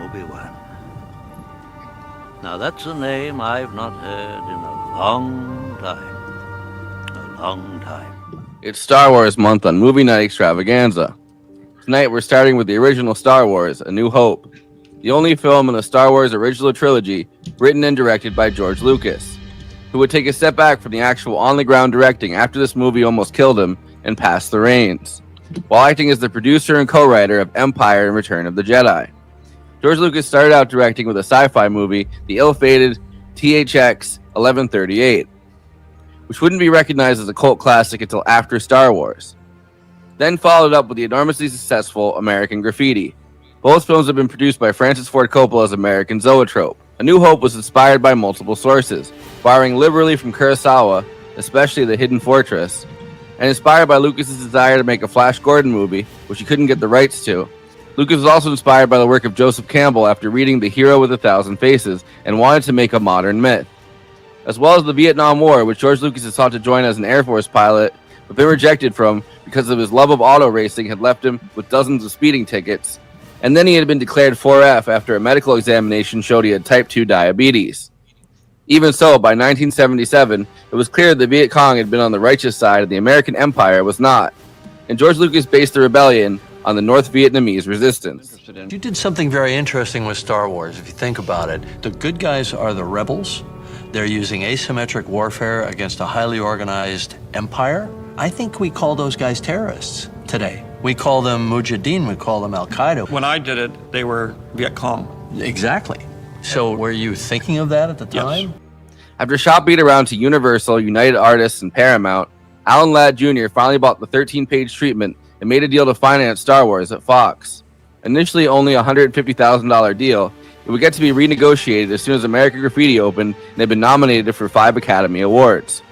Obi-Wan. Now that's a name I've not heard in a long time. A long time. It's Star Wars month on Movie Night Extravaganza. Tonight we're starting with the original Star Wars, A New Hope, the only film in the Star Wars original trilogy written and directed by George Lucas, who would take a step back from the actual on-the-ground directing after this movie almost killed him and passed the reins, while acting as the producer and co-writer of Empire and Return of the Jedi. George Lucas started out directing with a sci-fi movie, the ill-fated THX 1138, which wouldn't be recognized as a cult classic until after Star Wars. Then followed up with the enormously successful American Graffiti. Both films have been produced by Francis Ford Coppola's American Zoetrope. A New Hope was inspired by multiple sources, borrowing liberally from Kurosawa, especially The Hidden Fortress, and inspired by Lucas's desire to make a Flash Gordon movie, which he couldn't get the rights to. Lucas was also inspired by the work of Joseph Campbell after reading The Hero with a Thousand Faces and wanted to make a modern myth, as well as the Vietnam War, which George Lucas had sought to join as an Air Force pilot, but been rejected from because of his love of auto racing had left him with dozens of speeding tickets, and then he had been declared 4F after a medical examination showed he had type 2 diabetes. Even so, by 1977, it was clear that Viet Cong had been on the righteous side and the American Empire was not, and George Lucas based the rebellion on the North Vietnamese resistance. You did something very interesting with Star Wars, if you think about it. The good guys are the rebels. They're using asymmetric warfare against a highly organized empire. I think we call those guys terrorists today. We call them Mujahideen, we call them Al-Qaeda. When I did it, they were Viet Cong. Exactly. So were you thinking of that at the time? Yes. After shop beat around to Universal, United Artists, and Paramount, Alan Ladd Jr. finally bought the 13-page treatment and made a deal to finance Star Wars at Fox. Initially only a $150,000 deal, it would get to be renegotiated as soon as American Graffiti opened and had been nominated for 5 Academy Awards.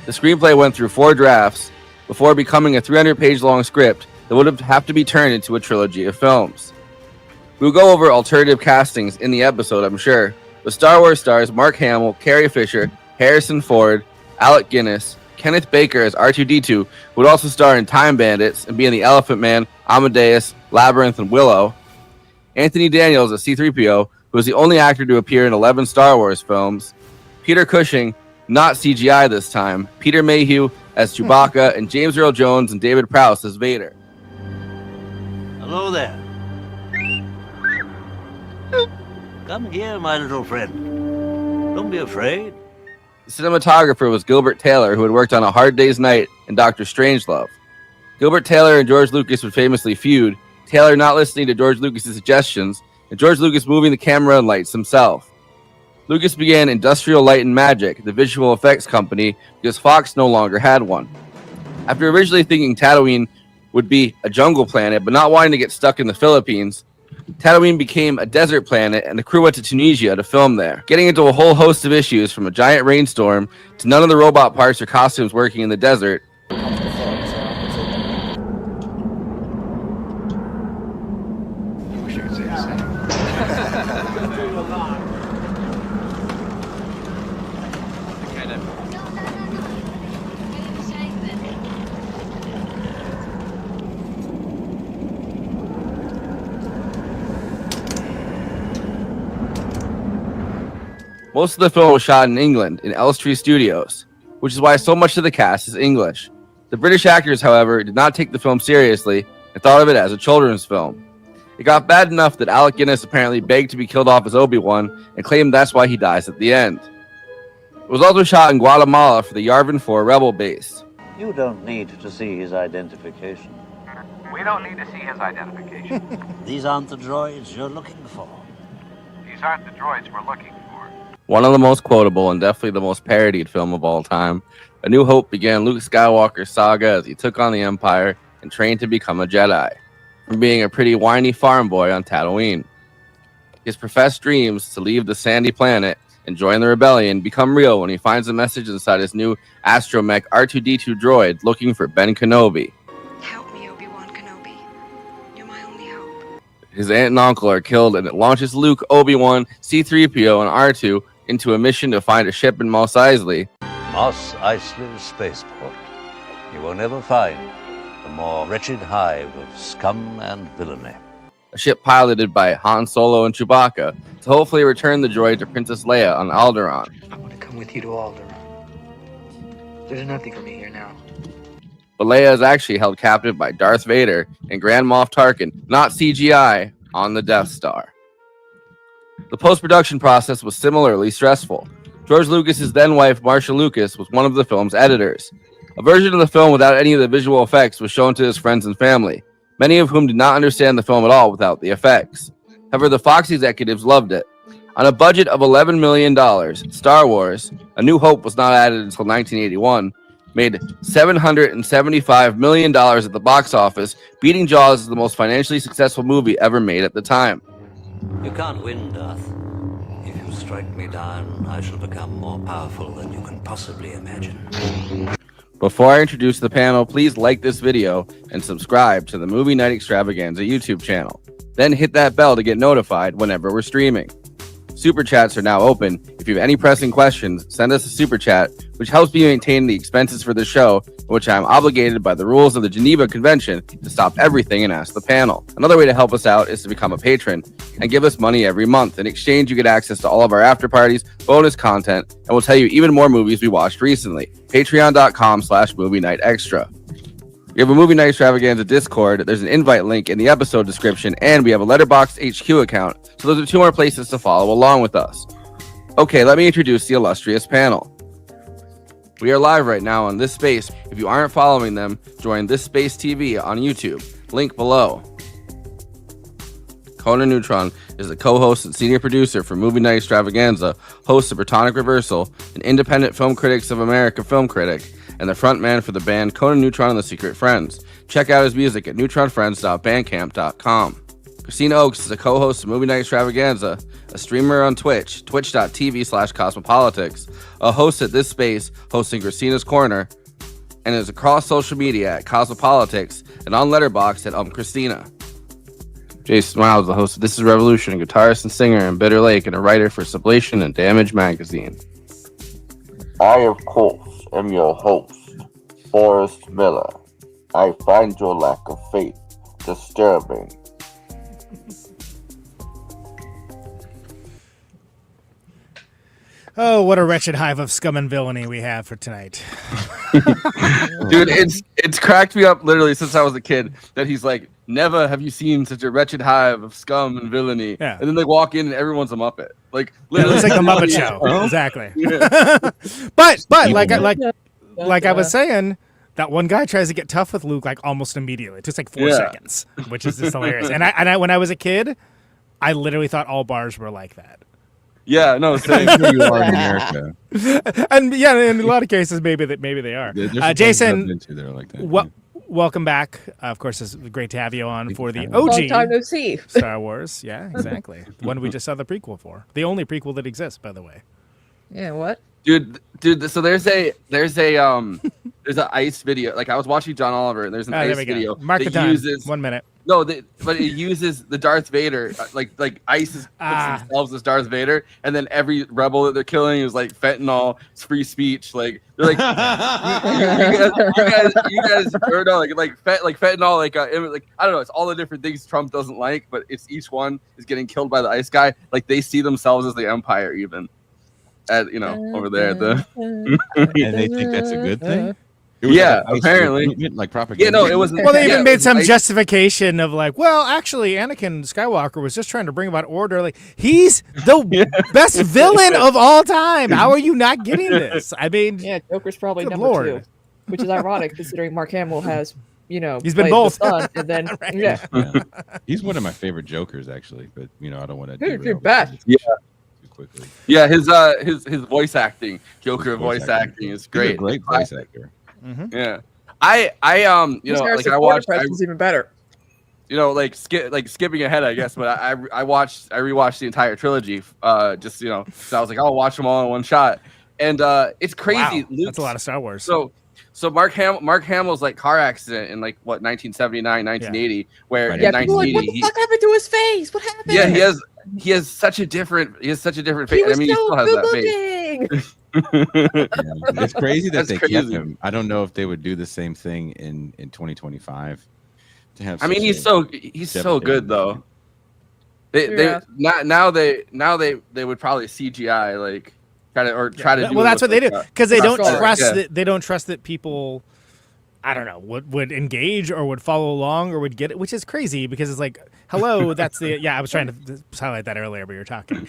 The screenplay went through 4 drafts before becoming a 300-page long script that would have to be turned into a trilogy of films. We'll go over alternative castings in the episode, I'm sure, but Star Wars stars Mark Hamill, Carrie Fisher, Harrison Ford, Alec Guinness, Kenneth Baker as R2-D2, who would also star in Time Bandits and be in The Elephant Man, Amadeus, Labyrinth, and Willow, Anthony Daniels as C-3PO, who was the only actor to appear in 11 Star Wars films, Peter Cushing, not CGI this time, Peter Mayhew as Chewbacca, and James Earl Jones and David Prowse as Vader. Hello there. Come here, my little friend. Don't be afraid. The cinematographer was Gilbert Taylor, who had worked on A Hard Day's Night and Dr. Strangelove. Gilbert Taylor and George Lucas would famously feud, Taylor not listening to George Lucas' suggestions, and George Lucas moving the camera and lights himself. Lucas began Industrial Light and Magic, the visual effects company, because Fox no longer had one. After originally thinking Tatooine would be a jungle planet, but not wanting to get stuck in the Philippines, Tatooine became a desert planet, and the crew went to Tunisia to film there, getting into a whole host of issues from a giant rainstorm to none of the robot parts or costumes working in the desert. Most of the film was shot in England, in Elstree Studios, which is why so much of the cast is English. The British actors, however, did not take the film seriously and thought of it as a children's film. It got bad enough that Alec Guinness apparently begged to be killed off as Obi-Wan and claimed that's why he dies at the end. It was also shot in Guatemala for the Yavin 4 rebel base. You don't need to see his identification. We don't need to see his identification. These aren't the droids you're looking for. These aren't the droids we're looking for. One of the most quotable and definitely the most parodied film of all time, A New Hope began Luke Skywalker's saga as he took on the Empire and trained to become a Jedi, from being a pretty whiny farm boy on Tatooine. His professed dreams to leave the sandy planet and join the rebellion become real when he finds a message inside his new astromech R2-D2 droid looking for Ben Kenobi. Help me, Obi-Wan Kenobi. You're my only hope. His aunt and uncle are killed, and it launches Luke, Obi-Wan, C-3PO, and R2 into a mission to find a ship in Mos Eisley. Mos Eisley Spaceport. You will never find a more wretched hive of scum and villainy. a ship piloted by Han Solo and Chewbacca, to hopefully return the droid to Princess Leia on Alderaan. I want to come with you to Alderaan. There's nothing for me here now. But Leia is actually held captive by Darth Vader and Grand Moff Tarkin, not CGI, on the Death Star. The post-production process was similarly stressful. George Lucas's then-wife, Marcia Lucas, was one of the film's editors. A version of the film without any of the visual effects was shown to his friends and family, many of whom did not understand the film at all without the effects. However, the Fox executives loved it. On a budget of $11 million, Star Wars, A New Hope was not added until 1981, made $775 million at the box office, beating Jaws as the most financially successful movie ever made at the time. You can't win, Darth. If you strike me down, I shall become more powerful than you can possibly imagine. Before I introduce the panel, please like this video and subscribe to the Movie Night Extravaganza YouTube channel. Then hit that bell to get notified whenever we're streaming. Super chats are now open. If you have any pressing questions, send us a super chat, which helps me maintain the expenses for the show, which I am obligated by the rules of the Geneva Convention to stop everything and ask the panel. Another way to help us out is to become a patron and give us money every month. In exchange, you get access to all of our after parties, bonus content, and we'll tell you even more movies we watched recently. Patreon.com/Movie Night Extra. We have a Movie Night Extravaganza Discord. There's an invite link in the episode description, and we have a Letterboxd HQ account. So those are 2 more places to follow along with us. Okay, let me introduce the illustrious panel. We are live right now on This Space. If you aren't following them, join This Space TV on YouTube. Link below. Conan Neutron is the co-host and senior producer for Movie Night Extravaganza, host of Protonic Reversal, an independent Film Critics of America film critic, and the frontman for the band Conan Neutron and the Secret Friends. Check out his music at neutronfriends.bandcamp.com. Kristina Oakes is a co-host of Movie Night Extravaganza, a streamer on Twitch, twitch.tv/cosmopolitics, a host at This Space, hosting Kristina's Corner, and is across social media at Cosmopolitics and on Letterboxd at Kristina. Jason Myles, the host of This Is Revolution, a guitarist and singer in Bitter Lake, and a writer for Sublation and Damage magazine. I, of course, am your host, Forrest Miller. I find your lack of faith disturbing. Oh, what a wretched hive of scum and villainy we have for tonight. Dude, it's cracked me up literally since I was a kid that he's like, never have you seen such a wretched hive of scum and villainy. Yeah. And then they walk in and everyone's a Muppet. Like Yeah, literally, it's like the Muppet Show. Exactly. but like I was saying, that one guy tries to get tough with Luke like almost immediately. It took like 4 seconds, which is just hilarious. And I when I was a kid, I literally thought all bars were like that. Yeah, no, same. You are in America. And yeah, in a lot of cases, maybe they are. Jason, they're like that. Welcome back. Of course, it's great to have you on for the OG Long time no see. Star Wars. Yeah, exactly. The one we just saw the prequel for. The only prequel that exists, by the way. Yeah, what? Dude. So there's a ice video. Like I was watching John Oliver, and there's an ice video. Mark the time. 1 minute. No, but it uses the Darth Vader, like ISIS puts themselves as Darth Vader, and then every rebel that they're killing is like fentanyl, it's free speech. Like they're like, you guys, or no, like fentanyl, like I don't know, it's all the different things Trump doesn't like, but it's each one is getting killed by the ice guy. Like they see themselves as the Empire, even at over there at the. And they think that's a good thing. Yeah, apparently. Like propaganda. Yeah, no, it wasn't. Well, they even made some justification of like, well, actually, Anakin Skywalker was just trying to bring about order. Like, he's the best villain of all time. How are you not getting this? I mean, yeah, Joker's probably number Lord. 2, which is ironic considering Mark Hamill has, he's been played both. the son, and then Right. yeah. He's one of my favorite Jokers, actually, but I don't want to. Who's your best? Yeah. Quickly. Yeah, his voice acting, Joker voice acting is great. He's a great voice actor. Mm-hmm. Yeah, I like I watched. Is even better. Like skipping ahead, I guess. But I rewatched the entire trilogy. Just so I was like, I'll watch them all in one shot, and it's crazy. Wow, that's a lot of Star Wars. So Mark Hamill's like car accident in like what 1979, 1980, where in 1980 what the fuck happened to his face? What happened? Yeah, he has such a different face. He I mean, he still has that face. It's crazy that they crazy. kept him. I don't know if they would do the same thing in 2025. To have I mean, he's so good though. They now they would probably CGI like try to do. Well, that's what they do because they don't trust Yeah. that they don't trust that people, I don't know, would engage or would follow along or would get it, which is crazy because it's like, hello, that's the I was trying to highlight that earlier, but you're talking.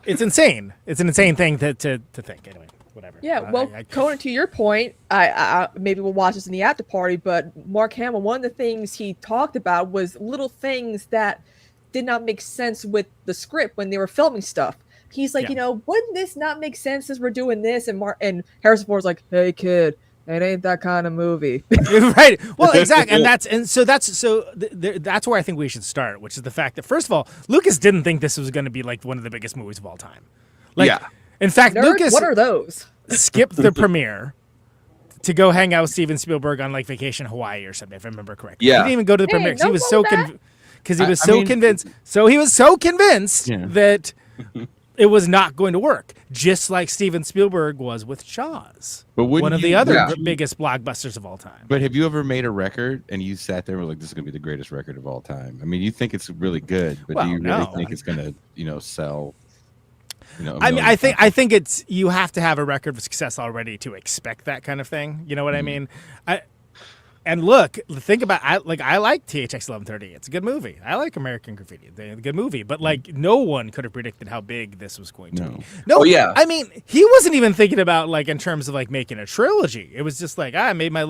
It's insane. It's an insane thing to think. Anyway, whatever. Yeah, well, Conan, to your point, I maybe we'll watch this in the after party, but Mark Hamill, one of the things he talked about was little things that did not make sense with the script when they were filming stuff. He's like, wouldn't this not make sense as we're doing this? And Harrison Ford's like, hey kid, it ain't that kind of movie. Right. Well, exactly. That's where I think we should start, which is the fact that, first of all, Lucas didn't think this was going to be like one of the biggest movies of all time. In fact, Nerd, Lucas, what are those? Skipped the premiere to go hang out with Steven Spielberg on like vacation in Hawaii or something, if I remember correctly. Yeah. He didn't even go to the premiere because he was so convinced. So he was so convinced that it was not going to work, just like Steven Spielberg was with Jaws, one of the other biggest blockbusters of all time. But have you ever made a record and you sat there and were like, this is going to be the greatest record of all time? I mean, you think it's really good, but do you really think it's going to sell? I mean, I think it's, you have to have a record of success already to expect that kind of thing. You know what I mean? And look, think about I like THX 1130. It's a good movie. I like American Graffiti. They're a good movie, but like no one could have predicted how big this was going to be. No, I mean, he wasn't even thinking about like in terms of like making a trilogy. It was just like I made my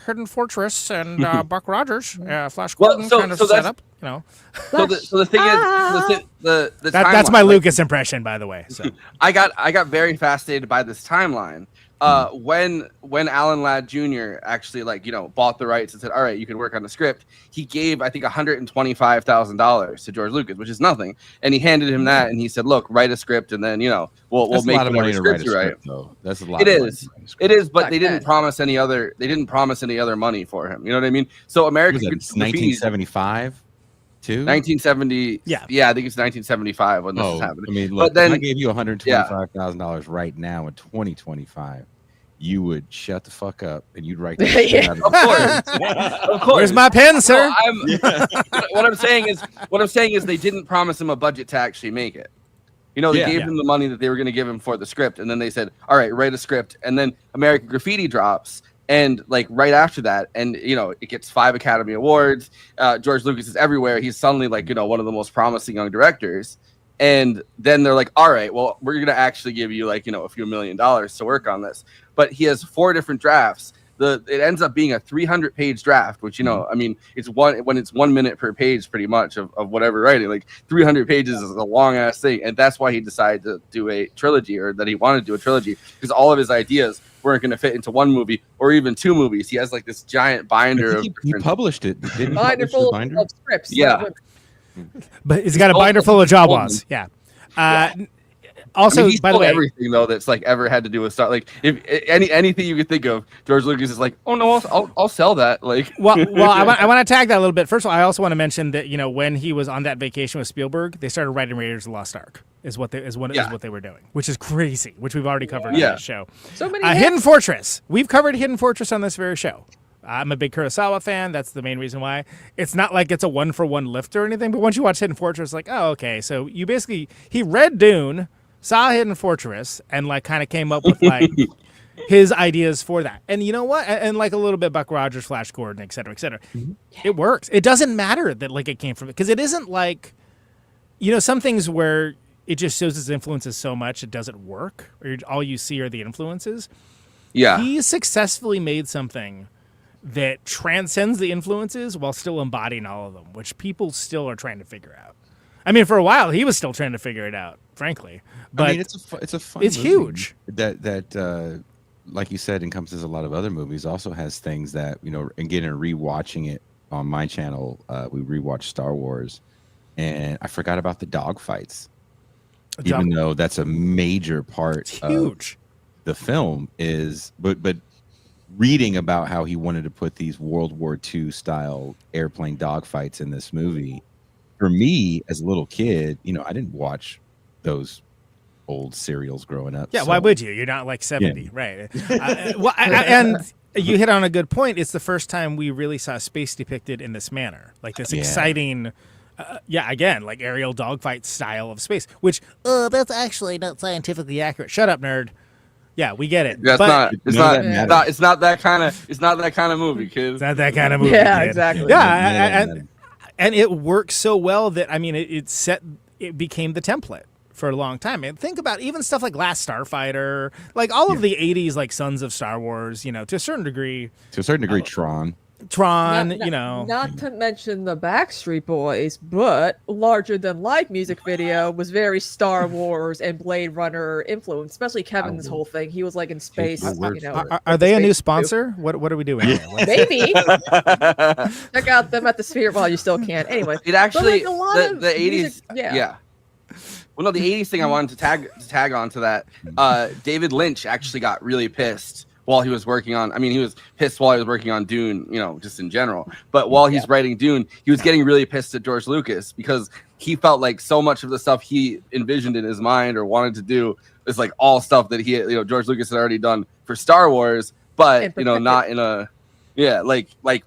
Hidden Fortress and Buck Rogers, Flash Gordon kind of setup. So the thing is, the that's my Lucas impression, by the way. So I got very fascinated by this timeline. When Alan Ladd Jr. actually bought the rights and said, all right, you can work on the script, he gave I think $125,000 to George Lucas, which is nothing, and he handed him that and he said, look, write a script and then we'll make whatever script you write. That's a lot. It is, but they didn't promise any other money for him. You know what I mean? So American 1975. 1970. Yeah, I think it's 1975 when this is happening. I mean, look, if I gave you $125,000 right now in 2025, you would shut the fuck up and you'd write that Of course. Where's my pen, sir? What I'm saying is they didn't promise him a budget to actually make it. They gave him the money that they were going to give him for the script, and then they said, all right, write a script. And then American Graffiti drops. And right after that, and it gets 5 Academy Awards. George Lucas is everywhere. He's suddenly one of the most promising young directors. And then they're like, all right, well, we're gonna actually give you a few $1 million to work on this. But he has 4 different drafts. It ends up being a 300-page draft, which I mean, it's 1 minute per page, pretty much of whatever writing. Like 300 pages is a long ass thing, and that's why he decided to do a trilogy, or that he wanted to do a trilogy, because all of his ideas weren't going to fit into 1 movie or even 2 movies. He has this giant binder. He published it. Didn't binder full of scripts. Yeah, but he's got a binder full of Jawas. Yeah. Also, by the way, everything though that's ever had to do with Star, if anything you could think of, George Lucas is oh no, I'll sell that. Well, I want to tag that a little bit. First of all, I also want to mention that when he was on that vacation with Spielberg, they started writing Raiders of the Lost Ark. Is what they were doing, which is crazy, which we've already covered on this show. So many Hidden Fortress. We've covered Hidden Fortress on this very show. I'm a big Kurosawa fan. That's the main reason why. It's not like it's a 1-for-1 lift or anything, but once you watch Hidden Fortress, oh, okay. So you basically, he read Dune, saw Hidden Fortress, and kind of came up with his ideas for that. And you know what? And a little bit Buck Rogers, Flash Gordon, et cetera, et cetera. Mm-hmm. It works. It doesn't matter that it came from it, because it isn't some things where it just shows his influences so much it doesn't work, or all you see are the influences. Yeah. He successfully made something that transcends the influences while still embodying all of them, which people still are trying to figure out. I mean, for a while he was still trying to figure it out, frankly. But it's a fun it's movie huge. That like you said, encompasses a lot of other movies. Also has things that again, in rewatching it on my channel, we rewatched Star Wars, and I forgot about the dog fights. Even though that's a major part of the film, but reading about how he wanted to put these World War II style airplane dogfights in this movie, for me as a little kid, I didn't watch those old serials growing up. Yeah, why would you? You're not 70, right? And you hit on a good point. It's the first time we really saw space depicted in this manner, like this exciting, again, like aerial dogfight style of space. Which, that's actually not scientifically accurate. Shut up, nerd. Yeah, we get it. That's but it's not that kind of movie, kids. It's not that kind of movie. Yeah, kid. exactly. Yeah, and it works so well that it became the template for a long time. And think about even stuff like Last Starfighter, like all of the 80s, like Sons of Star Wars, to a certain degree. Tron. Not to mention the Backstreet Boys, but Larger Than Life music video was very Star Wars and Blade Runner influenced, especially Kevin's whole thing. He was like in space. Are they a new sponsor? What are we doing? Maybe. Check out them at the Sphere while you still can. Anyway, it actually the 80s. music, yeah. Well, no, the 80s thing I wanted to tag on to that. David Lynch actually got really pissed while he was working on. I mean, he was pissed while he was working on Dune, just in general. But while he's writing Dune, he was getting really pissed at George Lucas because he felt like so much of the stuff he envisioned in his mind or wanted to do is like all stuff that George Lucas had already done for Star Wars, but not in a. Yeah,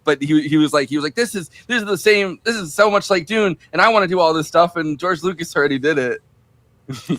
but he was like this is the same. This is so much like Dune, and I want to do all this stuff, and George Lucas already did it.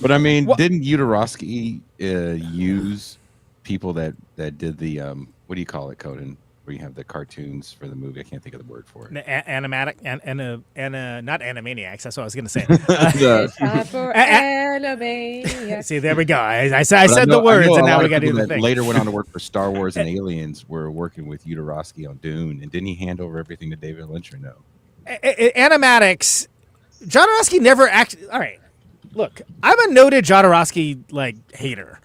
But I mean, didn't Jodorowsky use people that did the what do you call it, Conan? Where you have the cartoons for the movie? I can't think of the word for it. Animatic and not Animaniacs. That's what I was going to say. Time for Animaniacs. See, there we go. I said the words, and now we got to do the thing. Later went on to work for Star Wars and Aliens. Were working with Jodorowsky on Dune, and didn't he hand over everything to David Lynch or no? Animatics. Jodorowsky never actually. All right, look, I'm a noted Jodorowsky hater.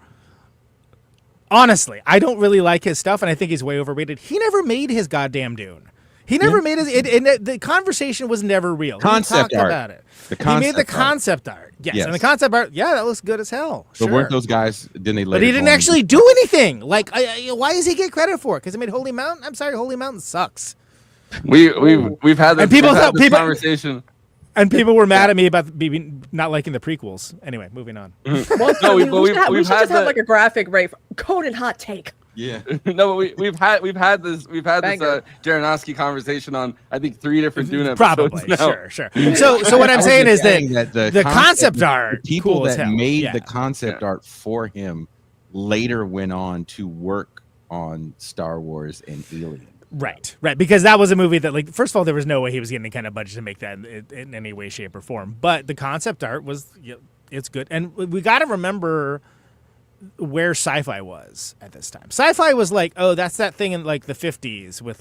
Honestly, I don't really like his stuff, and I think he's way overrated. He never made his goddamn Dune. He never made his. The conversation was never real. Concept art. About it. He made the concept art. Yes, and the concept art. Yeah, that looks good as hell. But weren't those guys? Didn't they? But he didn't actually do anything. Like, why does he get credit for it? Because he made Holy Mountain. I'm sorry, Holy Mountain sucks. We've had this conversation. And people were mad at me about not liking the prequels. Anyway, moving on. We should have like a graphic rate. Conan hot take. Yeah. No, but we've had this Jodorowsky conversation on I think 3 different Dune episodes. Probably. Now. Sure. So what I'm saying is that the concept art, the people cool that made the concept art for him later went on to work on Star Wars and Alien. Right, because that was a movie that, first of all, there was no way he was getting any kind of budget to make that in any way, shape, or form. But the concept art was, it's good. And we got to remember where sci-fi was at this time. Sci-fi was like, that's that thing in the 50s with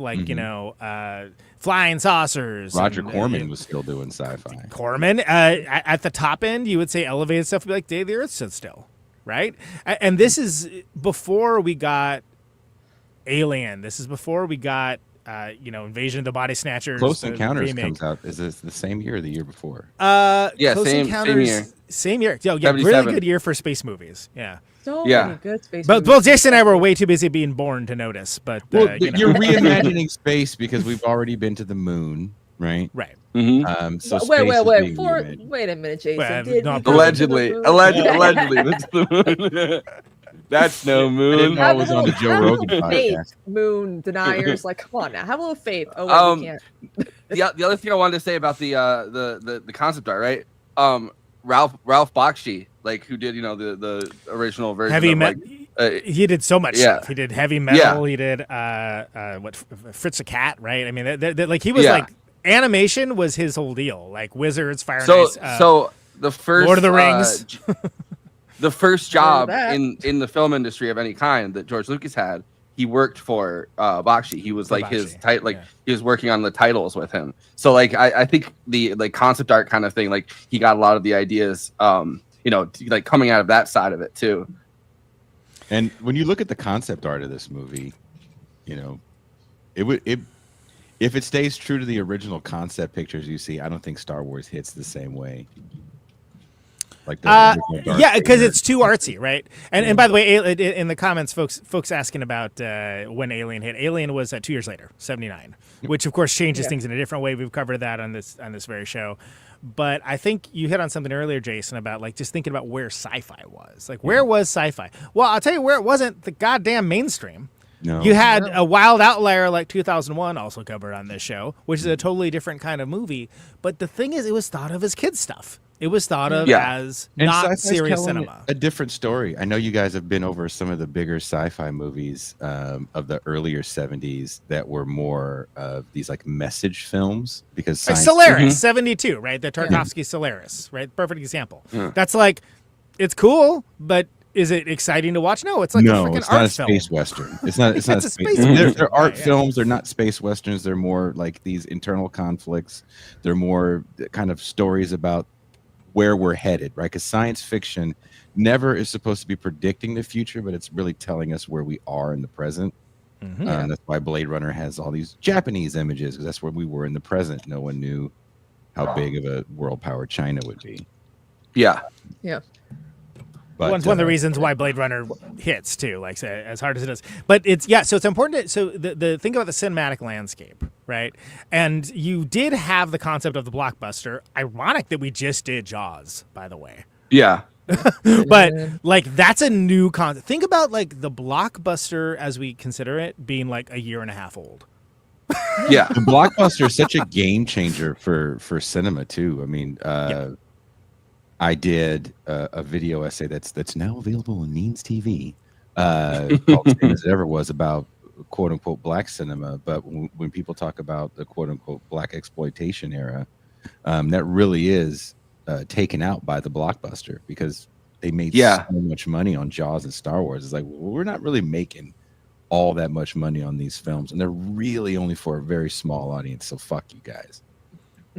flying saucers. Roger Corman was still doing sci-fi. Corman, at the top end, you would say elevated stuff would be like Day of the Earth Stood Still, right? And this is before we got Alien. This is before we got Invasion of the Body Snatchers. Close Encounters comes out. Is this the same year or the year before? Close same Encounters, same year. Really good year for space movies. Yeah. So many good space movies. But Jason and I were way too busy being born to notice. But you're reimagining space because we've already been to the moon, right? Right. Mm-hmm. So wait a minute, Jason. Allegedly. That's the moon. That's no moon. I was on the Joe Rogan podcast. Moon deniers, come on now, have a little faith. We can't. The other thing I wanted to say about the concept art, right? Ralph Bakshi, who did the original version. Heavy metal. He did so much stuff. He did heavy metal. He did Fritz the Cat, right? I mean, he was animation was his whole deal. Wizards, Fire and Ice. So the first Lord of the Rings. The first job in the film industry of any kind that George Lucas had, he worked for Bakshi. He was he was working on the titles with him. So I think the concept art kind of thing, he got a lot of the ideas coming out of that side of it too. And when you look at the concept art of this movie, if it stays true to the original concept pictures you see, I don't think Star Wars hits the same way. Because it's too artsy, right? And by the way, in the comments, folks asking about when Alien hit. Alien was 2 years later, 79, which of course changes things in a different way. We've covered that on this very show. But I think you hit on something earlier, Jason, about just thinking about where sci-fi was. Where was sci-fi? Well, I'll tell you where it wasn't the goddamn mainstream. No. You had a wild outlier like 2001 also covered on this show, which is a totally different kind of movie. But the thing is, it was thought of as kids stuff. It was thought of as And not sci-fi's serious telling cinema. a different story. I know you guys have been over some of the bigger sci-fi movies of the earlier 70s that were more of these like message films because Like Solaris, 72, right? The Tarkovsky Solaris, right? Perfect example. That's like, it's cool, but is it exciting to watch? No, it's like a freaking it's art not a film. space western. It's not. It's not It's a a space. space They're art right, yeah. films. They're not space westerns. They're more like these internal conflicts. They're more kind of stories about where we're headed, right? Because science fiction never is supposed to be predicting the future, but it's really telling us where we are in the present. That's why Blade Runner has all these Japanese images, because that's where we were in the present. No one knew how big of a world power China would be. Yeah. But, One of the reasons why Blade Runner hits too, like say, as hard as it is. But it's so it's important to the think about the cinematic landscape, right? And you did have the concept of the blockbuster. Ironic that we just did Jaws, by the way. Yeah. But like that's a new concept. Think about like the blockbuster as we consider it being like a year and a half old. Yeah. the blockbuster is such a game changer for cinema too. I mean, I did a video essay that's now available on Means TV, called Same as It Ever Was, about quote unquote black cinema. But when people talk about the quote unquote black exploitation era, that really is taken out by the blockbuster, because they made so much money on Jaws and Star Wars. It's like, well, we're not really making all that much money on these films, and they're really only for a very small audience. So fuck you guys.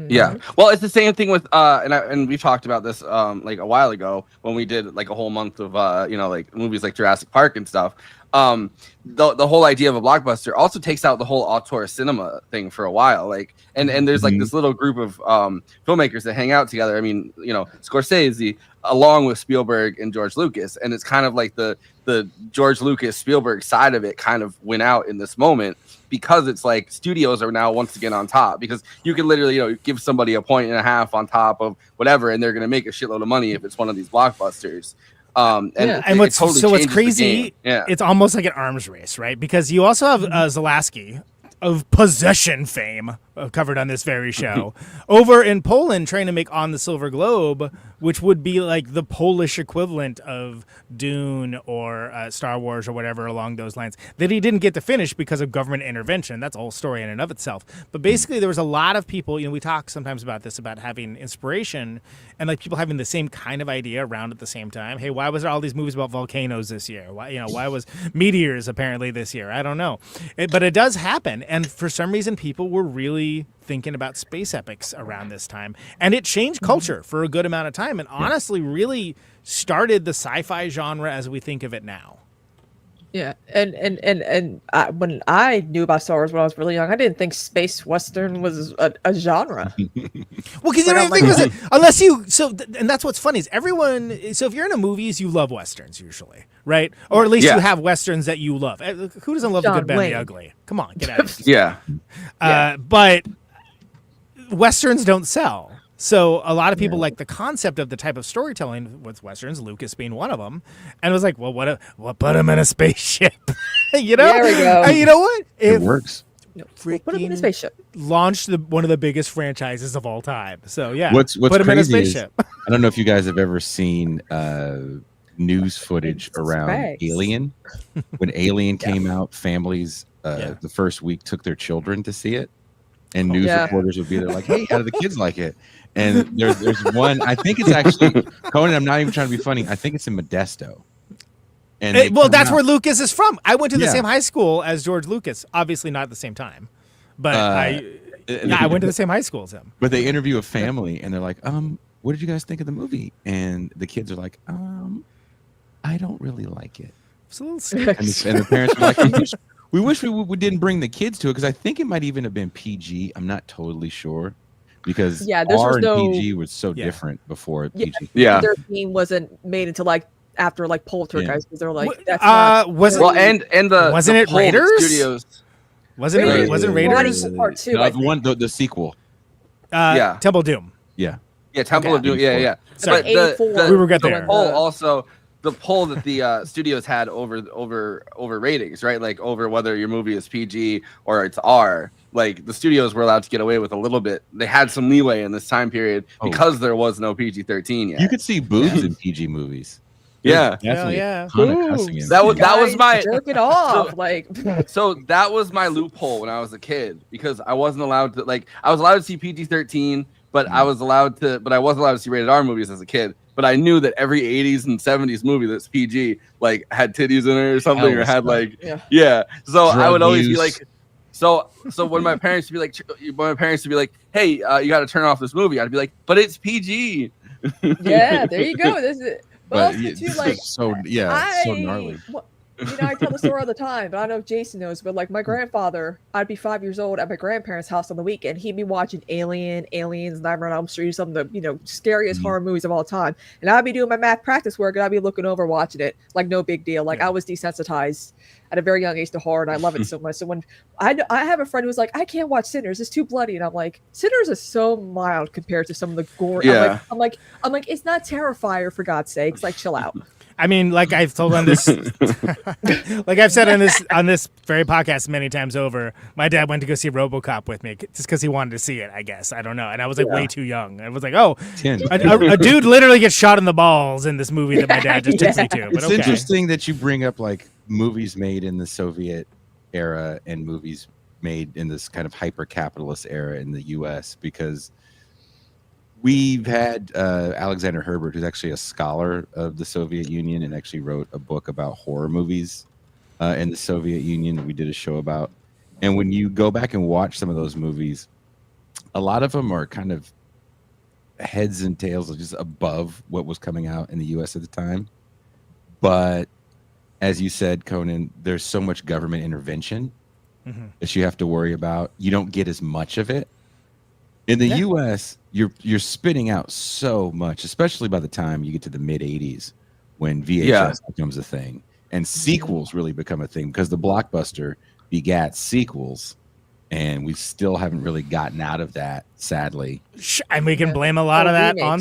Yeah. Well, it's the same thing with and we've talked about this like a while ago when we did like a whole month of like movies like Jurassic Park and stuff. The whole idea of a blockbuster also takes out the whole auteur cinema thing for a while. Like and there's like this little group of filmmakers that hang out together. I mean, Scorsese along with Spielberg and George Lucas, and it's kind of like the George Lucas Spielberg side of it kind of went out in this moment, because it's like studios are now once again on top, because you can literally give somebody a 1.5 on top of whatever and they're going to make a shitload of money if it's one of these blockbusters. And what's crazy, it's almost like an arms race, right? Because you also have Zalaski of Possession fame covered on this very show over in Poland trying to make On the Silver Globe, which would be like the Polish equivalent of Dune or Star Wars or whatever along those lines, that he didn't get to finish because of government intervention. That's a whole story in and of itself. But basically there was a lot of people, we talk sometimes about this, about having inspiration and like people having the same kind of idea around at the same time. Hey, why was there all these movies about volcanoes this year? Why was meteors apparently this year? I don't know. But it does happen. And for some reason, people were really thinking about space epics around this time. And it changed culture for a good amount of time, and honestly really started the sci-fi genre as we think of it now. Yeah, and when I knew about Star Wars when I was really young, I didn't think space western was a genre. Well, because unless you and that's what's funny is everyone. So if you're into movies, you love westerns usually, right? Or at least you have westerns that you love. Who doesn't love the good, bad, and the ugly? Come on, get out of here. But westerns don't sell. So a lot of people like the concept of the type of storytelling with westerns, Lucas being one of them, and it was like, well, put him in a spaceship, There we go. And you know what? It works. Put him in a spaceship. Launched one of the biggest franchises of all time. So yeah, what's put him in a crazy spaceship. I don't know if you guys have ever seen news footage around Alien. When Alien came out, families the first week took their children to see it, and news reporters would be there like, hey, how do the kids like it? And there's one, I think it's actually, Conan, I'm not even trying to be funny, I think it's in Modesto. And that's where Lucas is from. I went to the same high school as George Lucas. Obviously not at the same time, but I went to the same high school as him. But they interview a family and they're like, what did you guys think of the movie? And the kids are like, I don't really like it. It's a little sick. And the parents were like, we wish we didn't bring the kids to it, because I think it might even have been PG. I'm not totally sure, because R and PG was so different before PG. Yeah, 13 wasn't made until after Poltergeist, because they're like, that's wasn't it Raiders? Studios. Wasn't Raiders part 2? The sequel. Temple of Doom. Yeah, Temple of Doom. Yeah. But we were get there. Also, the pull that the studios had over ratings, right? Like over whether your movie is PG or it's R. Like the studios were allowed to get away with a little bit. They had some leeway in this time period because there was no PG-13 yet. You could see boobs in PG movies. Yeah, definitely. yeah. That was my jerk it off. So that was my loophole when I was a kid because I wasn't allowed to I was allowed to see PG-13, but I wasn't allowed to see rated R movies as a kid. But I knew that every 80s and 70s movie that's PG had titties in it or something or had So I would always be like. So when my parents would be like, "Hey, you got to turn off this movie," I'd be like, "But it's PG." Yeah, there you go. This is, but also too, so gnarly. I tell the story all the time, but I don't know if Jason knows. But my grandfather, I'd be 5 years old at my grandparents' house on the weekend. He'd be watching Aliens, Nightmare on Elm Street, some of the scariest horror movies of all time. And I'd be doing my math practice work, and I'd be looking over watching it like no big deal. I was desensitized at a very young age to horror, and I love it so much. So when I have a friend who's like, I can't watch Sinners, it's too bloody, and I'm like, Sinners is so mild compared to some of the gore. Yeah. I'm like, it's not Terrifier for God's sakes. Chill out. I mean, like I've told on this, like I've said on this very podcast many times over, my dad went to go see RoboCop with me just because he wanted to see it. I guess I don't know, and I was way too young. I was like, oh, a dude literally gets shot in the balls in this movie that my dad just took me to. But It's interesting that you bring up movies made in the Soviet era and movies made in this kind of hyper capitalist era in the U.S. because we've had Alexander Herbert, who's actually a scholar of the Soviet Union and actually wrote a book about horror movies in the Soviet Union that we did a show about. And when you go back and watch some of those movies, a lot of them are kind of heads and tails just above what was coming out in the U.S. at the time. But as you said, Conan, there's so much government intervention that you have to worry about. You don't get as much of it. In the U.S., you're spitting out so much, especially by the time you get to the mid 80s when VHS becomes a thing and sequels really become a thing because the blockbuster begat sequels, and we still haven't really gotten out of that, sadly. And we can blame a lot of that on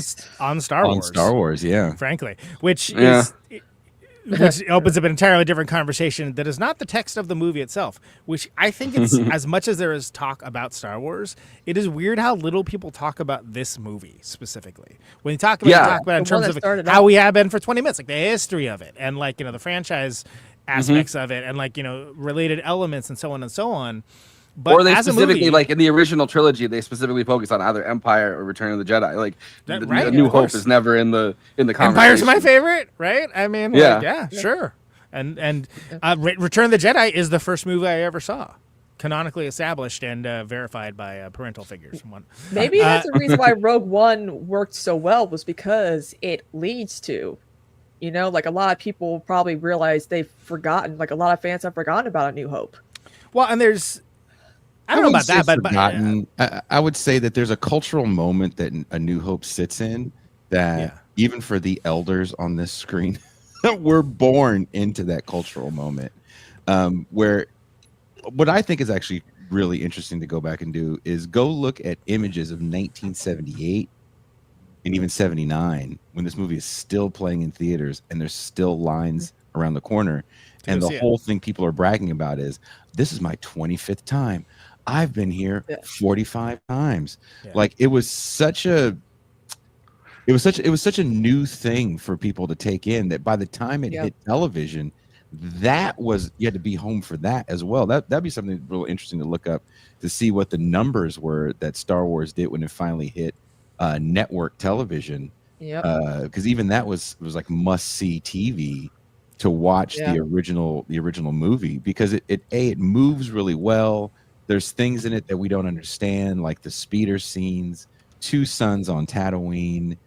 Star Wars. On Star Wars, yeah. Frankly, which opens up an entirely different conversation that is not the text of the movie itself, which I think it's as much as there is talk about Star Wars, it is weird how little people talk about this movie specifically. When you talk about it in terms of how we have been for 20 minutes, like the history of it and the franchise aspects of it and related elements and so on and so on. But or they specifically, in the original trilogy, they specifically focus on either Empire or Return of the Jedi. The New Hope is never in the conversation. Empire's my favorite, right? I mean, sure. And Return of the Jedi is the first movie I ever saw, canonically established and verified by parental figures. Maybe that's the reason why Rogue One worked so well was because it leads to, a lot of people probably realize they've forgotten, a lot of fans have forgotten about A New Hope. Well, and there's. I don't know about that, but I would say that there's a cultural moment that A New Hope sits in that even for the elders on this screen, we're born into that cultural moment. Where what I think is actually really interesting to go back and do is go look at images of 1978 and even 79 when this movie is still playing in theaters and there's still lines around the corner. And the whole thing people are bragging about is, this is my 25th time. I've been here 45 times. It was such a new thing for people to take in that by the time it hit television, you had to be home for that as well. That'd be something real interesting to look up to see what the numbers were that Star Wars did when it finally hit network television. Because even that was like must see TV to watch the original movie because it moves really well. There's things in it that we don't understand, like the speeder scenes, two suns on Tatooine,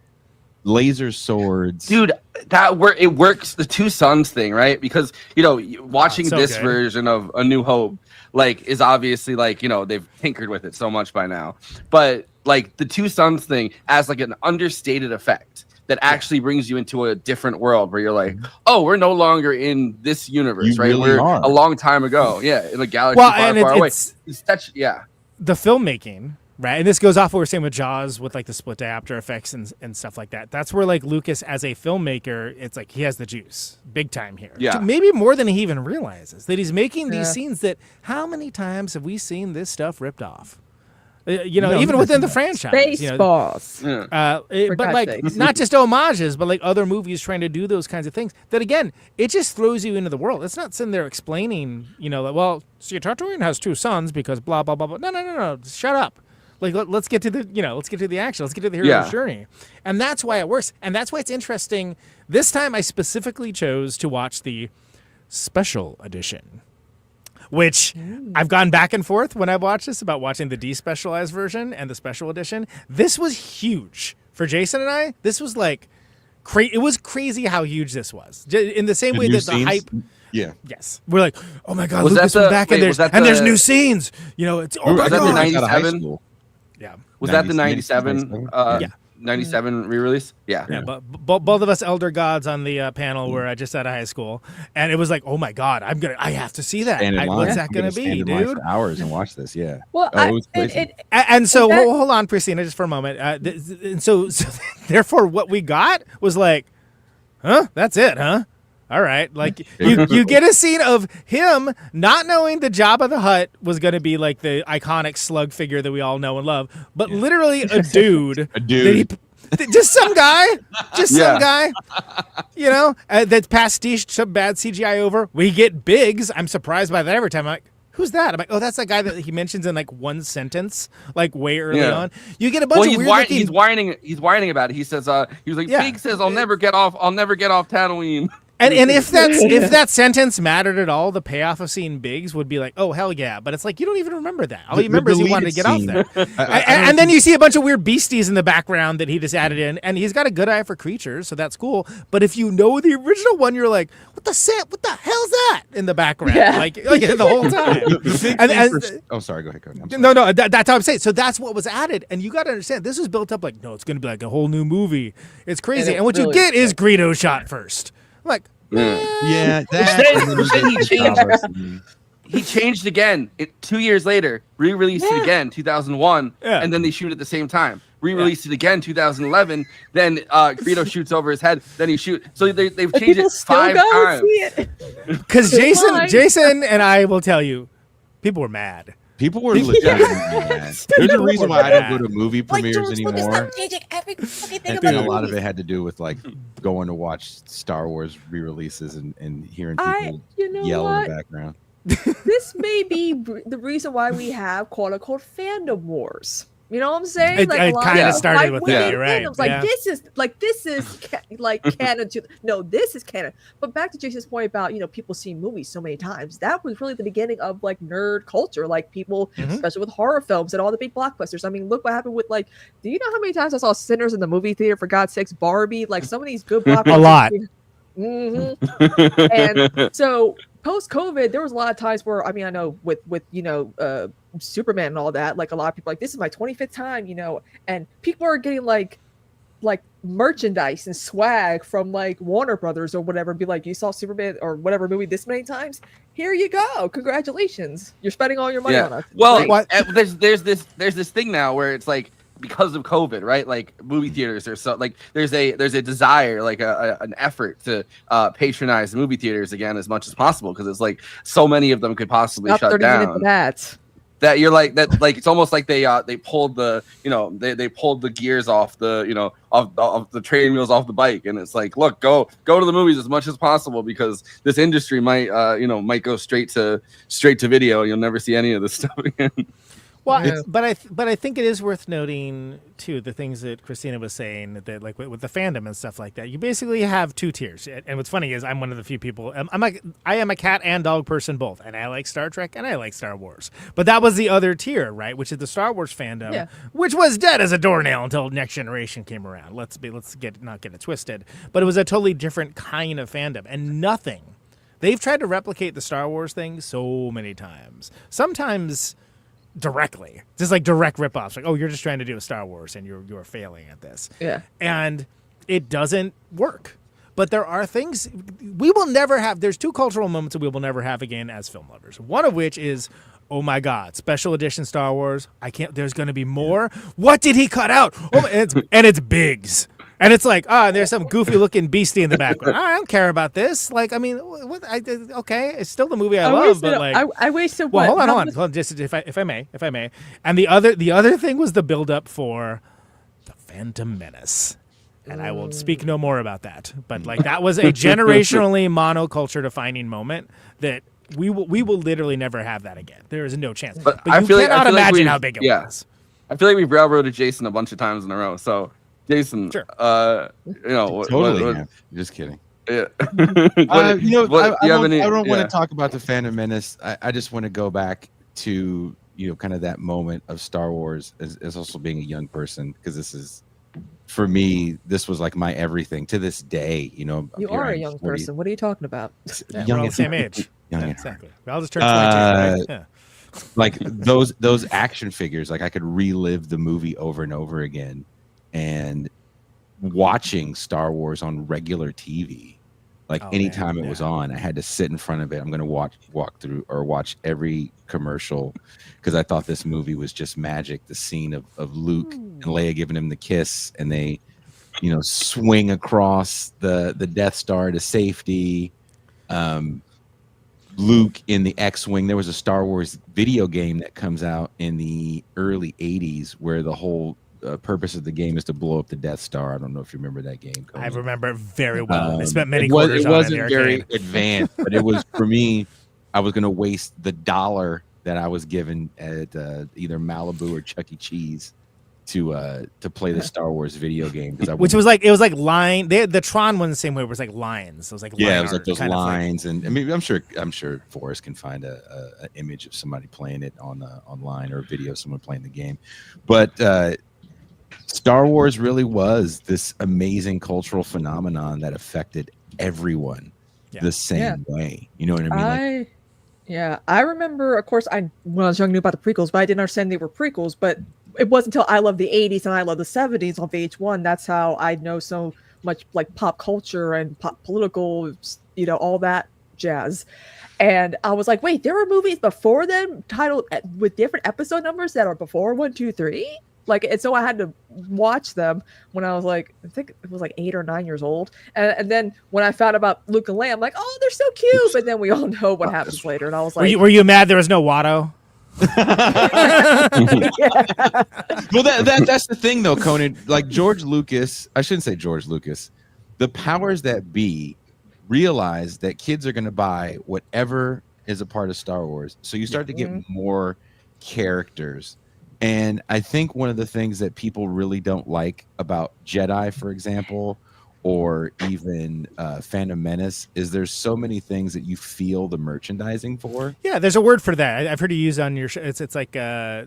laser swords. Dude, it works. The two suns thing, right? Because watching this version of A New Hope, is obviously they've tinkered with it so much by now. But the two suns thing as an understated effect that actually brings you into a different world where you're like, oh, we're no longer in this universe, right? Really are. A long time ago. Yeah, in a galaxy far away. It's such, the filmmaking, Right, and this goes off what we're saying with Jaws, with like the split diopter effects and stuff like that. That's where like Lucas, as a filmmaker, it's like he has the juice, big time here. Yeah. Maybe more than he even realizes that he's making these scenes. That how many times have we seen this stuff ripped off? Even within the franchise. Spaceballs. But like not just homages, but like other movies trying to do those kinds of things. That again, it just throws you into the world. It's not sitting there explaining, well, see, Tatooine has 2 sons because blah blah blah blah. No. Shut up. Like let's get to the let's get to the action. Let's get to the hero's journey. And that's why it works. And that's why it's interesting. This time I specifically chose to watch the special edition, which I've gone back and forth when I've watched this about watching the despecialized version and the special edition. This was huge for Jason and I. This was like it was crazy how huge this was. In the same way that the hype. Yeah. Yes. We're like, oh my God, Lucas went back and there's new scenes. It's was that the 97? Yeah. Was that the 97? 97 re-release? Yeah. But both of us elder gods on the panel were just out of high school, and it was like, oh my God, I have to see that. What's that going to be, dude? For hours and watch this. Yeah. Well, hold on, Kristina, just for a moment. And so therefore, what we got was like, huh? That's it, huh? All right, like you get a scene of him not knowing the Jabba the Hutt was going to be like the iconic slug figure that we all know and love, but literally a dude, just some guy, some guy, that's pastiche some bad CGI over. We get Biggs. I'm surprised by that every time. I'm like, who's that? I'm like, oh, that's that guy that he mentions in like one sentence, like way early on. You get a bunch of weird he's whining about it. He says, he was like, Biggs says, I'll never get off Tatooine. And if that sentence mattered at all, the payoff of seeing Biggs would be like, oh, hell yeah. But it's like, you don't even remember that. All you remember is he wanted to get off there. And then you see a bunch of weird beasties in the background that he just added in. And he's got a good eye for creatures, so that's cool. But if you know the original one, you're like, what the hell's that in the background? Yeah. Like the whole time. Sorry, go ahead, Conan. No, that's how I'm saying. So that's what was added. And you got to understand, this was built up like, no, it's going to be like a whole new movie. It's crazy. And what you get is Greedo shot first. Like, yeah, he changed again. 2 years later, re-released it again, 2001, and then they shoot at the same time. Re-released it again, 2011. Then Greedo shoots over his head. Then he shoots. So they've changed it 5 times. Because Jason and I will tell you, people were mad. People were legitimately mad. There's a reason why I don't go to movie premieres anymore. And a lot of it had to do with like going to watch Star Wars re-releases and hearing people yell in the background. This may be the reason why we have quote unquote fandom wars. You know what I'm saying? It kind of started with that, right? This is canon to this is canon. But back to Jason's point about people seeing movies so many times. That was really the beginning of like nerd culture, like people, especially with horror films and all the big blockbusters. I mean, look what happened with like. Do you know how many times I saw Sinners in the movie theater? For God's sakes, Barbie, like some of these good blockbusters. A lot. And so post-COVID, there was a lot of times where I know with Superman and all that, like a lot of people like, this is my 25th time, and people are getting like merchandise and swag from like Warner Brothers or whatever, be like, you saw Superman or whatever movie this many times, here you go, congratulations, you're spending all your money on us. Well, there's this thing now where it's like, because of COVID, right? Like movie theaters are so like there's a desire, like an effort to patronize movie theaters again as much as possible, because it's like so many of them could possibly shut down. That you're like that, like it's almost like they pulled the they pulled the gears off the of the training wheels off the bike, and it's like, look, go to the movies as much as possible, because this industry might might go straight to video. You'll never see any of this stuff again. Well, but I think it is worth noting too the things that Kristina was saying, that like with the fandom and stuff like that. You basically have 2 tiers, and what's funny is I'm one of the few people. I am a cat and dog person both, and I like Star Trek and I like Star Wars. But that was the other tier, right? Which is the Star Wars fandom, which was dead as a doornail until Next Generation came around. Let's not get it twisted. But it was a totally different kind of fandom, and nothing. They've tried to replicate the Star Wars thing so many times. Sometimes directly, just like direct ripoffs, like, oh, you're just trying to do a Star Wars and you're failing at this, and it doesn't work. But there are things we will never have. There's 2 cultural moments that we will never have again as film lovers, one of which is oh my God, special edition Star Wars. There's going to be more. What did he cut out? Oh, and it's Biggs. And it's like, there's some goofy looking beastie in the background. I don't care about this. Like, I mean, okay, it's still the movie I love, but like, I wasted. Well, hold on. Just if I may. And the other thing was the build up for the Phantom Menace. And I will speak no more about that. But like, that was a generationally monoculture defining moment that we will literally never have that again. There is no chance. But you cannot imagine how big it was. I feel like we've railroaded Jason a bunch of times in a row. So. Jason, sure. Totally. Just kidding. Yeah. I don't want to talk about the Phantom Menace. I just want to go back to kind of that moment of Star Wars as also being a young person, because this is, for me, this was like my everything to this day. You are a young person. What are you talking about? Yeah, we're all the same age. Exactly. I'll just turn 22. Right? Yeah. Like those action figures, like I could relive the movie over and over again. And watching Star Wars on regular TV, like anytime it was on, I had to sit in front of it. I'm going to walk through or watch every commercial, because I thought this movie was just magic. The scene of Luke and Leia giving him the kiss, and they, swing across the Death Star to safety. Luke in the X-Wing. There was a Star Wars video game that comes out in the early 80s where the whole purpose of the game is to blow up the Death Star. I don't know if you remember that game, Conan. I remember it very well. I spent many quarters on it. It wasn't very advanced, but it was, for me, I was going to waste the $1 that I was given at either Malibu or Chuck E. Cheese to play the Star Wars video game. Which was like, it was like line. The Tron one the same way. It was like lines. It was like it was like those lines, and I mean, I'm sure Forrest can find a image of somebody playing it online, or a video of someone playing the game, but. Star Wars really was this amazing cultural phenomenon that affected everyone the same way. You know what I mean? I remember, of course, when I was young, knew about the prequels, but I didn't understand they were prequels. But it wasn't until I Love the 80s and I Love the 70s on VH1. That's how I know so much like pop culture and pop political, all that jazz. And I was like, wait, there were movies before them titled with different episode numbers that are before 1, 2, 3? Like, and so I had to watch them when I was like, I think it was like 8 or 9 years old. And then when I found about Luke and Leia, I'm like, oh, they're so cute. But then we all know what happens later. And I was like, were you mad there was no Watto? Well, that's the thing, though, Conan. Like George Lucas, I shouldn't say George Lucas. The powers that be realize that kids are going to buy whatever is a part of Star Wars. So you start to get more characters. And I think one of the things that people really don't like about Jedi, for example, or even Phantom Menace, is there's so many things that you feel the merchandising for. Yeah, there's a word for that. I've heard you use on your show. It's like they're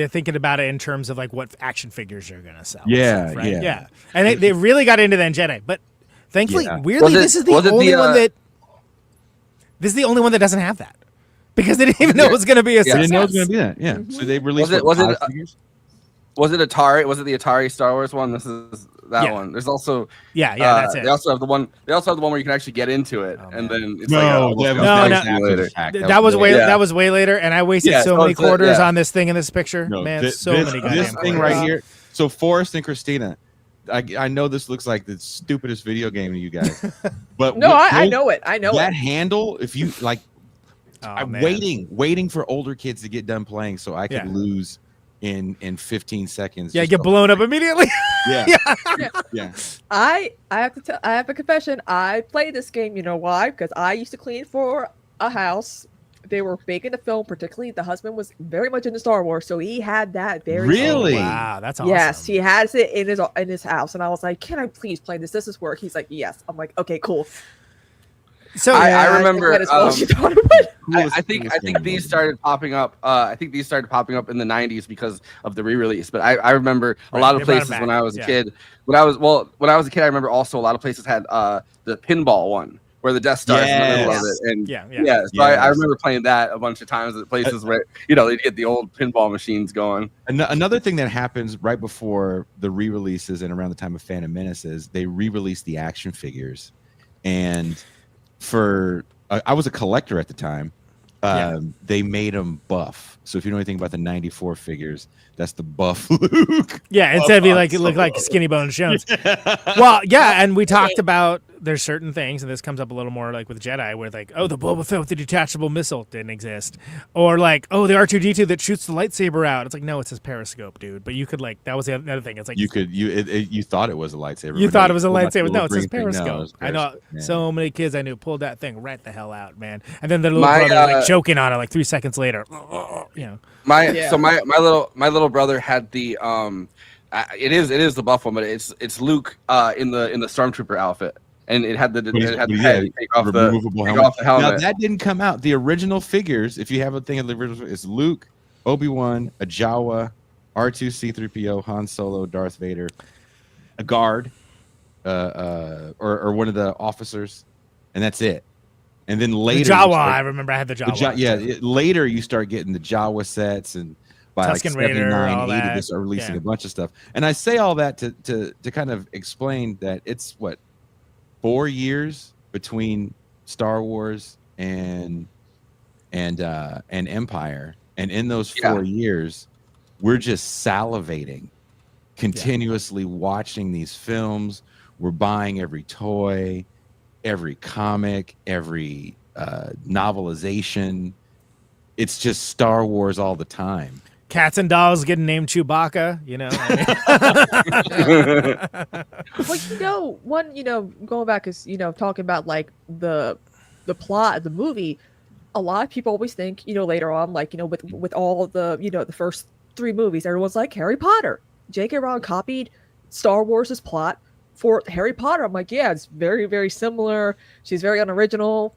thinking about it in terms of like what action figures you're going to sell. Yeah, stuff, right? Yeah. And they really got into that in Jedi. But thankfully, weirdly, this is the only one that doesn't have that. Because they didn't even know it was going to be a success. They didn't know it was going to be that. Yeah. Mm-hmm. So they released was it Atari? Was it the Atari Star Wars one? This is that one. There's also that's it. They also have the one where you can actually get into it, and then it's that was way later, and I wasted so many quarters on this thing in this picture. Many this thing right here. So Forrest and Kristina, I know this looks like the stupidest video game to you guys, but no, I know it. That handle, if you like. I'm waiting for older kids to get done playing so I could lose in 15 seconds. Yeah, get blown up immediately. Yeah. I have a confession. I played this game. You know why? Because I used to clean for a house. They were big into film, particularly the husband was very much into Star Wars, so he had that very. Really? Wow, that's awesome. Yes, he has it in his house, and I was like, "Can I please play this? This is work." He's like, "Yes." I'm like, "Okay, cool." So I remember. I think these started popping up. I think these started popping up in the '90s because of the re-release. But I remember a lot of places when I was a kid. When I was a kid, I remember also a lot of places had the pinball one where the Death Star is in the middle of it. So I remember playing that a bunch of times at places where they'd get the old pinball machines going. Another thing that happens right before the re-releases and around the time of Phantom Menace is they re-release the action figures, and I was a collector at the time, They made him buff. So if you know anything about the 94 figures, that's the buff Luke. Yeah, instead of it look like Skinny Bones Jones. Well, yeah, and we talked about there's certain things, and this comes up a little more like with Jedi, where like, oh, the Boba Fett with the detachable missile didn't exist, or like, oh, the R2-D2 that shoots the lightsaber out. It's like, no, it's his periscope, dude. But you could like, that was the other thing. It's like you thought it was a lightsaber. You thought it was a lightsaber. No, it's his periscope. periscope. I know so many kids I knew pulled that thing right the hell out, man. And then their little brother like choking on it like 3 seconds later. You know. My little brother had the it is the buff one, but it's Luke in the Stormtrooper outfit, and it had the head take off the helmet. Now that didn't come out. The original figures, if you have a thing of the original, it's Luke, Obi-Wan, a Jawa, R2, C3PO, Han Solo, Darth Vader, a guard, or one of the officers, and that's it. And then later, the Jawa. I remember I had the Jawa. Later you start getting the Jawa sets, and by Tusken like 79, Raider, 80, they start releasing a bunch of stuff. And I say all that to kind of explain that it's 4 years between Star Wars and Empire, and in those 4 years, we're just salivating, continuously watching these films. We're buying every toy, every comic, every novelization. It's just Star Wars all the time. Cats and dogs getting named Chewbacca, you know. Well, going back is, talking about like the plot of the movie, a lot of people always think, later on, like, with all the, the first 3 movies, everyone's like Harry Potter. J.K. Rowling copied Star Wars' plot for Harry Potter. I'm like, yeah, it's very, very similar. She's very unoriginal.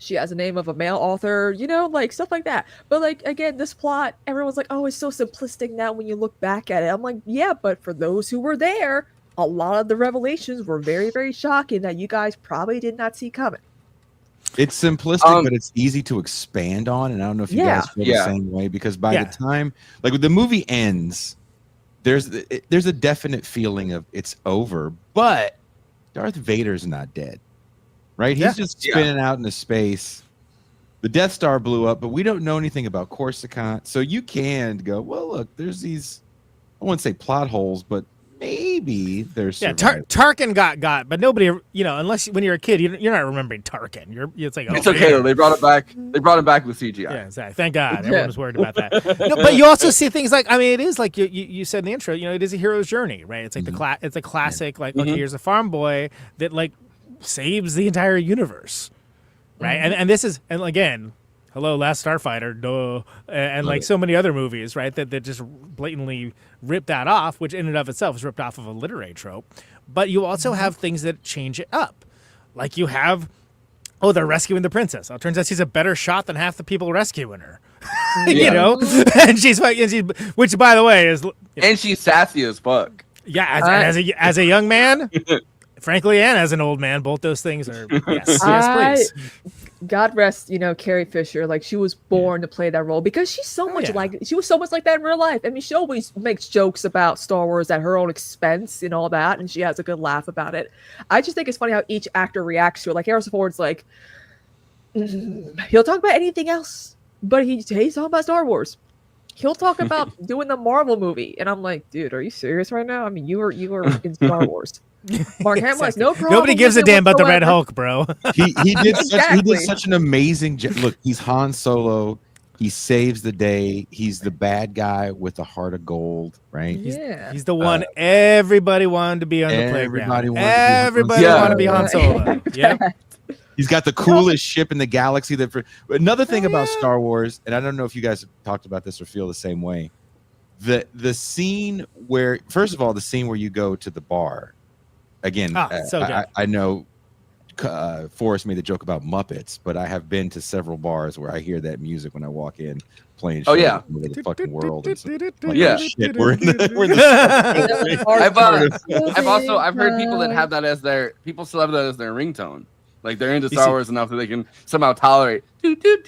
She has the name of a male author, like stuff like that. But like, again, this plot, everyone's like, oh, it's so simplistic now when you look back at it. I'm like, yeah, but for those who were there, a lot of the revelations were very, very shocking that you guys probably did not see coming. It's simplistic, but it's easy to expand on. And I don't know if you guys feel the same way, because by the time, like, when the movie ends, there's a definite feeling of it's over, but Darth Vader's not dead, right? He's just spinning out into space. The Death Star blew up, but we don't know anything about Coruscant. So you can go, well, look, there's these, I wouldn't say plot holes, but maybe there's Tarkin got, but nobody, unless when you're a kid, you're not remembering Tarkin. It's like, it's okay though. They brought it back. They brought him back with CGI. Yeah, exactly. Thank God. Everyone was worried about that. No, but you also see things like, it is like you said in the intro. It is a hero's journey, right? It's like it's a classic. Like, okay, here's a farm boy that like saves the entire universe, right? And this is, and again, hello, Last Starfighter, duh, and like so many other movies, right? That just blatantly rip that off, which in and of itself is ripped off of a literary trope. But you also have things that change it up. Like you have, they're rescuing the princess. It turns out she's a better shot than half the people rescuing her. And she's which by the way is, and she's sassy as fuck. Yeah, as a young man, frankly, and as an old man, both those things are yes, please. God rest, Carrie Fisher. Like, she was born to play that role because she's so much she was so much like that in real life. I mean, she always makes jokes about Star Wars at her own expense and all that, and she has a good laugh about it. I just think it's funny how each actor reacts to it. Like, Harrison Ford's like, he'll talk about anything else, but he's talking about Star Wars. He'll talk about doing the Marvel movie, and I'm like, dude, are you serious right now? I mean, you were in Star Wars. Mark Hamill has no problem. Nobody gives a damn about the Red Hulk, bro. He did such an amazing look. He's Han Solo. He saves the day. He's the bad guy with the heart of gold, right? He's the one everybody wanted to be on the playground. Everybody wanted to be Han Solo. Yep. He's got the coolest ship in the galaxy. Another thing about Star Wars, and I don't know if you guys have talked about this or feel the same way. The scene where, first of all, the scene where you go to the bar. Again, I know Forrest made the joke about Muppets, but I have been to several bars where I hear that music when I walk in, playing shit over the fucking world. And shit. We're in the I've heard people that have that as people still have that as their ringtone. Like, they're into Star Wars enough that they can somehow tolerate. But I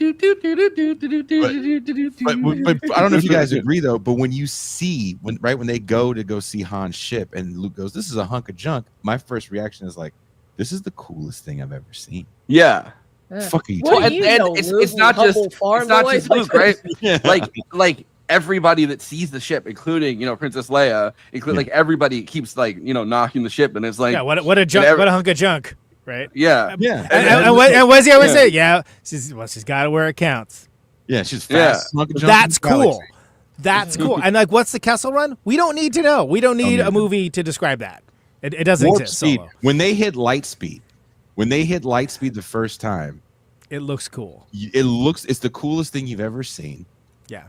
don't know if you guys agree though. But when you see when they go to see Han's ship and Luke goes, "This is a hunk of junk," my first reaction is like, "This is the coolest thing I've ever seen." Yeah. Fuck you. What Well, do you and know, it's Luke, not you just humble farm it's not boy? just Luke, right? Like everybody that sees the ship, including Princess Leia, including like everybody keeps like knocking the ship, and it's like what a hunk of junk, right? Yeah. And what's he always say? Yeah, she's got to where it counts. Yeah, she's fast. That's cool. That's cool. And like, what's the Kessel Run? We don't need to know. We don't need a movie to describe that. It doesn't Warp exist. speed. Solo. When they hit light speed the first time, it looks cool. It's the coolest thing you've ever seen. Yeah.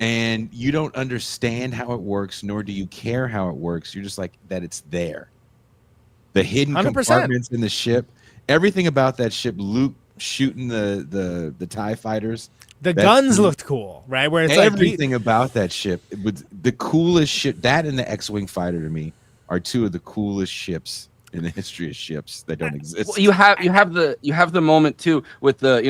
And you don't understand how it works, nor do you care how it works. You're just like that it's there. The hidden 100%. compartments in the ship, everything about that ship, Luke shooting the TIE fighters. The guns looked cool, right? Where it's everything about that ship, it was the coolest ship. That and the X-Wing fighter to me are two of the coolest ships in the history of ships that don't exist. Well, you have the moment too with the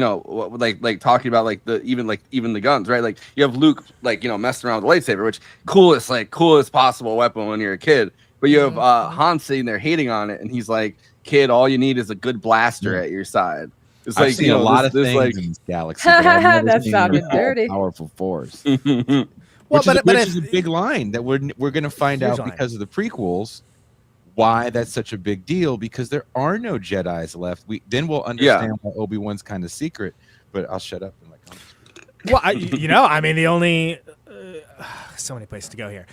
like talking about like the even the guns, right? Like you have Luke messing around with the lightsaber, which coolest possible weapon when you're a kid. But you have Han sitting there hating on it, and he's like, "Kid, all you need is a good blaster at your side." It's I've like seen a lot of things like, in this galaxy. But I've never That seen sounded a dirty. Powerful force. Well, which is a big line that we're going to find out line. because of the prequels. Why that's such a big deal? Because there are no Jedis left. We'll understand why Obi-Wan's kind of secret. But I'll shut up and Well, I mean, the only so many places to go here.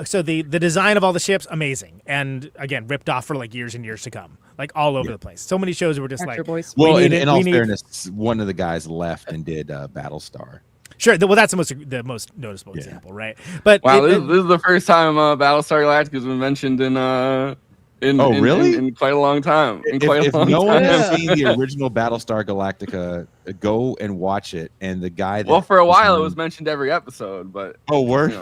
So the design of all the ships, amazing, and again, ripped off for like years and years to come, like all over the place. So many shows were just Actor like, boys. well, in all fairness, one of the guys left and did Battlestar. Sure, well, that's the most noticeable example, right? But wow, this is the first time Battlestar Galactica has been mentioned in quite a long time. If no one has seen the original Battlestar Galactica, go and watch it. And the guy that for a while it was mentioned every episode, but word.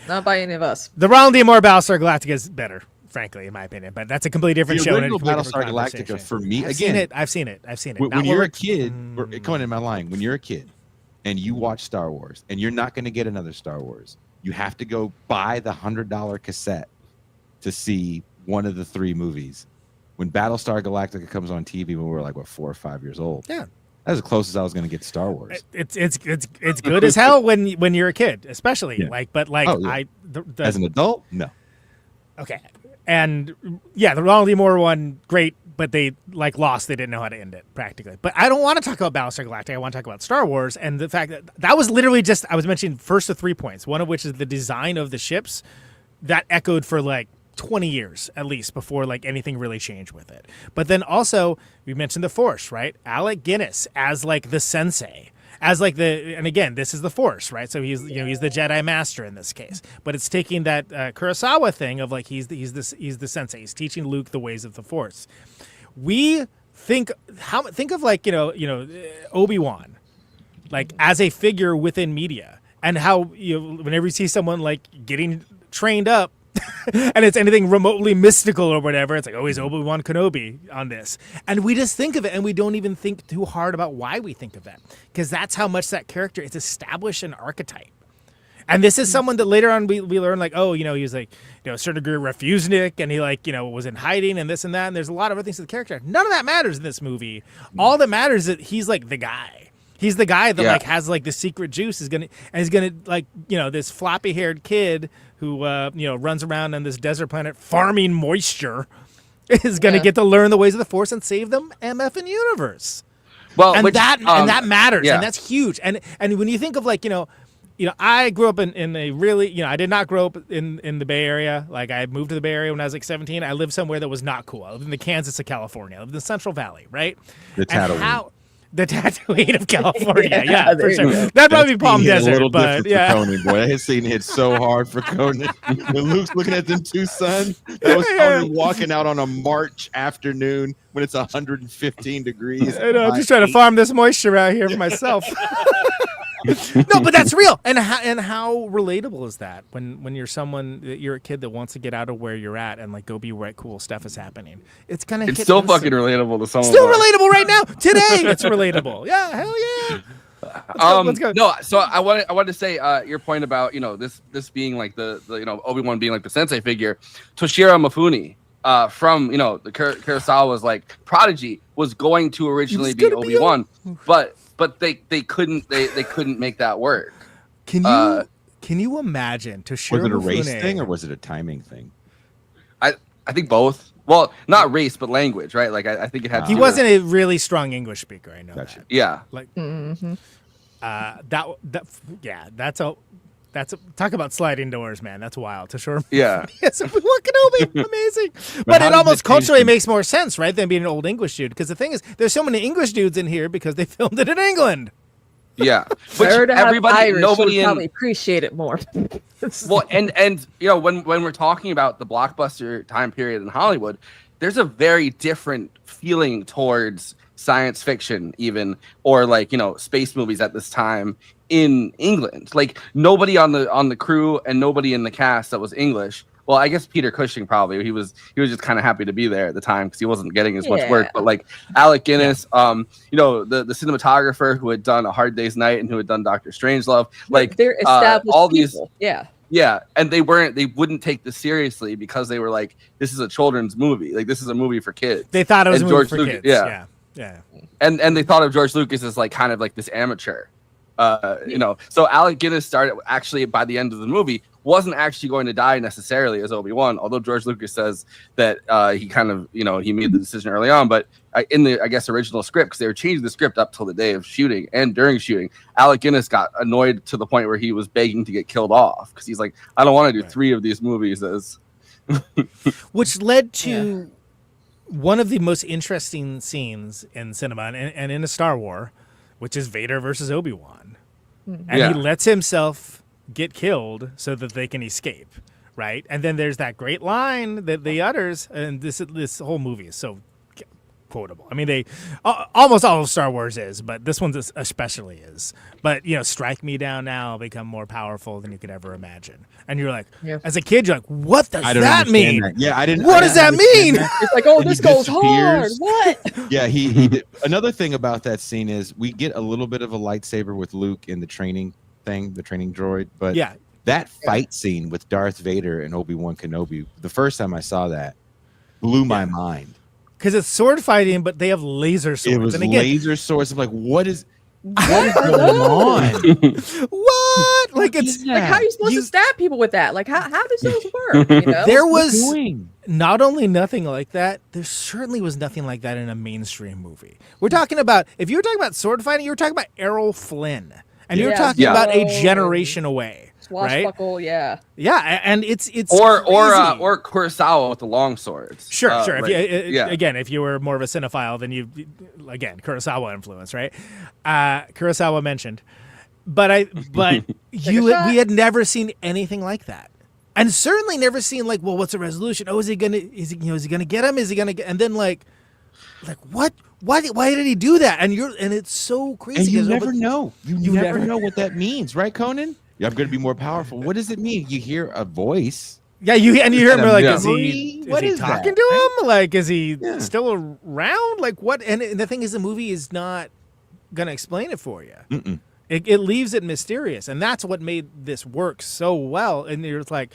Not by any of us. The Ronald D. Moore Battlestar Galactica is better, frankly, in my opinion. But that's a completely different The show. original Battlestar Galactica for me, I've seen it. When you're a kid, Conan, am I lying? When you're a kid and you watch Star Wars, and you're not going to get another Star Wars, you have to go buy the $100 cassette to see one of the 3 movies. When Battlestar Galactica comes on TV when we were like 4 or 5 years old. Yeah. That's as close as I was going to get to Star Wars. It's good as hell when you're a kid, especially as an adult, no. Okay. And yeah, the Ronald D. Moore one, great, but they lost. They didn't know how to end it practically. But I don't want to talk about Battlestar Galactica. I want to talk about Star Wars and the fact that was literally just, I was mentioning first of 3 points. One of which is the design of the ships that echoed for 20 years at least before anything really changed with it. But then also we mentioned the Force, right? Alec Guinness as the sensei, as and again, this is the Force, right? So he's he's the Jedi master in this case. But it's taking that Kurosawa thing of he's the sensei. He's teaching Luke the ways of the Force. We think of Obi-Wan as a figure within media, and how whenever you see someone getting trained up and it's anything remotely mystical or whatever, it's he's Obi-Wan Kenobi on this. And we just think of it, and we don't even think too hard about why we think of that, because that's how much that character is established an archetype. And this is someone that later on we learn he was a certain degree refusnik, and he was in hiding and this and that, and there's a lot of other things to the character. None of that matters in this movie. All that matters is that he's the guy. He's the guy that has the secret juice he's gonna this floppy haired kid who runs around on this desert planet farming moisture is gonna get to learn the ways of the Force and save them MFing universe. Well, and that matters, and that's huge. And when you think of I grew up in a really I did not grow up in the Bay Area. I moved to the Bay Area when I was 17. I lived somewhere that was not cool. I lived in the Kansas of California. I lived in the Central Valley, right? The Tatooine of California, yeah, for sure. That'd probably be Palm Desert, but yeah. Conan, boy, that scene hit so hard for Conan. When Luke's looking at them 2 sons, that was Conan walking out on a March afternoon when it's 115 degrees. I know, I'm just trying to farm this moisture out here for myself. No, but that's real. And how relatable is that when you're a kid that wants to get out of where you're at and go be where cool stuff is happening? It's still fucking relatable to someone. Still relatable right now. Today it's relatable. Yeah, hell yeah. Let's go. No, so I wanted to say your point about this being the Obi-Wan being the sensei figure. Toshiro Mifune from the Kurosawa's like prodigy was going to originally be Obi-Wan, but they couldn't make that work. Can you imagine to share Was it a race thing or was it a timing thing? I think both. Well, not race, but language, right? Like I think it had. He wasn't a really strong English speaker. I know that. Yeah. Like that's a talk about sliding doors, man. That's wild to sure. Yeah. Yes, Obi-Wan Kenobi, amazing. But it almost culturally makes more sense, right, than being an old English dude. Because the thing is, there's so many English dudes in here because they filmed it in England. Yeah, which nobody would probably appreciate it more. Well, and when we're talking about the blockbuster time period in Hollywood, there's a very different feeling towards science fiction, even, or like space movies at this time in England. Like nobody on the crew and nobody in the cast that was English. Well, I guess Peter Cushing probably. He was just kind of happy to be there at the time because he wasn't getting as much work. But like Alec Guinness, the cinematographer who had done A Hard Day's Night and who had done Dr. Strangelove, like they're established all people. Yeah, and they wouldn't take this seriously because they were like, this is a children's movie. Like this is a movie for kids. They thought it was a movie for kids. Yeah. And they thought of George Lucas as like kind of like this amateur. So Alec Guinness started actually by the end of the movie wasn't actually going to die necessarily as Obi-Wan, although George Lucas says that he kind of he made the decision early on, but in the original script, because they were changing the script up till the day of shooting and during shooting, Alec Guinness got annoyed to the point where he was begging to get killed off because he's like, I don't want to do 3 of these movies as which led to one of the most interesting scenes in cinema and in a Star Wars, which is Vader versus Obi-Wan. And he lets himself get killed so that they can escape, right? And then there's that great line that he utters, and this whole movie is so quotable. I mean, they almost all of Star Wars is, but this one especially is. But strike me down now, I'll become more powerful than you could ever imagine. And you're like, as a kid, you're like, what does that mean? That. Yeah, I didn't. What does that mean? It's like, this goes hard. What? Yeah, he did. Another thing about that scene is we get a little bit of a lightsaber with Luke in the training thing, the training droid, but that fight scene with Darth Vader and Obi-Wan Kenobi, the first time I saw that, blew my mind. Because it's sword fighting, but they have laser swords. It was and again, laser swords. I'm like, what is going on? What? Like it's like, how are you supposed to stab people with that? Like how does those work? There was not only nothing like that, there certainly was nothing like that in a mainstream movie. We're talking about, if you were talking about sword fighting, you were talking about Errol Flynn. And you're talking about a generation away. Swashbuckle, right? Yeah, and it's or Kurosawa with the long swords. Sure. Again, if you were more of a cinephile, then Kurosawa influence, right? Kurosawa mentioned, but we had never seen anything like that, and certainly never seen like, well, what's the resolution? Oh, is he gonna get him? Is he gonna get? And then like what? Why did he do that? And it's so crazy. And you never know. You never know what that means, right, Conan? Yeah, I'm going to be more powerful. What does it mean? You hear a voice. Yeah, you hear him like, is he talking to him? Like, is he still around? Like, what? And the thing is, the movie is not going to explain it for you. It leaves it mysterious, and that's what made this work so well. And you're like,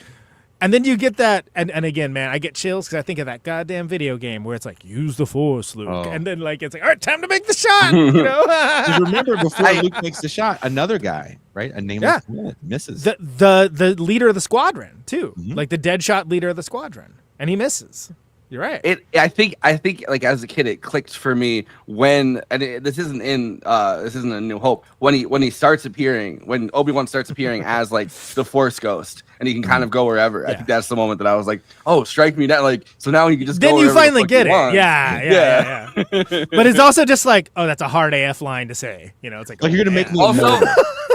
and then you get that, and again, man, I get chills because I think of that goddamn video game where it's like, use the Force, Luke, and then like it's like, all right, time to make the shot. Remember, before Luke makes the shot, another guy, right, a nameless misses. The leader of the squadron too, like the deadshot leader of the squadron, and he misses. You're right. I think like as a kid it clicked for me when, and this isn't a New Hope, when he starts appearing, when Obi-Wan starts appearing as like the Force ghost and he can kind of go wherever. I think that's the moment that I was like, oh, strike me down. Like, so now he can just then go you finally get it. Want. Yeah. But it's also just like, oh, that's a hard AF line to say. It's like you're gonna make me immortal,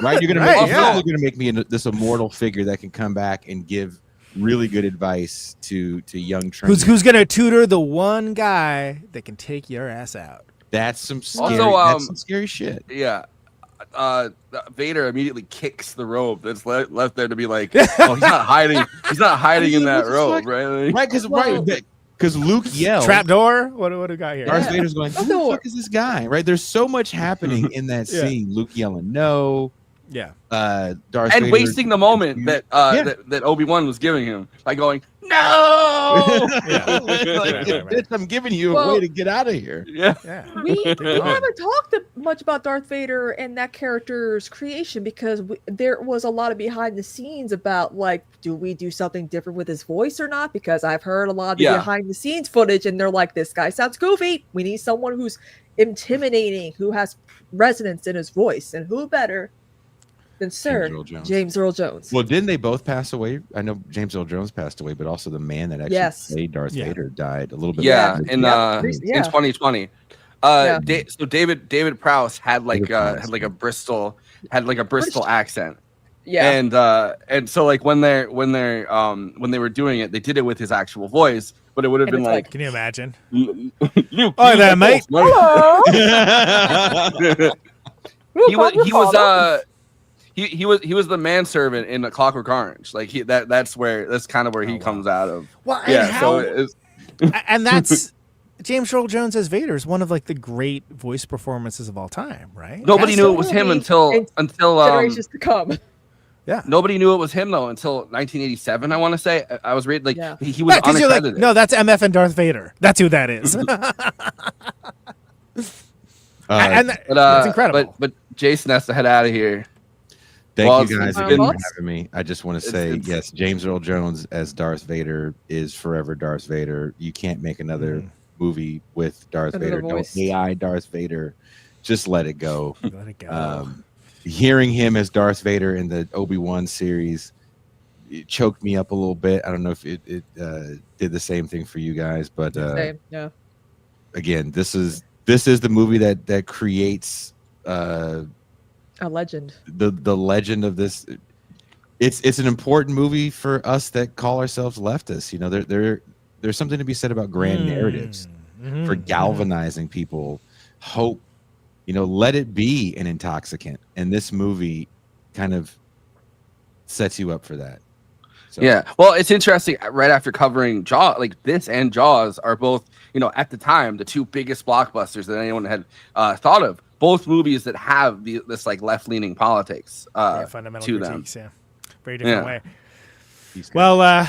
right? You're gonna make me this immortal figure that can come back and give really good advice to young trainees. Who's gonna tutor the one guy that can take your ass out? That's some scary shit. Yeah. Vader immediately kicks the robe that's left there to be like, oh, he's not hiding in that robe, right? Because Luke yelled, trapdoor. What do we got here? Darth Vader's going, who the fuck is this guy? Right? There's so much happening in that scene. Luke yelling no. Yeah. Darth Vader wasting the moment that Obi-Wan was giving him by going, no. no. Bitch, I'm giving you a Well- way to get out of here. Yeah. We haven't talked much about Darth Vader and that character's creation because there was a lot of behind the scenes about like, do we do something different with his voice or not? Because I've heard a lot of the behind the scenes footage, and they're like, this guy sounds goofy. We need someone who's intimidating, who has resonance in his voice, and who better than Sir James Earl Jones? Well, didn't they both pass away? I know James Earl Jones passed away, but also the man that actually played Darth Vader died a little bit. In 2020. So David Prowse had like a Bristol accent. Yeah. And so like when they were doing it, they did it with his actual voice, but it would have been like, can you imagine? Oh, there, mate. He was the manservant in the Clockwork Orange. Like that's kind of where he comes out of. Well, and that's James Earl Jones as Vader is one of like the great voice performances of all time, right? Nobody knew it was him until generations to come. Yeah, nobody knew it was him though until 1987. I want to say I was reading he was uncredited. Like, no, that's MF and Darth Vader. That's who that is. It's incredible. But Jason has to head out of here. Thank you guys again for having me. I just want to say, yes, James Earl Jones as Darth Vader is forever Darth Vader. You can't make another movie with Darth Vader. Voice. No AI Darth Vader. Just let it go. Let it go. Hearing him as Darth Vader in the Obi-Wan series, it choked me up a little bit. I don't know if it did the same thing for you guys, but again, this is the movie that creates a legend. The legend of this. It's an important movie for us that call ourselves leftists. You know, there's something to be said about grand narratives for galvanizing people. Hope, let it be an intoxicant, and this movie kind of sets you up for that. So. Yeah, well, it's interesting. Right after covering Jaws, like this and Jaws are both, at the time, the two biggest blockbusters that anyone had thought of. Both movies that have this like left-leaning politics fundamental to critiques, them. Very different way. Well,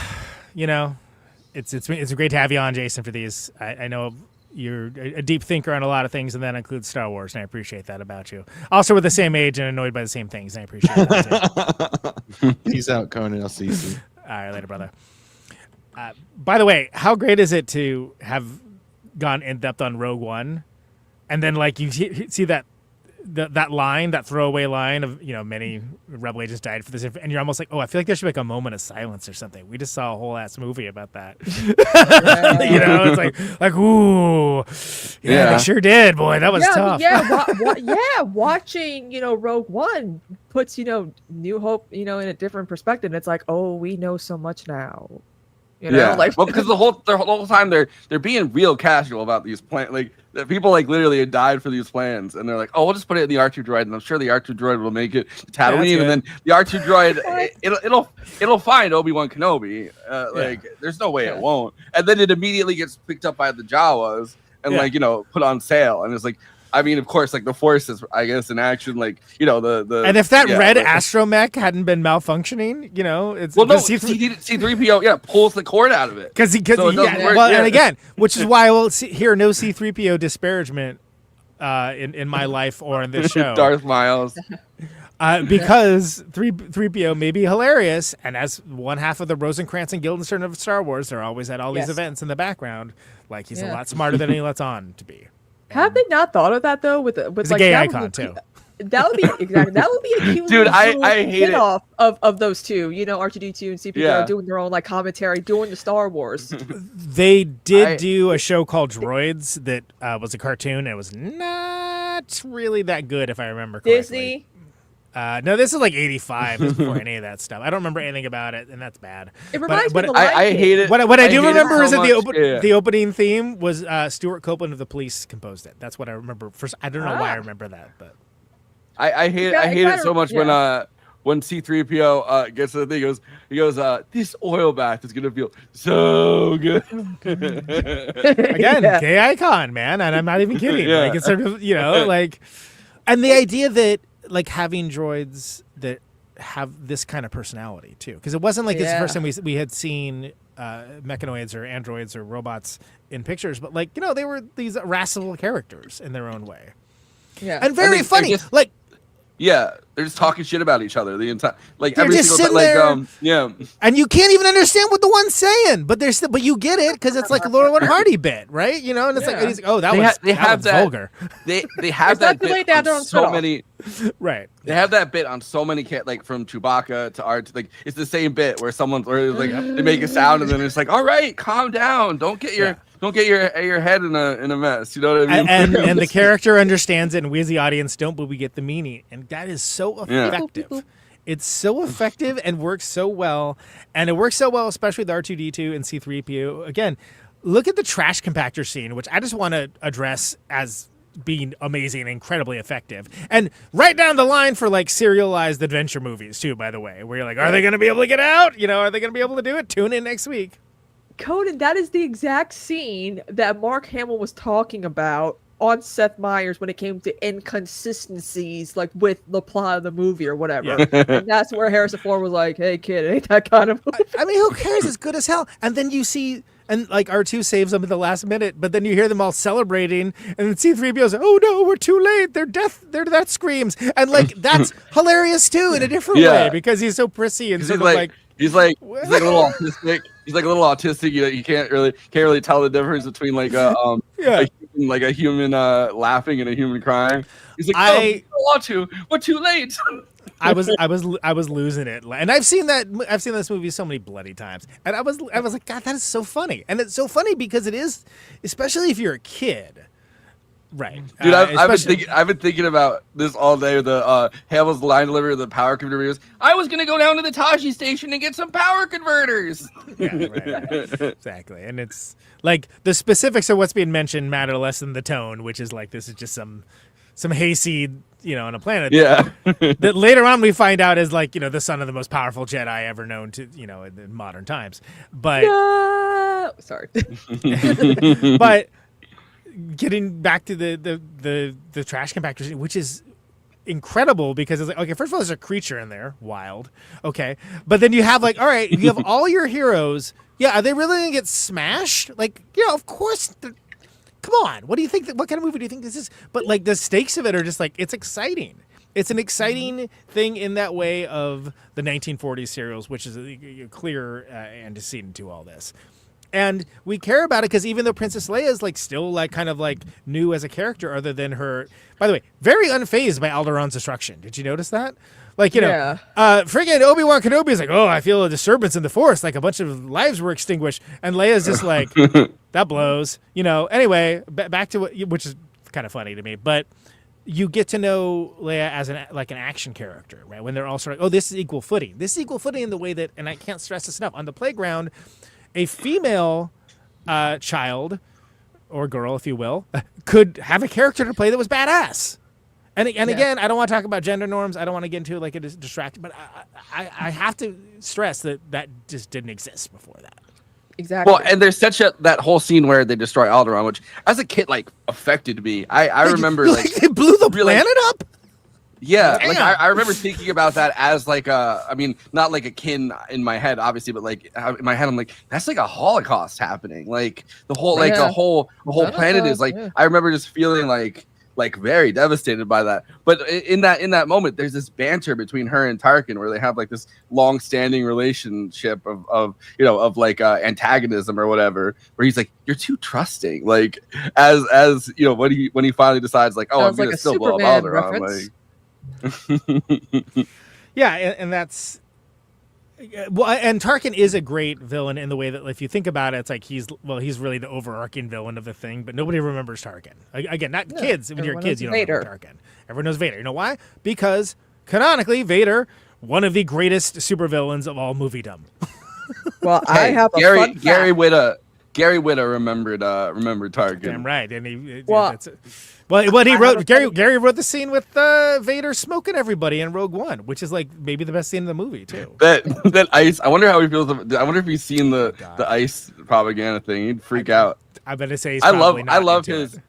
it's great to have you on, Jason, for these. I know you're a deep thinker on a lot of things, and that includes Star Wars, and I appreciate that about you. Also, we're the same age and annoyed by the same things, and I appreciate that too. Peace out, Conan. I'll see you soon. All right, later, brother. By the way, how great is it to have gone in depth on Rogue One, and then like you see that line, that throwaway line of many rebel agents died for this, and you're almost like, oh, I feel like there should be like a moment of silence or something. We just saw a whole ass movie about that. It's like ooh, they sure did, boy. That was tough. Watching Rogue One puts New Hope in a different perspective. And it's like, oh, we know so much now. Because the whole time they're being real casual about these plans. Like the people literally had died for these plans, and they're like, "Oh, we'll just put it in the R2 droid, and I'm sure the R2 droid will make it to Tatooine, and then the R2 droid it'll find Obi-Wan Kenobi. There's no way it won't. And then it immediately gets picked up by the Jawas and put on sale, and it's like." I mean, of course, the Force is, I guess, in action, the And if that red astromech hadn't been malfunctioning, it's C-3PO, pulls the cord out of it and again, which is why we'll hear no C-3PO disparagement in my life or in this show. Darth Myles. Because 3PO may be hilarious, and as one half of the Rosencrantz and Guildenstern of Star Wars, they're always at all these events in the background. Like he's a lot smarter than he lets on to be. Have they not thought of that though? With a gay icon too. That would be exactly. That would be a cute dude. I hate it. Of those two, R2D2 and C-3PO are doing their own commentary, doing the Star Wars. They did do a show called Droids that was a cartoon. It was not really that good, if I remember correctly. Disney. No, this is 85. This is before any of that stuff. I don't remember anything about it, and that's bad. It reminds me of the I hate it. What I do remember is that the opening theme was Stuart Copeland of The Police composed it. That's what I remember. First, I don't know why I remember that, but I hate it so much when C-3PO gets to the thing. He goes, this oil bath is gonna feel so good. Again, gay icon, man, and I'm not even kidding. It's sort of and the idea that. Having droids that have this kind of personality too, because it wasn't it's the first time we had seen mechanoids or androids or robots in pictures, but like they were these irascible characters in their own way. Yeah, and very funny. Just, like, yeah, they're just talking shit about each other the entire they're every just single sitting there, yeah, and you can't even understand what the one's saying, but but you get it because it's like a Laurel and Hardy bit, right? And it's like, and he's like, oh, that was vulgar. They have that bit on so many. Right. They have that bit on so many like from Chewbacca to Art. Like it's the same bit where someone's like they make a sound and then it's like, all right, calm down, don't get your head in a mess. You know what I mean? And the character understands it, and we as the audience don't, but we get the meaning, and that is so effective. Yeah. It's so effective and works so well, and it works so well, especially with R2D2 and C3PO. Again, look at the trash compactor scene, which I just want to address as being amazing and incredibly effective, and right down the line for like serialized adventure movies too, by the way, where you're like, are they going to be able to get out? Are they going to be able to do it? Tune in next week. Conan, that is the exact scene that Mark Hamill was talking about on Seth Meyers when it came to inconsistencies, like with the plot of the movie or whatever. Yeah. And that's where Harrison Ford was like, hey kid, it ain't that kind of movie. I mean, who cares? It's good as hell. And then you see, and like R2 saves them at the last minute, but then you hear them all celebrating, and then C3PO's like, oh no, we're too late. Their death screams. And like, that's hilarious too in a different way, because he's so prissy and sort of like he's like a little autistic. He's like a little autistic. You can't really tell the difference between like a human laughing and a human crying. He's like, I want to. We're too late. I was losing it, and I've seen this movie so many bloody times, and I was like, God, that is so funny, and it's so funny because it is, especially if you're a kid. Right, dude. I've been thinking about this all day. The Hamill's line delivery of the power converters. I was gonna go down to the Taji station and get some power converters. Yeah, right. Exactly. And it's like the specifics of what's being mentioned matter less than the tone, which is like this is just some hayseed, on a planet. Yeah. That later on we find out is like the son of the most powerful Jedi ever known to in modern times. But sorry. But getting back to the trash compactor, which is incredible because it's like, okay, first of all, there's a creature in there, wild, okay, but then you have like, all right, you have all your heroes. Yeah, are they really gonna get smashed? Like, of course. Come on, what do you think? What kind of movie do you think this is? But like the stakes of it are just like, it's exciting. It's an exciting thing in that way of the 1940s serials, which is a clear antecedent to all this. And we care about it because even though Princess Leia is like still like kind of like new as a character, other than her, by the way, very unfazed by Alderaan's destruction. Did you notice that? Like, friggin' Obi-Wan Kenobi is like, oh, I feel a disturbance in the Force, like a bunch of lives were extinguished, and Leia's just like, that blows, Anyway, back to which is kind of funny to me, but you get to know Leia as an action character, right? When they're all sort of, oh, this is equal footing. This is equal footing in the way that, and I can't stress this enough, on the playground, a female child or girl, if you will, could have a character to play that was badass. And again, I don't want to talk about gender norms. I don't want to get into like a distraction, but I have to stress that just didn't exist before that. Exactly. Well, and there's that whole scene where they destroy Alderaan, which as a kid like affected me. I remember like they blew the planet up. Yeah, like I remember thinking about that as like not like a kin in my head, obviously, but like in my head, I'm like, that's like a Holocaust happening. Like the whole the whole planet is like. Yeah. I remember just feeling like very devastated by that. But in that moment, there's this banter between her and Tarkin where they have like this long-standing relationship of like antagonism or whatever, where he's like, you're too trusting. Like as when he finally decides like, oh, I'm gonna still blow up Alderaan. Yeah, and that's and Tarkin is a great villain in the way that if you think about it, it's like he's really the overarching villain of the thing, but nobody remembers Tarkin. Again, not kids. When you're kids, you don't remember Tarkin. Everyone knows Vader. You know why? Because canonically, Vader, one of the greatest supervillains of all moviedom. Well, I have a fun fact. Gary Whitta remembered Tarkin. Damn right, and he wrote Gary wrote the scene with Vader smoking everybody in Rogue One, which is like maybe the best scene in the movie too. That ice. I wonder how he feels. I wonder if he's seen the ice propaganda thing. He'd freak out. I better say I love his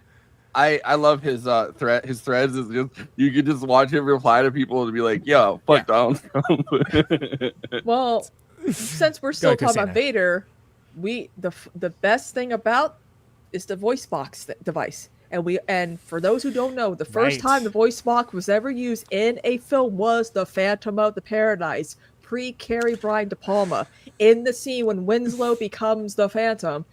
his threads is just you could just watch him reply to people and be like, yo, fuck down. Well, since we're still talking about Vader, the best thing about is the voice box device. And for those who don't know, the first time the voice box was ever used in a film was The Phantom of the Paradise, pre-Carrie Brian De Palma. In the scene when Winslow becomes the Phantom,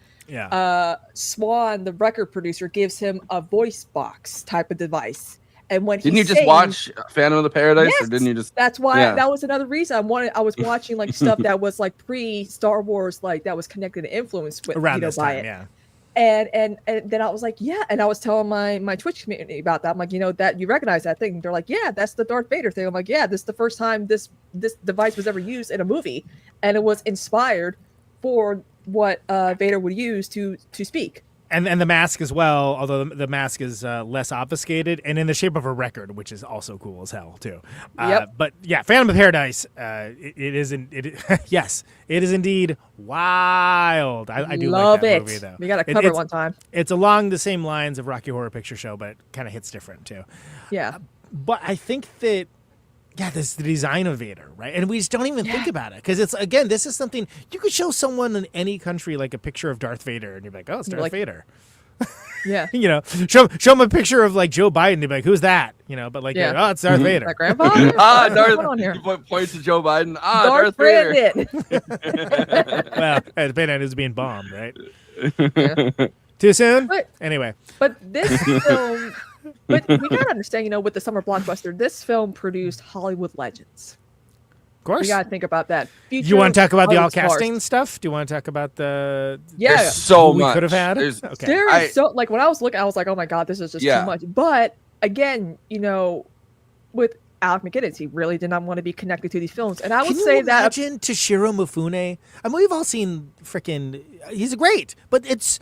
Swan, the record producer, gives him a voice box type of device. And when didn't you just watch Phantom of the Paradise, or didn't you just? That's why that was another reason I was watching like stuff that was like pre-Star Wars, like that was connected and influenced with around this by time, it. And then I was like, and I was telling my Twitch community about that. I'm like, that you recognize that thing? They're like, yeah, that's the Darth Vader thing. I'm like, yeah, this is the first time this device was ever used in a movie, and it was inspired for what Vader would use to speak. And the mask as well, although the mask is less obfuscated and in the shape of a record, which is also cool as hell too. But yeah, Phantom of Paradise, yes, it is indeed wild. I do love like that it. movie though. We got to cover it one time. It's along the same lines of Rocky Horror Picture Show, but kind of hits different too. Yeah. But I think that. Yeah, this is the design of Vader, right? And we just don't even think about it because it's, again, this is something you could show someone in any country like a picture of Darth Vader, and you're like, oh, it's Darth Vader. Yeah. Show them a picture of like Joe Biden, and be like, who's that? But like, oh, it's Darth Vader. My grandpa? Darth points to Joe Biden. Darth Vader. Well, Biden is being bombed, right? Yeah. Too soon? Anyway. But this film... But we gotta understand, with the summer blockbuster, this film produced Hollywood legends. Of course, we gotta think about that. Future you want to talk about the all casting stuff? Do you want to talk about the? There's so we much could have had. There is so when I was looking, I was like, oh my god, this is just too much. But again, with Alec Guinness, he really did not want to be connected to these films, and I would say that. Imagine Toshiro Mifune. I mean, we've all seen freaking. He's great, but it's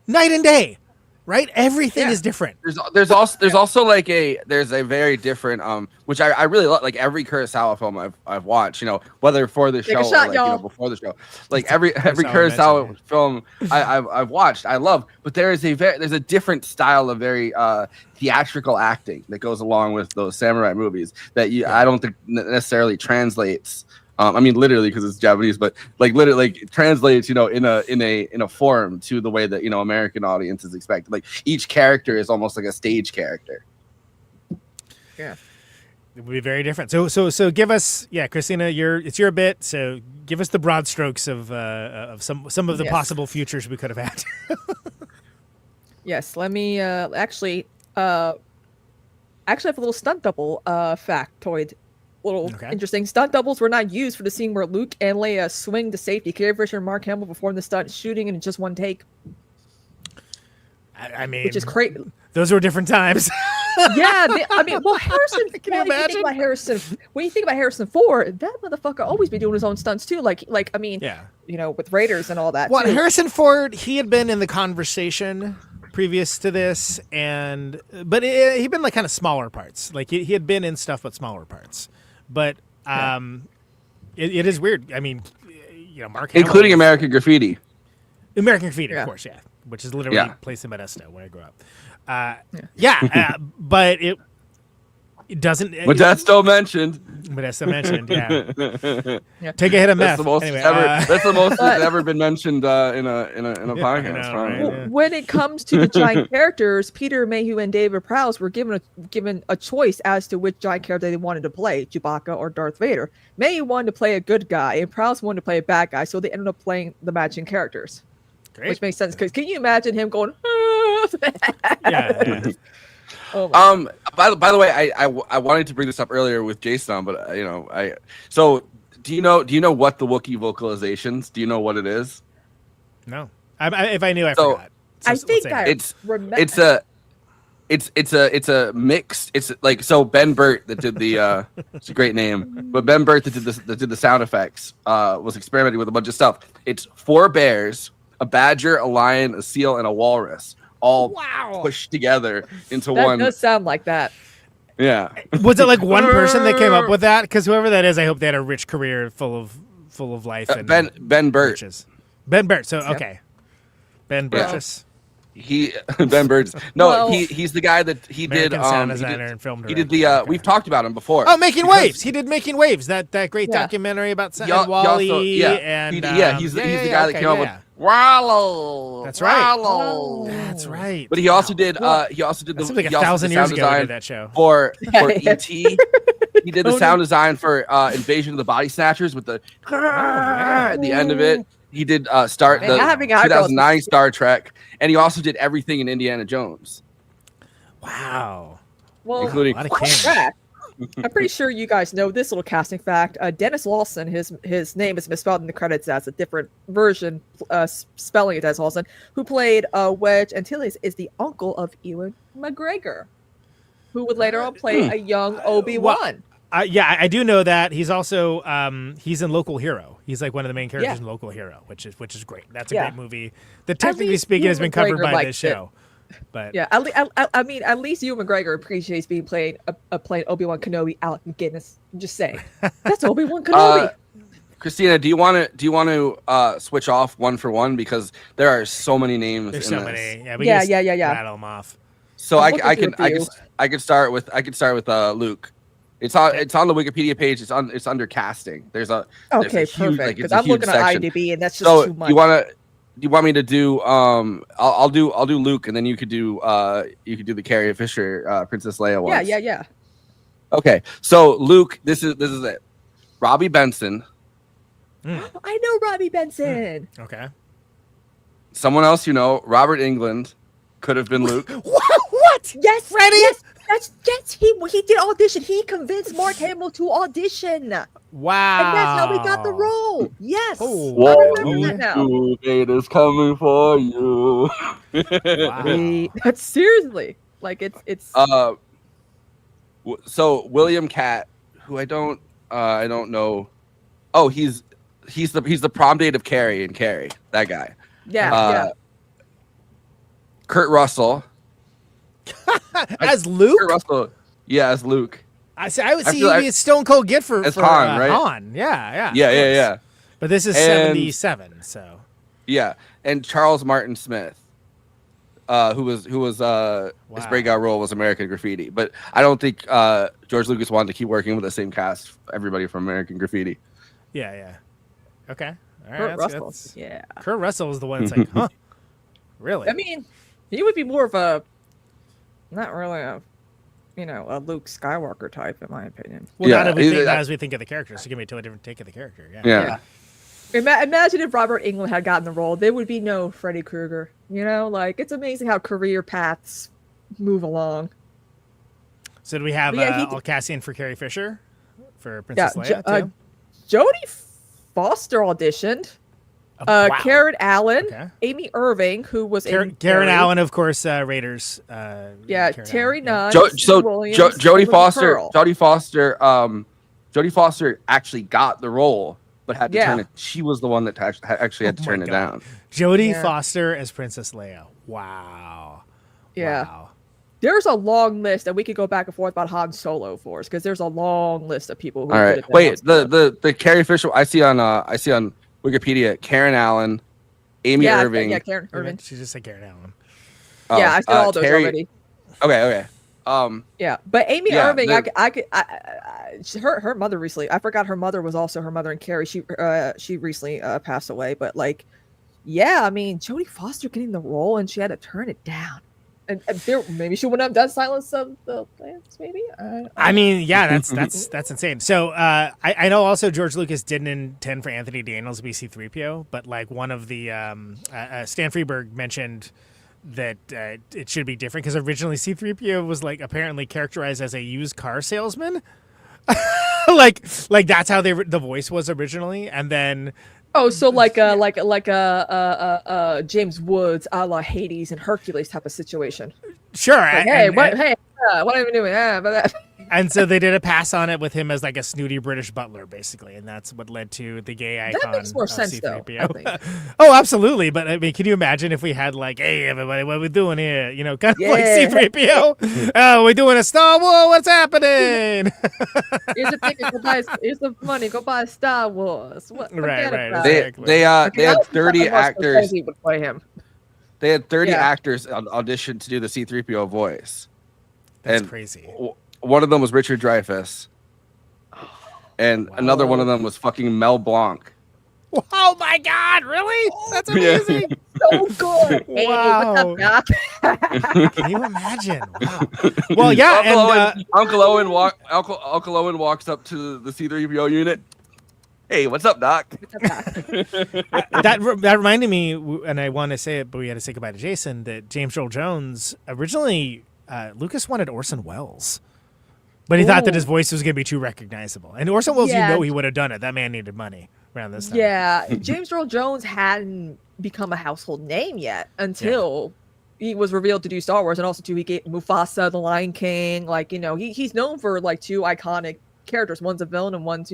night and day. Right, everything is different. There's also like there's a very different which I really love, like every Kurosawa film I've watched, whether for the show or before the show, like every Kurosawa film I've watched, I love. But there's a different style of very theatrical acting that goes along with those samurai movies that I don't think necessarily translates. I mean, literally because it's Japanese, but literally translates, in a form to the way that American audiences expect. Like each character is almost like a stage character. Yeah, it would be very different. So give us, Kristina, it's your bit. So give us the broad strokes of some of the possible futures we could have had. Yes, let me actually have a little stunt double factoid. Interesting. Stunt doubles were not used for the scene where Luke and Leia swing to safety. Carrie Fisher and Mark Hamill performed the stunt shooting in just one take. I mean, which is crazy. Those were different times. Harrison. Can you imagine? When you think about Harrison Ford, that motherfucker always be doing his own stunts too. With Raiders and all that. Well, too. Harrison Ford, he had been in the conversation previous to this, but he'd been like kind of smaller parts. Like he had been in stuff, but smaller parts. But it is weird. I mean, Mark Hamill, including American Graffiti. American Graffiti, of course, which is literally placed in Modesto where I grew up. But it doesn't. Modesto mentioned. Yeah. Take a hit of meth. That's the most that's ever been mentioned in a podcast. Right? When it comes to the giant characters, Peter Mayhew and David Prowse were given a choice as to which giant character they wanted to play, Chewbacca or Darth Vader. Mayhew wanted to play a good guy, and Prowse wanted to play a bad guy, so they ended up playing the matching characters. Great. Which makes sense because can you imagine him going? Yeah. Oh by the way, I wanted to bring this up earlier with Jason, but so do you know what the Wookiee vocalizations? Do you know what it is? No, if I knew, I forgot. So I think it's a mixed. It's like so Ben Burt that did the it's a great name, but Ben Burt that did the sound effects was experimenting with a bunch of stuff. It's 4 bears, a badger, a lion, a seal, and a walrus. All pushed together into one. That does sound like that. Yeah. Was it like one person that came up with that? Because whoever that is, I hope they had a rich career full of life. And Ben Burt. Riches. Ben Burt. So okay. Ben Burgess. Ben Burns. No, Well- he's the guy that he did. American sound designer and film He did director. the. Okay. We've talked about him before. Oh, Making Because Waves. He did Making Waves. That great Yeah. documentary about he al- he Wally. also- yeah, and he's the guy that came up with Wallow. That's right. Wallow. That's right. But he also did. He also did That the. seems like he also 1,000 did years sound ago he design did that show. for Yeah. E.T. He did the sound design for Invasion of the Body Snatchers with the at the end of it. He did start Man, the having eyeballs 2009 is- Star Trek, and he also did everything in Indiana Jones, Wow. Well, including. A lot of fun King. fact, I'm pretty sure you guys know this little casting fact. Dennis Lawson, his name is misspelled in the credits as a different version, spelling it Dennis Lawson, who played Wedge Antilles, is the uncle of Ewan McGregor, who would later on play a young Obi-Wan. Yeah, I do know that. He's also he's in Local Hero. He's like one of the main characters in Local Hero, which is great. That's a great movie. That technically least speaking has Ewan been covered McGregor by liked this show. But Yeah, I mean, at least Ewan McGregor appreciates being playing Obi-Wan Kenobi, Alec Guinness. I'm just saying, that's Obi-Wan Kenobi. Christina, do you want to switch off one for one, because there are so many names there's in so this. many. Yeah, we Yeah, can just yeah. rattle them off. So I'm I looking through a few. could start with Luke. It's on the Wikipedia page. It's under casting. There's a Okay, there's a huge, perfect. it's Because a I'm huge looking section. at IMDb, and that's just So too much. you want me to do I'll do Luke, and then you could do the Carrie Fisher Princess Leia one. Yeah. Okay, so Luke, this is it. Robbie Benson. I know Robbie Benson. Okay. Someone else Robert England could have been Luke. What? Yes, Freddie. Yes. He did audition. He convinced Mark Hamill to audition. Wow. And that's how he got the role. Yes. Oh, I What remember you that now. do, Vader's coming for you. Wow. That's seriously like it's. So William Catt, who I don't know. Oh, he's the prom date of Carrie and Carrie. That guy. Yeah. Kurt Russell. As Luke? Kurt Russell. Yeah, as Luke. I would I see feel he'd like- be a Stone Cold Gift for As for, Han, right? Han. Yeah. of Yeah. course. But this is And- 77, so. Yeah, and Charles Martin Smith, who was his breakout role was American Graffiti. But I don't think George Lucas wanted to keep working with the same cast, everybody from American Graffiti. Yeah. Okay. All right. Kurt that's- Russell. that's- Yeah. Kurt Russell is the one that's like, huh? Really? I mean, he would be more of a, not really a Luke Skywalker type, in my opinion. Well, Yeah, not as we think of the character. So give me a totally different take of the character. Yeah. Imagine if Robert Englund had gotten the role, there would be no Freddy Krueger. Like it's amazing how career paths move along. So do we have But yeah, he all casting for Carrie Fisher for Princess Yeah, Leia too? Jodie Foster auditioned. Wow. Karen Allen, Okay. Amy Irving, who was Karen in Carrie. Allen, of course, Raiders. Yeah, Karen Terry Allen, Nunn. Jodie Foster actually got the role, but had to turn it. She was the one that actually had to turn it down. Jodie Foster as Princess Leia. Wow. Yeah. Wow. There's a long list, and we could go back and forth about Han Solo for us because there's a long list of people. Who All right, could have been wait. Han Solo. The Carrie Fisher I see on Wikipedia. Karen Allen, Amy Irving. Yeah, Karen Irving. She just said Karen Allen. Yeah, I said all those already. Okay. Yeah, but Amy Yeah, Irving, her mother recently. I forgot her mother was also her mother in Carrie. She recently passed away. But I mean, Jodie Foster getting the role, and she had to turn it down. And maybe she wouldn't have done Silence of the Lambs. Maybe. I mean, yeah, that's insane. So I know also George Lucas didn't intend for Anthony Daniels to be C-3PO, but one of the Stan Freberg mentioned that it should be different because originally C-3PO was apparently characterized as a used car salesman. like that's how the voice was originally, and then. Oh, so like a James Woods a la Hades and Hercules type of situation. Sure. What are you doing? And so they did a pass on it with him as a snooty British butler, basically, and that's what led to the gay icon. That makes more sense, though. I think. Oh, absolutely. But I mean, can you imagine if we had hey, everybody, what are we doing here? Kind of like C-3PO. Oh, we're doing a Star Wars. What's happening? Here's the ticket. Here's the money. Go buy Star Wars. Right. They had 30 actors. Would play him. They had 30 Yeah. actors audition to do the C-3PO voice. That's and crazy. One of them was Richard Dreyfuss, and another one of them was fucking Mel Blanc. Oh my God! Really? That's amazing. So good. Hey, Wow. what's up, Doc? Can you imagine? Wow. Well, yeah, Uncle Owen walks up to the C-3PO unit. Hey, what's up, Doc? that reminded me, and I want to say it, but we had to say goodbye to Jason. That James Earl Jones originally, Lucas wanted Orson Welles, but he thought that his voice was going to be too recognizable. And Orson Welles, he would have done it. That man needed money around this time. Yeah, James Earl Jones hadn't become a household name yet until he was revealed to do Star Wars, and also too he gave Mufasa, the Lion King. Like he's known for like two iconic characters. One's a villain, and one's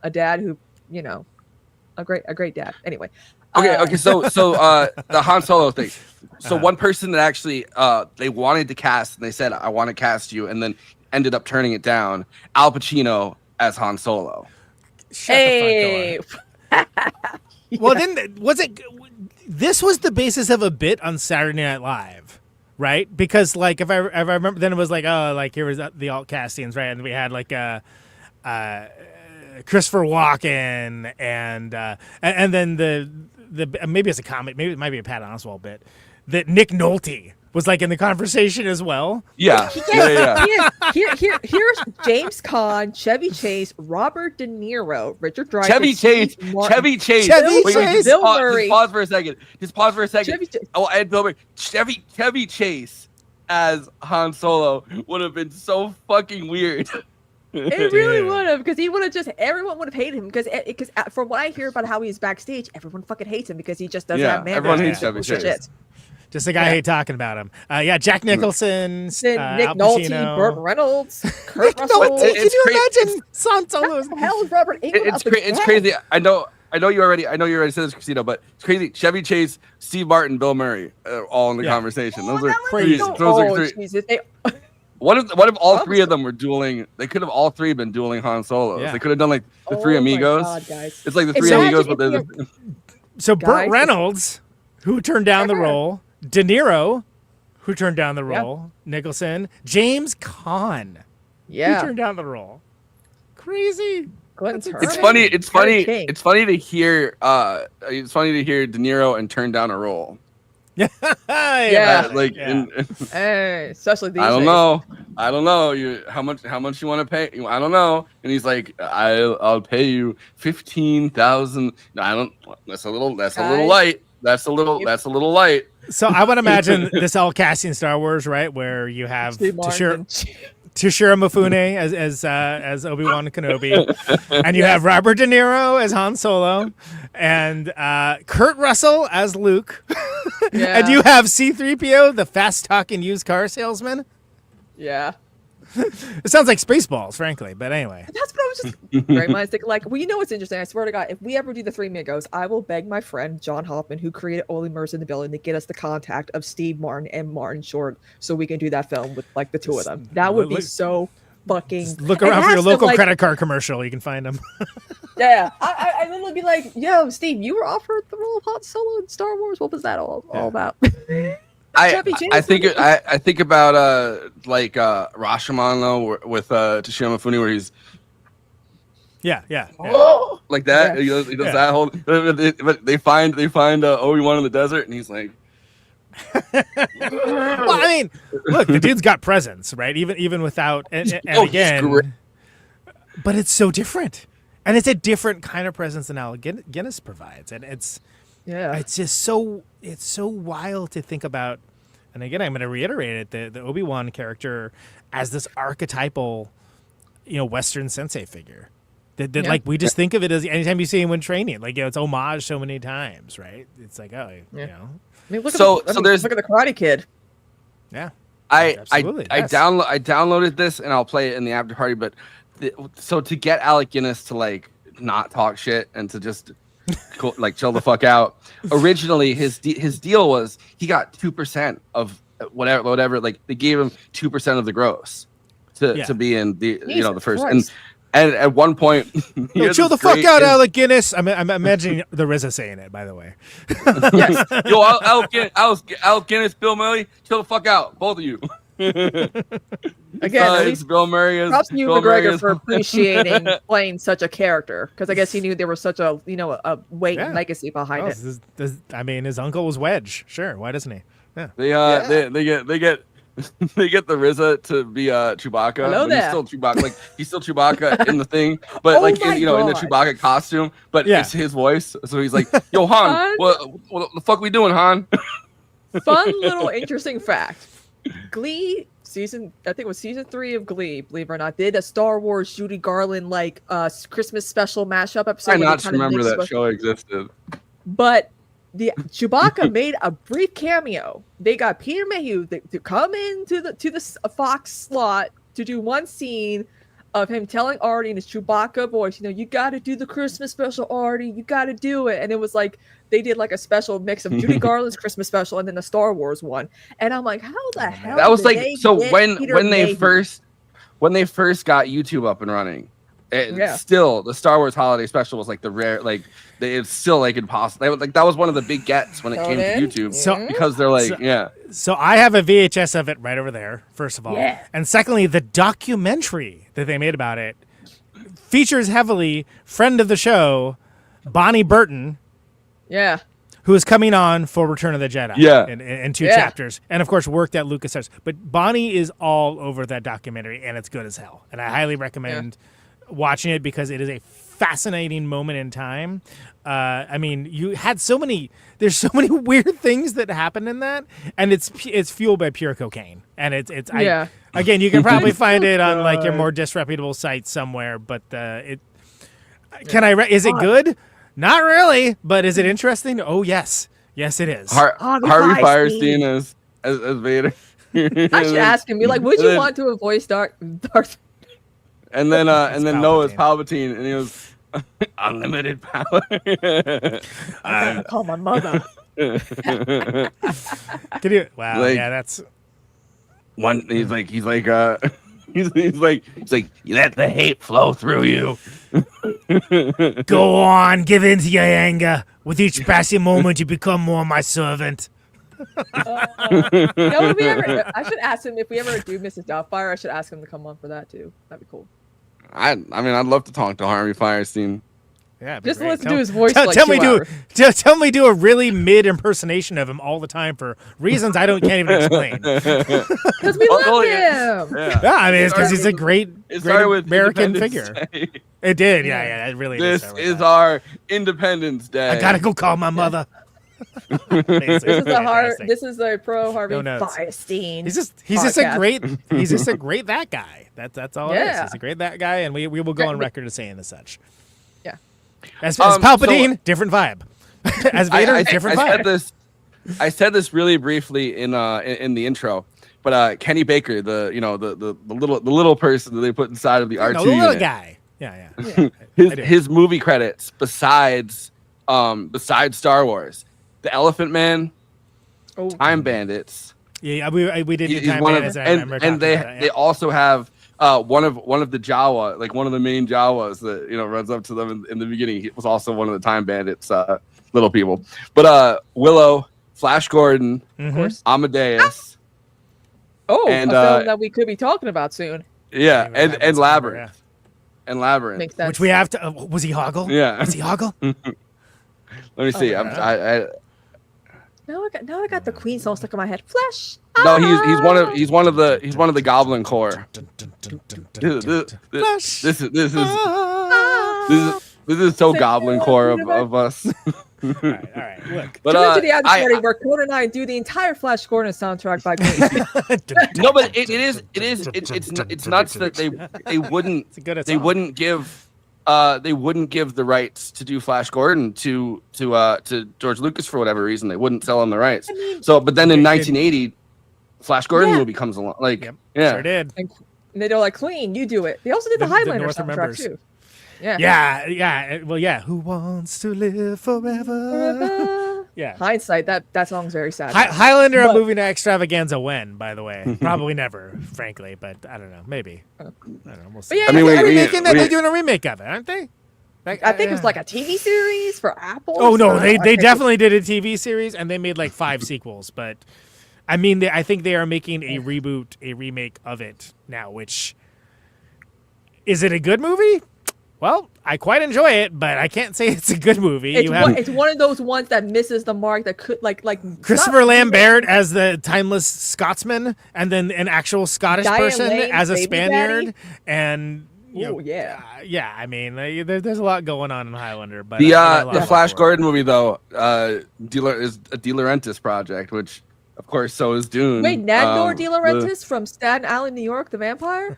a dad who a great dad. Anyway. Okay. So the Han Solo thing. So one person that actually they wanted to cast, and they said, "I want to cast you," and then ended up turning it down. Al Pacino as Han Solo. Shut the front door. Well, then this was the basis of a bit on Saturday Night Live, right? Because like if I remember, then it was like, oh, like here was the alt castings, right? And we had like Christopher Walken and then the maybe it's a comic, maybe it might be a Pat Oswalt bit that Nick Nolte was like in the conversation as well. Yeah. Here's James Caan, Chevy Chase, Robert De Niro, Richard Dreyfuss, Chevy Chase. Wait, Bill Murray. Just pause for a second. And Bill Murray. Chevy Chase as Han Solo would have been so fucking weird. It really would have, because he would have everyone would have hated him, because from what I hear about how he's backstage, everyone fucking hates him because he just doesn't have manners. Everyone hates Chevy Chase. Just the guy I hate talking about him. Jack Nicholson, Nick Al Nolte, Pacino. Burt Reynolds, Kurt Russell. Can you imagine Han Solo? What the hell is Robert Englund? It's crazy. I know you already said this, Kristina, but it's crazy. Chevy Chase, Steve Martin, Bill Murray, all in the conversation. Those are crazy. Jesus. What if all three of them were dueling? They could have all three been dueling Han Solos. Yeah. They could have done like the Three Amigos. God, guys. It's like the Three Amigos, but they're so Burt Reynolds, who turned down the role, De Niro, who turned down the role, Nicholson, James Caan, who turned down the role. Crazy. It's funny to hear. It's funny to hear De Niro and turn down a role. Especially these I don't days. know. How much you want to pay? I don't know. And he's like, I'll pay you 15,000. No, I don't. That's a little light. That's a little light. So I would imagine this all casting Star Wars, right? Where you have Toshiro Mifune as Obi-Wan Kenobi, and you have Robert De Niro as Han Solo, and Kurt Russell as Luke, and you have C-3PO, the fast-talking used car salesman. Yeah. It sounds like Spaceballs, frankly, but anyway. That's what I was just very much thinking. Like, well, you know what's interesting? I swear to God, if we ever do the Three Amigos, I will beg my friend John Hoffman, who created Only Murders in the Building, to get us the contact of Steve Martin and Martin Short, so we can do that film with like the two of them. That would be so fucking. Look around for your local credit card commercial. You can find them. Yeah, I literally be like, "Yo, Steve, you were offered the role of Han Solo in Star Wars. What was that all about?" I think about Rashomon though with Toshiro Mifune, where he's like that. He does that whole. But they find Obi-Wan in the desert, and he's like. Well, I mean, look, the dude's got presence, right? Even without, and again, but it's so different, and it's a different kind of presence than Alec Guinness provides, and it's just so wild to think about. And again, I'm going to reiterate it: the Obi-Wan character as this archetypal, Western sensei figure. That like we just think of it as anytime you see him when training, like it's homage so many times, right? It's like I mean, look at the Karate Kid. Yeah, I downloaded this and I'll play it in the after party. But so to get Alec Guinness to like not talk shit and to just chill the fuck out. Originally, his deal was he got 2% of whatever. Like they gave him 2% of the gross to be in the the first. And at one point, Yo, chill the fuck out, Alec Guinness. I'm imagining the RZA saying it, by the way. Yes. Yo, Alec Guinness, Bill Murray, chill the fuck out, both of you. Again, at it's least Bill Murray. props to you, Bill McGregor, Murray for appreciating playing such a character, because I guess he knew there was such a weight and legacy behind it. I mean, his uncle was Wedge. Sure, why doesn't he? Yeah. They get they get the RZA to be Chewbacca. Hello He's there. still Chewbacca. Like he's still Chewbacca in the thing, but Oh in my in the God. Chewbacca costume. But Yeah. it's his voice, so he's like, "Yo, Han, Han? what the fuck we doing, Han?" Fun little interesting fact. Glee I think it was season 3 of Glee, believe it or not, did a Star Wars Judy Garland Christmas special mashup episode. I where they not kinda remember mixed that with- show existed. But the Chewbacca made a brief cameo. They got Peter Mayhew to come into the Fox slot to do one scene of him telling Artie in his Chewbacca voice, you got to do the Christmas special, Artie. You got to do it. And it was like they did like a special mix of Judy Garland's Christmas special and then the Star Wars one. And I'm like, how the hell? That was did like they so get when Peter they Mayhew? first got YouTube up and running. Yeah. Still, the Star Wars Holiday Special was like the rare, it's still like impossible. That was one of the big gets when it came to Conan? YouTube. So- because they're like, So I have a VHS of it right over there, first of all. Yeah. And secondly, the documentary that they made about it features heavily friend of the show, Bonnie Burton, Yeah. who is coming on for Return of the Jedi Yeah. in 2 Yeah. chapters. And, of course, worked at LucasArts. But Bonnie is all over that documentary, and it's good as hell. And I highly recommend watching it because it is a fascinating moment in time. I mean, you had there's so many weird things that happen in that, and it's fueled by pure cocaine. And again, you can probably find it on like your more disreputable sites somewhere, but is it good? Not really, but is it interesting? Oh, yes. Yes, it is. Harvey Firestein as Vader. I should ask him, be like, would you want to voice Darth? And then Noah's Palpatine. Palpatine, and he was unlimited power. I'm gonna call my mother. Wow, Like- yeah, that's... He's like, you let the hate flow through you. Go on, give in to your anger. With each passing moment, you become more my servant. I should ask him if we ever do Mrs. Doubtfire. I should ask him to come on for that too. That'd be cool. I mean, I'd love to talk to Harvey Firestein. Yeah, Just listen to his voice. For like tell 2 me hours. tell me do a really mid impersonation of him all the time for reasons I can't even explain. Because we love him. Yeah, I mean, it's because he's a great American Independence figure. Day. It did, yeah, it really This did. is our Independence Day. I gotta go call my mother. This is a pro Harvey No notes. Firestein. He's just a great that guy. That's all it is. Yeah. He's a great that guy, and we will go on record as saying as such. Yeah. As Palpatine, different vibe. As Vader, different vibe. I said this really briefly in the intro, but Kenny Baker, the little person that they put inside of the R2 the little unit, guy. Yeah. his movie credits besides Star Wars, The Elephant Man, Time Bandits. Yeah, we did do He's Time one Bandits. and they also have one of the Jawa, like one of the main Jawas that runs up to them in the beginning. He was also one of the Time Bandits little people. But Willow, Flash Gordon, Of course. Amadeus. And a film that we could be talking about soon. Yeah, and Labyrinth. And Labyrinth. Makes sense. Which we have to. Was he Hoggle? Yeah. Was he Hoggle? Let me see. Now I got the Queen song stuck in my head. Flesh. No, he's one of the Goblin Corps. This is so Goblin Corps of us. All right. Look. But Tune into the after party where Conan and I do the entire Flash Gordon soundtrack by Queen. No, but it's nuts that they wouldn't give the rights to do Flash Gordon to George Lucas for whatever reason. They wouldn't sell him the rights. But then in 1980, Flash Gordon movie comes along. Sure did. And they're like, Clean, you do it. They also did the Highlander North soundtrack members. too. Yeah. Yeah. Well, yeah. Who wants to live forever? Yeah. hindsight, that song's very sad. Highlander a But- movie night extravaganza when, by the way? Probably never, frankly, but I don't know. Maybe. I don't know. We'll see. But yeah, I mean, They're doing a remake of it, aren't they? I think it was like a TV series for Apple. Oh no, so they definitely did a TV series, and they made like 5 sequels. But I mean, I think they are making a reboot, a remake of it now. Which is it a good movie? Well, I quite enjoy it, but I can't say it's a good movie. It's one of those ones that misses the mark. That could like Christopher Lambert as the timeless Scotsman, and then an actual Scottish Diane person Lane's as a baby Spaniard, daddy? And you know, Ooh, yeah. yeah. I mean, there's a lot going on in Highlander, but The Flash Gordon movie though, is a De Laurentiis project, which of course so is Dune. Wait, Nandor De Laurentiis from Staten Island, New York, the vampire.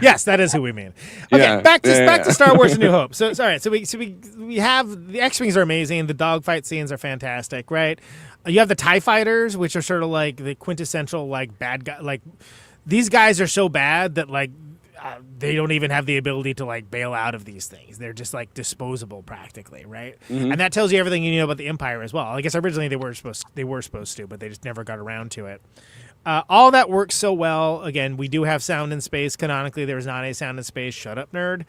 Yes, that is who we mean. Okay, Yeah, back to yeah. Star Wars: A New Hope. So we have the X-wings are amazing. The dogfight scenes are fantastic, right? You have the TIE fighters, which are sort of like the quintessential like bad guy. Like these guys are so bad that like they don't even have the ability to like bail out of these things. They're just like disposable practically, right? Mhm. And that tells you everything you know about the Empire as well. I guess originally they were supposed to, but they just never got around to it. All that works so well. Again, we do have sound in space. Canonically, there is not a sound in space. Shut up, nerd.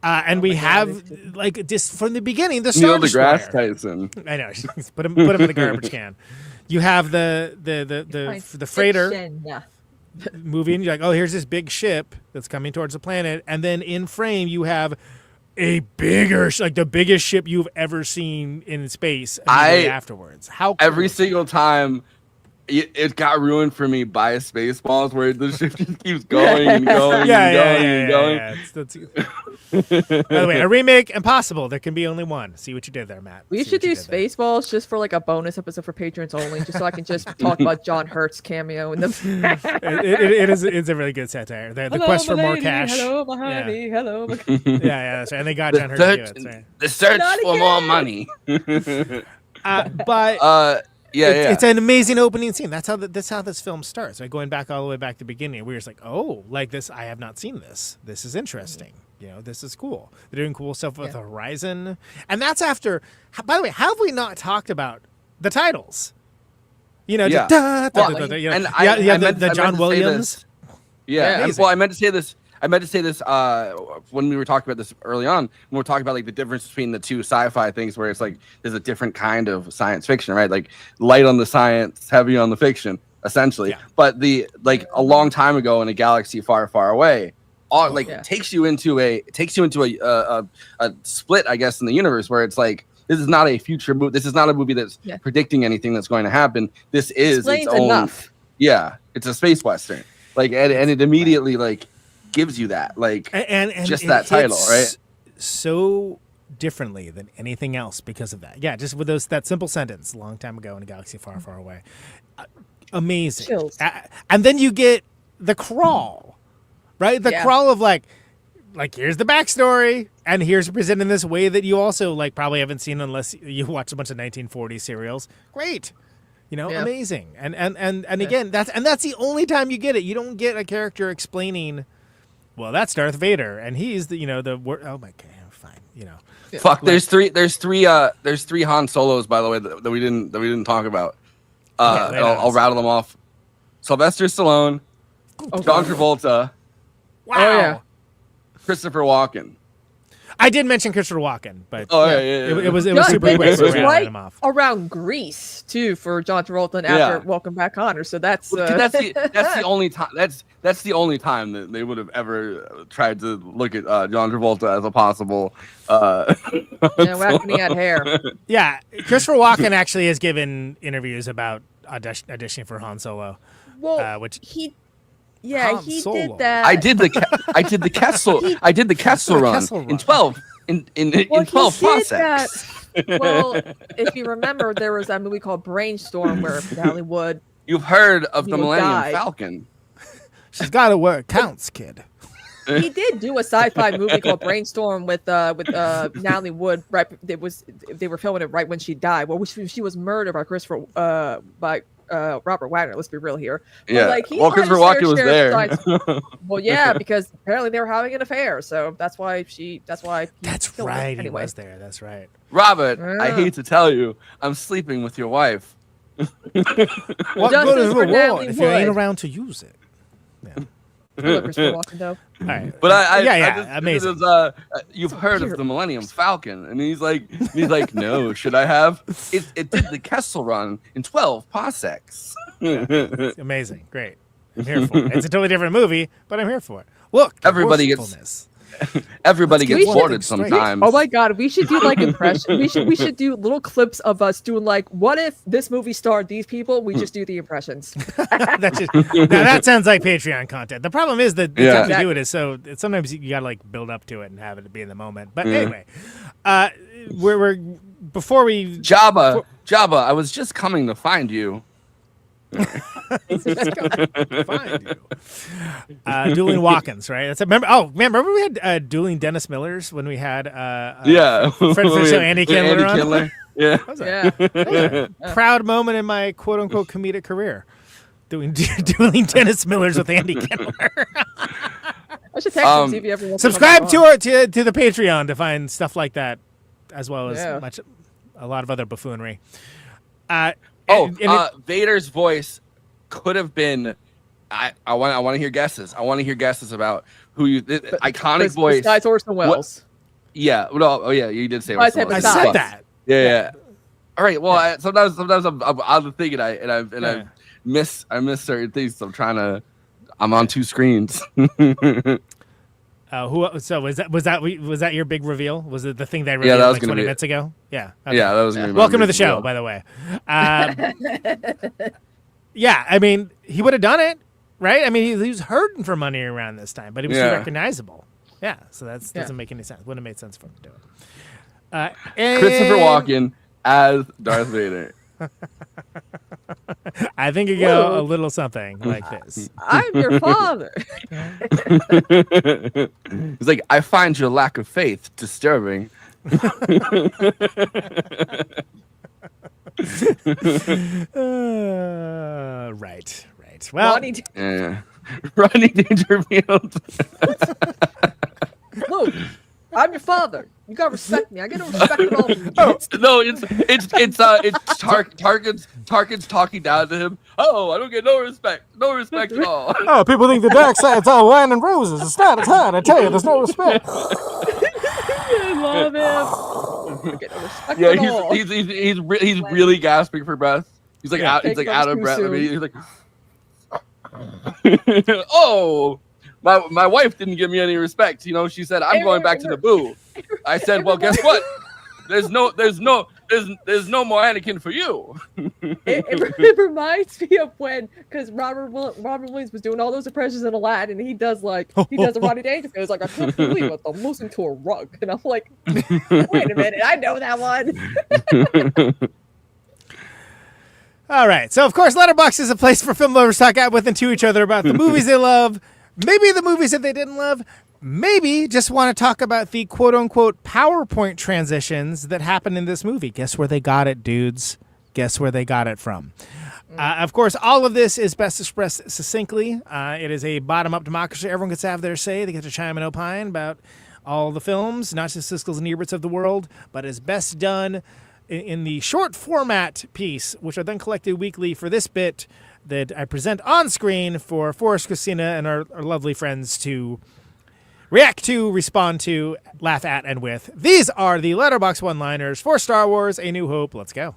And we have like just from the beginning the Star Neil deGrasse Destroyer. Tyson. I know. put him in the garbage can. You have the freighter Fiction. movie, and you're like, oh, here's this big ship that's coming towards the planet, and then in frame you have a bigger, like the biggest ship you've ever seen in space. Immediately afterwards, how cool Every is that? single time it got ruined for me by Spaceballs, where the ship just keeps going and going and going. By the way, a remake impossible. There can be only one. See what you did there, Matt. We See should what you do did there. Spaceballs just for like a bonus episode for patrons only, just so I can just talk about John Hurt's cameo in the. It's a really good satire. The quest for more cash. Hello, my honey. Hello. My... Yeah, that's right. And they got John Hurt to do it. That's right. The search Not for again. more money. But it's an amazing opening scene. That's how this film starts. Right, going back all the way back to the beginning, we're just like, oh, like this. I have not seen this. This is interesting. You know, this is cool. They're doing cool stuff with the Horizon, and that's after. By the way, how have we not talked about the titles? You know, Yeah. you have the John Williams. Yeah. Amazing. Well, I meant to say this. When we were talking about this early on, when we were talking about like the difference between the two sci-fi things, where it's like there's a different kind of science fiction, right? Like light on the science, heavy on the fiction, essentially. Yeah. But a long time ago in a galaxy far, far away, takes you into a split, I guess, in the universe where it's like this is not a future movie. This is not a movie that's predicting anything that's going to happen. This is Explains its own. enough. Yeah, it's a space western. Like and it immediately like gives you that and just it that title, hits right? So differently than anything else because of that. Yeah, just with that simple sentence, a long time ago in a galaxy far, far away. Amazing. Chills. And then you get the crawl, right? The crawl of like here's the backstory, and here's presented in this way that you also like probably haven't seen unless you watch a bunch of 1940s serials. Great. You know, amazing. And again, that's the only time you get it. You don't get a character explaining, well, that's Darth Vader, and he's the oh my god, fine, you know. Fuck, there's three Han Solos, by the way, that we didn't talk about. I'll rattle them off. Sylvester Stallone, John Travolta, Wow. Christopher Walken. I did mention Christopher Walken, but yeah. It was super quick. This so was we ran right him off. around Greece too for John Travolta and after Welcome Back, Connor. So that's That's the only time. That's the only time that they would have ever tried to look at John Travolta as a possible. back when he had hair. Yeah, Christopher Walken actually has given interviews about auditioning for Han Solo. Well, which he Han did Solo. that. I did the Kessel. I did the Kessel run in 12 in 12 parsecs. Well, if you remember, there was that movie called Brainstorm where Natalie Wood. You've heard of the Millennium died. Falcon. She's got to where it counts, kid. He did do a sci-fi movie called Brainstorm with Natalie Wood. Right, they were filming it right when she died. Well, she was murdered by Robert Wagner. Let's be real here. But, Yeah. like, he Well, had Christopher his fair Walken was share there. of sides. Well, yeah, because apparently they were having an affair, so that's why he That's killed her. right. Anyway. He was there. That's right. Robert, I Yeah. hate to tell you, I'm sleeping with your wife. What Justice good is for reward Natalie if you ain't Wood. around to use it? I love Christopher Walken, though. All right. But I yeah, amazing. It was, you've heard of cute. the Millennium Falcon, and he's like, no, should I have? It did the Kessel Run in 12 parsecs. It's amazing. Great. I'm here for it. It's a totally different movie, but I'm here for it. Look, the Everybody gets- forcefulness. Everybody Let's gets get boarded something straight. sometimes. Oh my god, we should do like impressions. We should do little clips of us doing like, what if this movie starred these people? We just do the impressions. Now that sounds like Patreon content. The problem is that the Yeah. time to do it is so sometimes you gotta like build up to it and have it be in the moment. But Yeah. anyway, we're before we Jabba, I was just coming to find you. find you. Dueling Watkins, right? That's remember we had dueling Dennis Millers when we had Yeah. friend of the show Andy Kindler on? Kindler. Yeah. That was a proud moment in my quote unquote comedic career. Doing dueling Dennis Millers with Andy Kindler. I should text him see if he ever wants Subscribe to come on. to the Patreon to find stuff like that, as well as Yeah. a lot of other buffoonery. Vader's voice could have been. I want to hear guesses. I want to hear guesses about who you iconic voice. Besides Orson Welles. Yeah. Well, oh yeah, you did say. I Orson said Welles. I said that. Yeah. All right. Well, sometimes I'm out of thinking. I miss certain things. So I'm on two screens. So was that your big reveal? Was it the thing that I Yeah, revealed that was like gonna 20 be minutes ago? Yeah. Okay. Yeah, that was gonna be my Welcome to big the show, reveal. by the way. Yeah, I mean, he would have done it, right? I mean, he was hurting for money around this time, but he was Yeah. recognizable. Yeah, so that doesn't make any sense. Wouldn't have made sense for him to do it. Christopher Walken as Darth Vader. I think you go a little something like this. I'm your father. He's like, I find your lack of faith disturbing. Right. Well, Rodney Dangerfield. Luke, I'm your father. You gotta respect me. I gotta respect it all. No, it's Tarkin's talking down to him. Oh, I don't get no respect at all. oh, people think the dark side's all wine and roses. It's not. It's hot. I tell you, there's no respect. I love him. I get no respect Yeah, at all. he's really gasping for breath. He's like out. He's like out of breath. I mean, he's like, oh, my wife didn't give me any respect. You know, she said I'm going back to the boo. I said, well, guess what? There's no more Anakin for you. It reminds me of when, because Robert Williams was doing all those impressions in Aladdin, and he does a Rodney Dangerfield. It's like, I can't believe it. I'm losing to a rug, and I'm like, wait a minute, I know that one. All right. So, of course, Letterboxd is a place for film lovers to talk out with and to each other about the movies they love, maybe the movies that they didn't love, maybe just want to talk about the quote-unquote PowerPoint transitions that happened in this movie. Guess where they got it, dudes? Guess where they got it from? Of course, all of this is best expressed succinctly. It is a bottom-up democracy. Everyone gets to have their say. They get to chime and opine about all the films, not just Siskel's and Eberts of the world, but is best done in the short format piece, which are then collected weekly for this bit that I present on screen for Forrest, Kristina, and our lovely friends to react to, respond to, laugh at, and with. These are the Letterboxd one-liners for Star Wars: A New Hope. Let's go.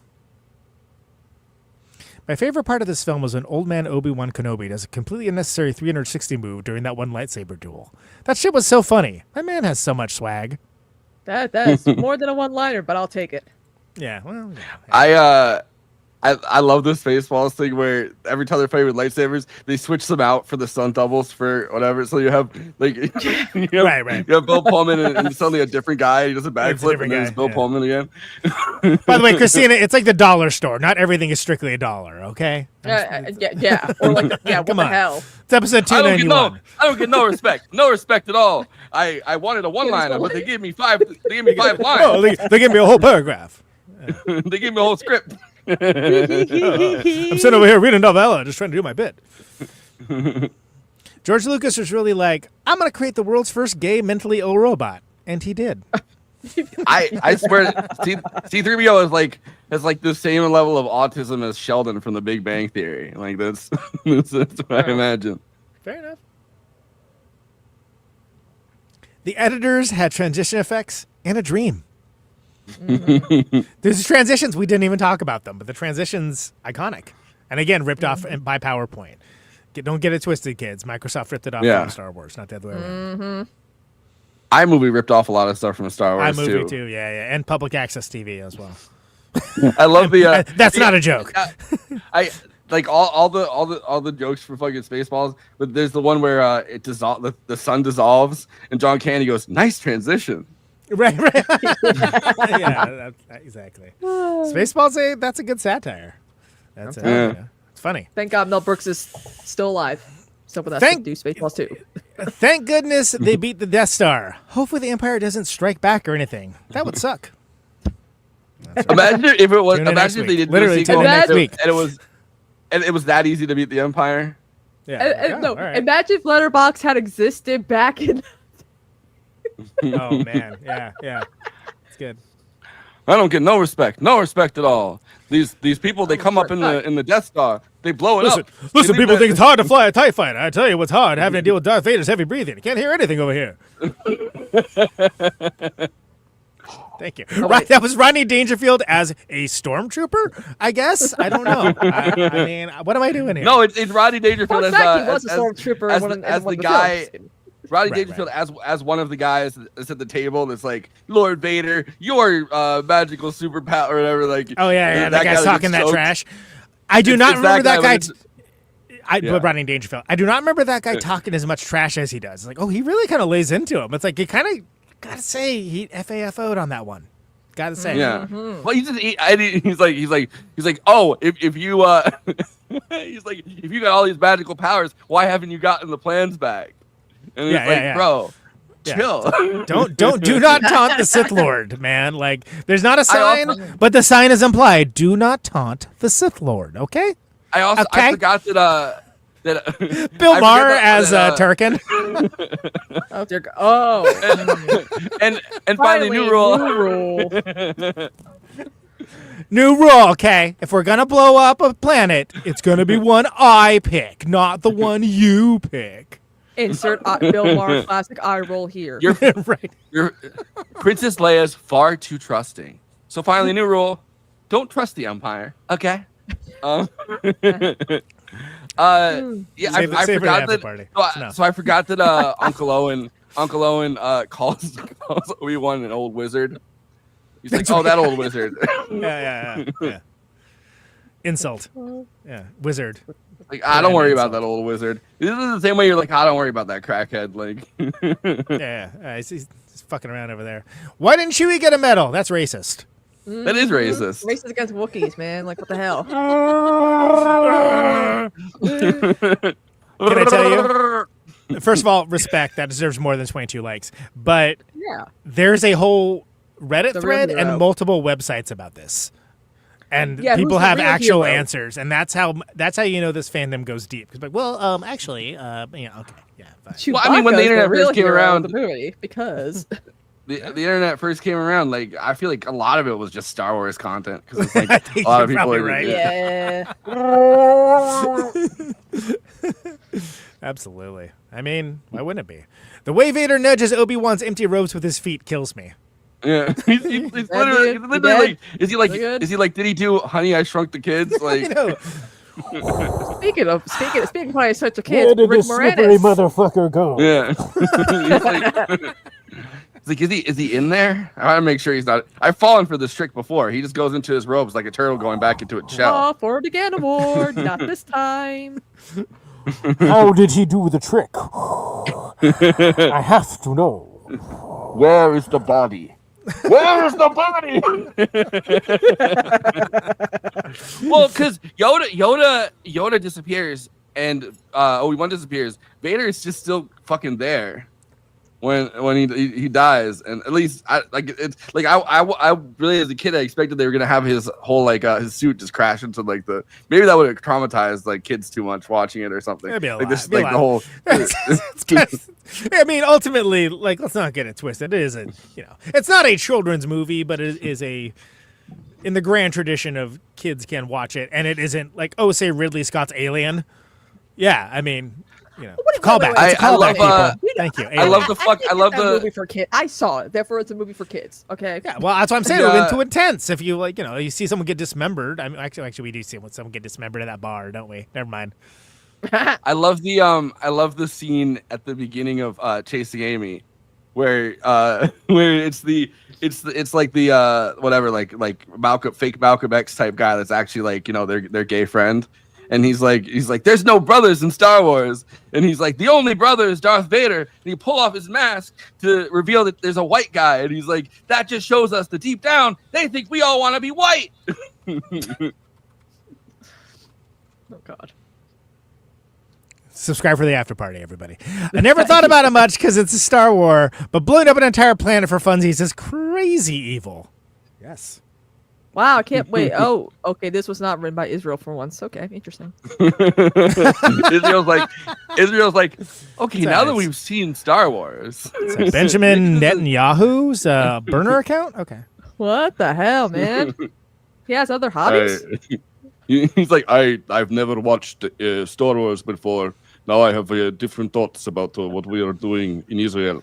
My favorite part of this film was when old man Obi-Wan Kenobi does a completely unnecessary 360 move during that one lightsaber duel. That shit was so funny. My man has so much swag. That's more than a one-liner, but I'll take it. Yeah, well, yeah. I love this Spaceballs thing where every time they're playing with lightsabers, they switch them out for the stunt doubles for whatever. So you have like right. You have Bill Pullman and suddenly a different guy. He does a It's a backflip different and then it's guy, Bill yeah. Pullman again. By the way, Kristina, it's like the dollar store. Not everything is strictly a dollar, okay? Yeah. Or like, what Come the on. hell? It's episode I don't 291. get no respect. No respect at all. I wanted a one-liner, but they gave me five. They gave me 5 lines. Oh, they gave me a whole paragraph. They gave me a whole script. I'm sitting over here reading a novella, just trying to do my bit. George Lucas was really like, I'm going to create the world's first gay mentally ill robot. And he did. I swear, C-3PO has like the same level of autism as Sheldon from The Big Bang Theory. Like that's what I imagine. Fair enough. The editors had transition effects and a dream. Mm-hmm. There's transitions, we didn't even talk about them, but the transitions, iconic. And again, ripped off by PowerPoint. Don't get it twisted, kids. Microsoft ripped it off from Star Wars, not the other way around. iMovie ripped off a lot of stuff from Star Wars iMovie too, yeah. And public access TV as well. I love the that's not a joke. I like all the jokes for fucking Spaceballs, but there's the one where the sun dissolves and John Candy goes, "Nice transition." Right. Yeah, exactly. Spaceballs, that's a good satire. That's it. Yeah. You know, it's funny. Thank God Mel Brooks is still alive. Someone that's to do Spaceballs too. Thank goodness they beat the Death Star. Hopefully the Empire doesn't strike back or anything. That would suck. Right. Imagine if it was. Imagine if they did literally sequel next week, and it was that easy to beat the Empire. Yeah. No, right. imagine if Letterboxd had existed back in. Oh man, yeah, it's good. I don't get no respect at all. These people, they come up in the Death Star, they blow it up. Listen, people think it's hard to fly a TIE fighter. I tell you what's hard, having to deal with Darth Vader's heavy breathing. You can't hear anything over here. Thank you. Right, that was Rodney Dangerfield as a stormtrooper, I guess. I don't know. I mean, what am I doing here? No, it's Rodney Dangerfield he was a stormtrooper as the guy. Rodney Dangerfield as one of the guys that's at the table that's like, Lord Vader, your magical superpower or whatever. Like, oh yeah, that guy's talking that trash. I do not remember that guy. But Rodney Dangerfield. I do not remember that guy talking as much trash as he does. It's like, oh, he really kind of lays into him. It's like you kind of gotta say he FAFO'd on that one. Gotta say. Yeah. Well, he's like, oh, if you he's like, if you got all these magical powers, why haven't you gotten the plans back? And it's like, bro, chill. Do not taunt the Sith Lord, man. Like, there's not a sign, but the sign is implied. Do not taunt the Sith Lord, okay? I forgot that Bill Maher as Turkin. Oh dear God. Oh. and finally, new rule. New rule, okay? If we're gonna blow up a planet, it's gonna be one I pick, not the one you pick. Insert Bill Maher classic eye roll here. Right. Your Princess Leia's far too trusting. So finally, new rule: don't trust the Empire. Okay. I forgot that. So I forgot that Uncle Owen calls Obi-Wan an old wizard. He's like, oh, that old wizard. Yeah. Insult. Yeah, wizard. Like, don't worry about that old wizard. This is the same way you're like, don't worry about that crackhead. Like, he's fucking around over there. Why didn't Chewie get a medal? That's racist. That is racist. Racist against Wookiees, man. Like, what the hell? Can I tell you? First of all, respect. That deserves more than 22 likes. But there's a whole Reddit thread and multiple websites about this. And people have actual answers, and that's how you know this fandom goes deep. Because like, well, actually, okay, yeah. Fine. Well, I mean, when the internet first came around, the movie, because the internet first came around, like I feel like a lot of it was just Star Wars content because it's like a lot of people are right. Yeah. Absolutely. I mean, why wouldn't it be? The way Vader nudges Obi-Wan's empty robes with his feet kills me. Yeah, he's literally like, is he like, did he do Honey, I Shrunk the Kids? Like, Speaking of Honey, I Shrunk the Kids, where did this slippery motherfucker go? Yeah. It's like, is he in there? I want to make sure he's not. I've fallen for this trick before. He just goes into his robes like a turtle going back into its shell. Oh, for the Gannon Award, not this time. How did he do the trick? I have to know. Where is the body? Where is the body? Well, because Yoda disappears and Obi-Wan disappears. Vader is just still fucking there. when he dies, and at least I really as a kid I expected they were gonna have his whole his suit just crash into maybe that would have traumatized kids too much watching it or something. It'd be a like lot. this It'd be a the lot. whole. I mean, ultimately, let's not get it twisted. It is it's not a children's movie, but it is in the grand tradition of kids can watch it, and it isn't say Ridley Scott's Alien. Yeah, I mean. Callback. I love. Thank you. I love the fuck. I love the movie for kids. I saw it, therefore it's a movie for kids. Okay. Yeah. Well, that's what I'm saying. We're too intense. If you you see someone get dismembered. I mean, actually, we do see someone get dismembered at that bar, don't we? Never mind. I love the scene at the beginning of Chasing Amy, where it's like the fake Malcolm X type guy that's actually their gay friend. And he's like, there's no brothers in Star Wars. And he's like, the only brother is Darth Vader. And he pull off his mask to reveal that there's a white guy. And he's like, that just shows us that deep down, they think we all want to be white. Oh, God. Subscribe for the after party, everybody. I never thought about it much because it's a Star Wars, but blowing up an entire planet for funsies is crazy evil. Yes. Wow, I can't wait. Oh, okay. This was not written by Israel for once. Okay, interesting. Israel's like, okay, now that we've seen Star Wars. Benjamin Netanyahu's burner account? Okay. What the hell, man? He has other hobbies? He's like, I've never watched Star Wars before. Now I have different thoughts about what we are doing in Israel.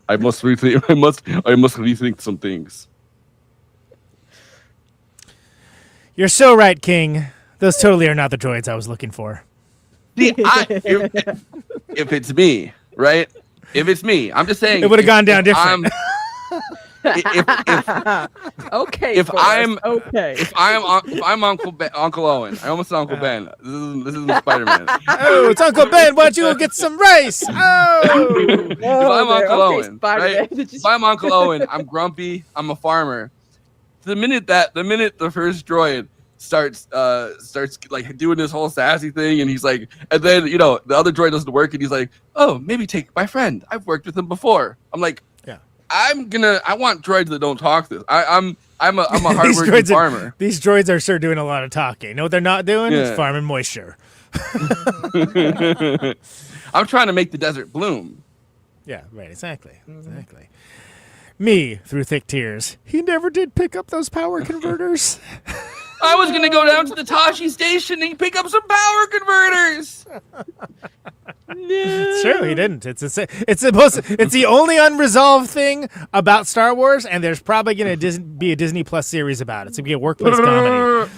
I must rethink. I must rethink some things. You're so right, King. Those totally are not the droids I was looking for. If it's me, right? If it's me, I'm just saying it would have gone down different. If I'm Uncle Owen, I almost said Uncle Ben. This isn't Spider-Man. Oh, it's Uncle Ben. Why don't you go get some rice? Oh, if I'm Uncle Owen, right? If I'm Uncle Owen, I'm grumpy. I'm a farmer. The minute the first droid starts doing this whole sassy thing, and he's like, and then the other droid doesn't work, and he's like, oh, maybe take my friend. I've worked with him before. I'm like, yeah, I want droids that don't talk this. I'm a hardworking farmer. These droids are sure doing a lot of talking. You know what they're not doing? It's farming moisture. I'm trying to make the desert bloom. Yeah, right. Exactly. Me, through thick tears, he never did pick up those power converters. I was going to go down to the Tashi station and pick up some power converters. It's true, he didn't. It's the only unresolved thing about Star Wars, and there's probably going to be a Disney Plus series about it. It's going to be a workplace comedy.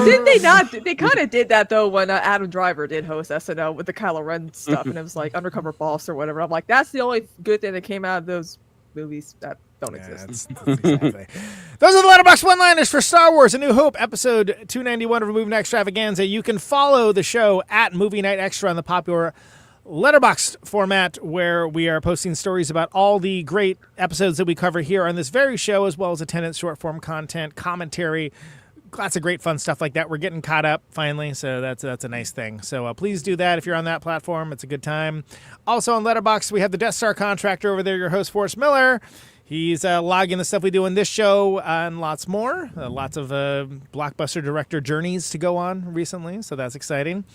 Did they not? They kind of did that though when Adam Driver did host SNL with the Kylo Ren stuff, and it was like Undercover Boss or whatever. I'm like, that's the only good thing that came out of those movies that don't exist. That's exactly. Those are the Letterboxd one-liners for Star Wars: A New Hope, episode 291 of a Movie Night Extravaganza. You can follow the show at Movie Night Extra on the popular Letterboxd format, where we are posting stories about all the great episodes that we cover here on this very show, as well as attendance, short-form content, commentary, lots of great fun stuff like that. We're getting caught up finally, so that's a nice thing. So please do that if you're on that platform. It's a good time. Also on Letterboxd, we have the Death Star contractor over there, your host, Forrest Miller. He's logging the stuff we do in this show and lots more. Lots of blockbuster director journeys to go on recently, so that's exciting.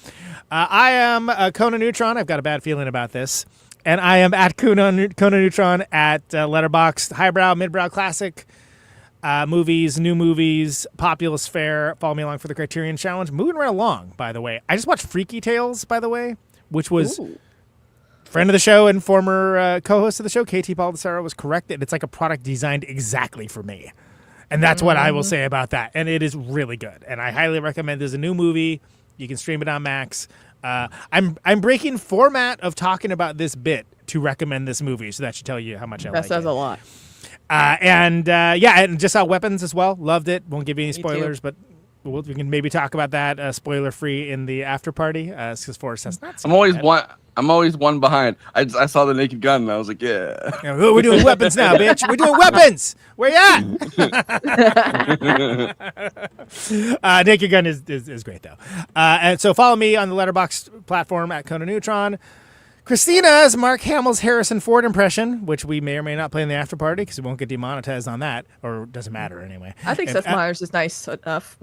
I am Conan Neutron. I've got a bad feeling about this. And I am at Conan Neutron at Letterboxd. Highbrow, midbrow, classic movies, new movies, populist fare. Follow me along for the Criterion Challenge. Moving right along, by the way. I just watched Freaky Tales, by the way, which was... Ooh. Friend of the show and former co-host of the show, KT Baldessaro, was corrected. It's like a product designed exactly for me. And that's what I will say about that. And it is really good. And I highly recommend. There's a new movie. You can stream it on Max. I'm breaking format of talking about this bit to recommend this movie. So that should tell you how much I like it. That says a lot. And just saw Weapons as well. Loved it. Won't give you any spoilers, but we can maybe talk about that spoiler free in the after party. Because Forrest has not seen it. I'm always one behind. I saw the Naked Gun and I was like, yeah. We're doing weapons now, bitch. We're doing weapons. Where you at? Naked Gun is great, though. And so follow me on the Letterboxd platform at Conan Neutron. Kristina is Mark Hamill's Harrison Ford impression, which we may or may not play in the after party because we won't get demonetized on that, or doesn't matter anyway. I think Seth Meyers is nice enough.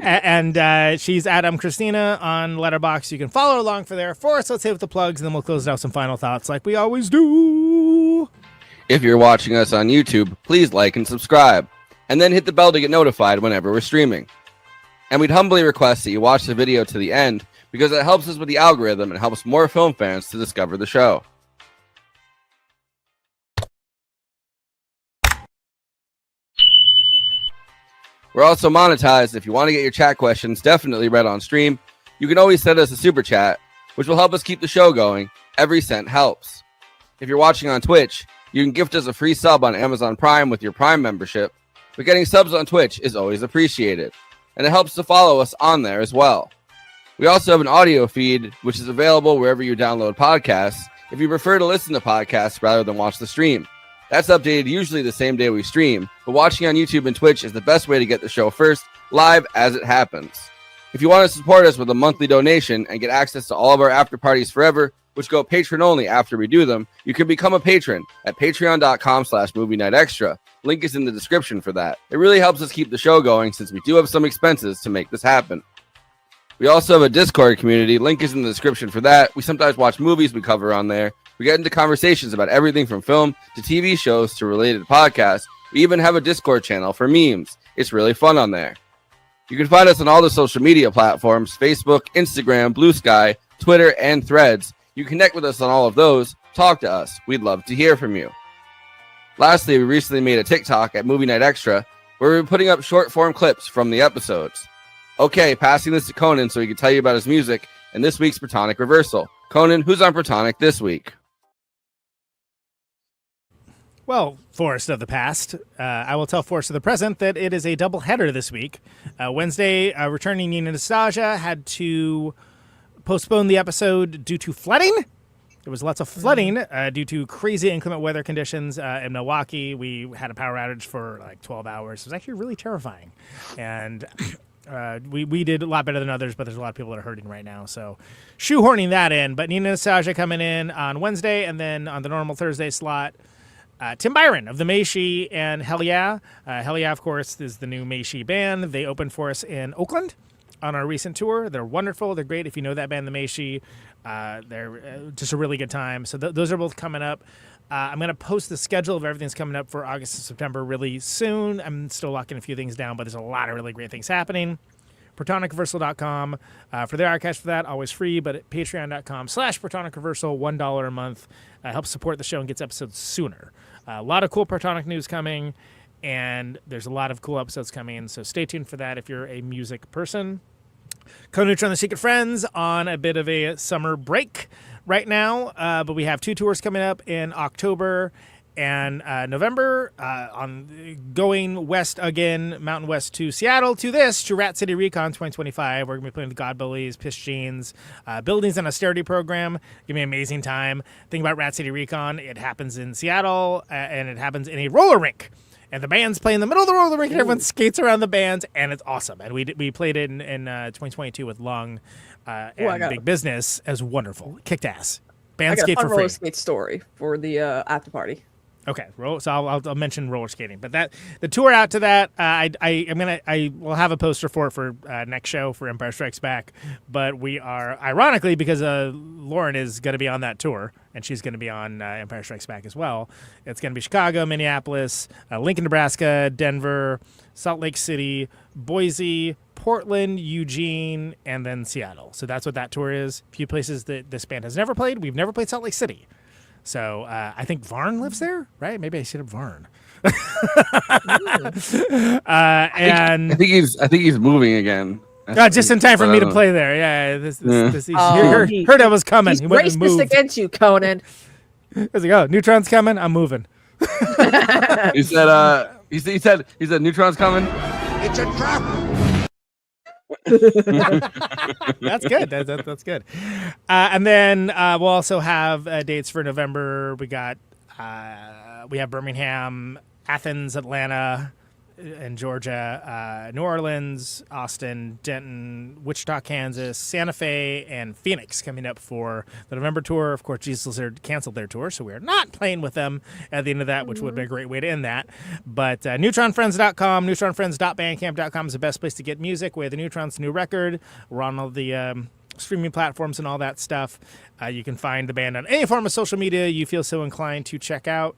And she's Christina on Letterboxd. You can follow along for there. Forrest, let's hit with the plugs, and then we'll close it out with some final thoughts like we always do. If you're watching us on YouTube, please like and subscribe, and then hit the bell to get notified whenever we're streaming. And we'd humbly request that you watch the video to the end, because it helps us with the algorithm and helps more film fans to discover the show. We're also monetized. If you want to get your chat questions definitely read on stream, you can always send us a super chat, which will help us keep the show going. Every cent helps. If you're watching on Twitch, you can gift us a free sub on Amazon Prime with your Prime membership, but getting subs on Twitch is always appreciated, and it helps to follow us on there as well. We also have an audio feed, which is available wherever you download podcasts, if you prefer to listen to podcasts rather than watch the stream. That's updated usually the same day we stream, but watching on YouTube and Twitch is the best way to get the show first, live as it happens. If you want to support us with a monthly donation and get access to all of our after parties forever, which go patron only after we do them, you can become a patron at patreon.com/movie night extra. Link is in the description for that. It really helps us keep the show going since we do have some expenses to make this happen. We also have a Discord community. Link is in the description for that. We sometimes watch movies we cover on there. We get into conversations about everything from film to TV shows to related podcasts. We even have a Discord channel for memes. It's really fun on there. You can find us on all the social media platforms: Facebook, Instagram, Blue Sky, Twitter, and Threads. You connect with us on all of those. Talk to us. We'd love to hear from you. Lastly, we recently made a TikTok at Movie Night Extra where we're putting up short form clips from the episodes. Okay, passing this to Conan so he can tell you about his music and this week's Protonic Reversal. Conan, who's on Protonic this week? Well, Forrest of the past, I will tell Forrest of the present that it is a double header this week. Wednesday, returning Nina Nostalgia had to postpone the episode due to flooding. There was lots of flooding due to crazy inclement weather conditions in Milwaukee. We had a power outage for like 12 hours. It was actually really terrifying. And we did a lot better than others, but there's a lot of people that are hurting right now. So shoehorning that in. But Nina Nostalgia coming in on Wednesday, and then on the normal Thursday slot, Tim Byron of the Meishi and Hell Yeah. Hell Yeah, of course, is the new Meishi band. They opened for us in Oakland on our recent tour. They're wonderful. They're great. If you know that band, the Meishi, they're just a really good time. So those are both coming up. I'm going to post the schedule of everything's coming up for August and September really soon. I'm still locking a few things down, but there's a lot of really great things happening. ProtonicReversal.com for their archives for that, always free, but at patreon.com/ProtonicReversal, $1 a month helps support the show and gets episodes sooner. A lot of cool Protonic news coming, and there's a lot of cool episodes coming, so stay tuned for that if you're a music person. Neutron the Secret Friends on a bit of a summer break right now, but we have 2 tours coming up in October and November, on going west again, Mountain West to Seattle, to Rat City Recon 2025. We're going to be playing with God Bullies, Piss Jeans, Buildings and Austerity Program. Give me an amazing time. Think about Rat City Recon. It happens in Seattle, and it happens in a roller rink. And the bands play in the middle of the roller rink, and everyone skates around the bands, and it's awesome. And we played it in 2022 with Lung and Big Business. It was wonderful. Kicked ass. Band skate for free. Roller skate story for the after party. Okay, so I'll mention roller skating, but the tour out to that, I will have a poster for it for next show for Empire Strikes Back. But we are, ironically, because Lauren is going to be on that tour, and she's going to be on Empire Strikes Back as well. It's going to be Chicago, Minneapolis, Lincoln, Nebraska, Denver, Salt Lake City, Boise, Portland, Eugene, and then Seattle. So that's what that tour is. A few places that this band has never played. We've never played Salt Lake City. So I think Varn lives there, right? Maybe I should have Varn. And I think he's moving again. Just in time for me to play there. Yeah, heard I was coming. He's racist against you, Conan. He's like, oh, Neutron's coming. I'm moving. He said Neutron's coming. It's a trap. That's good. That's good. And then we'll also have dates for November. We have Birmingham, Athens, Atlanta, in Georgia, New Orleans, Austin, Denton, Wichita, Kansas, Santa Fe, and Phoenix coming up for the November tour. Of course, Jesus canceled their tour, so we are not playing with them at the end of that, which would be a great way to end that. But neutronfriends.com, neutronfriends.bandcamp.com is the best place to get music. We have the Neutron's new record. We're on all the streaming platforms and all that stuff. You can find the band on any form of social media you feel so inclined to check out.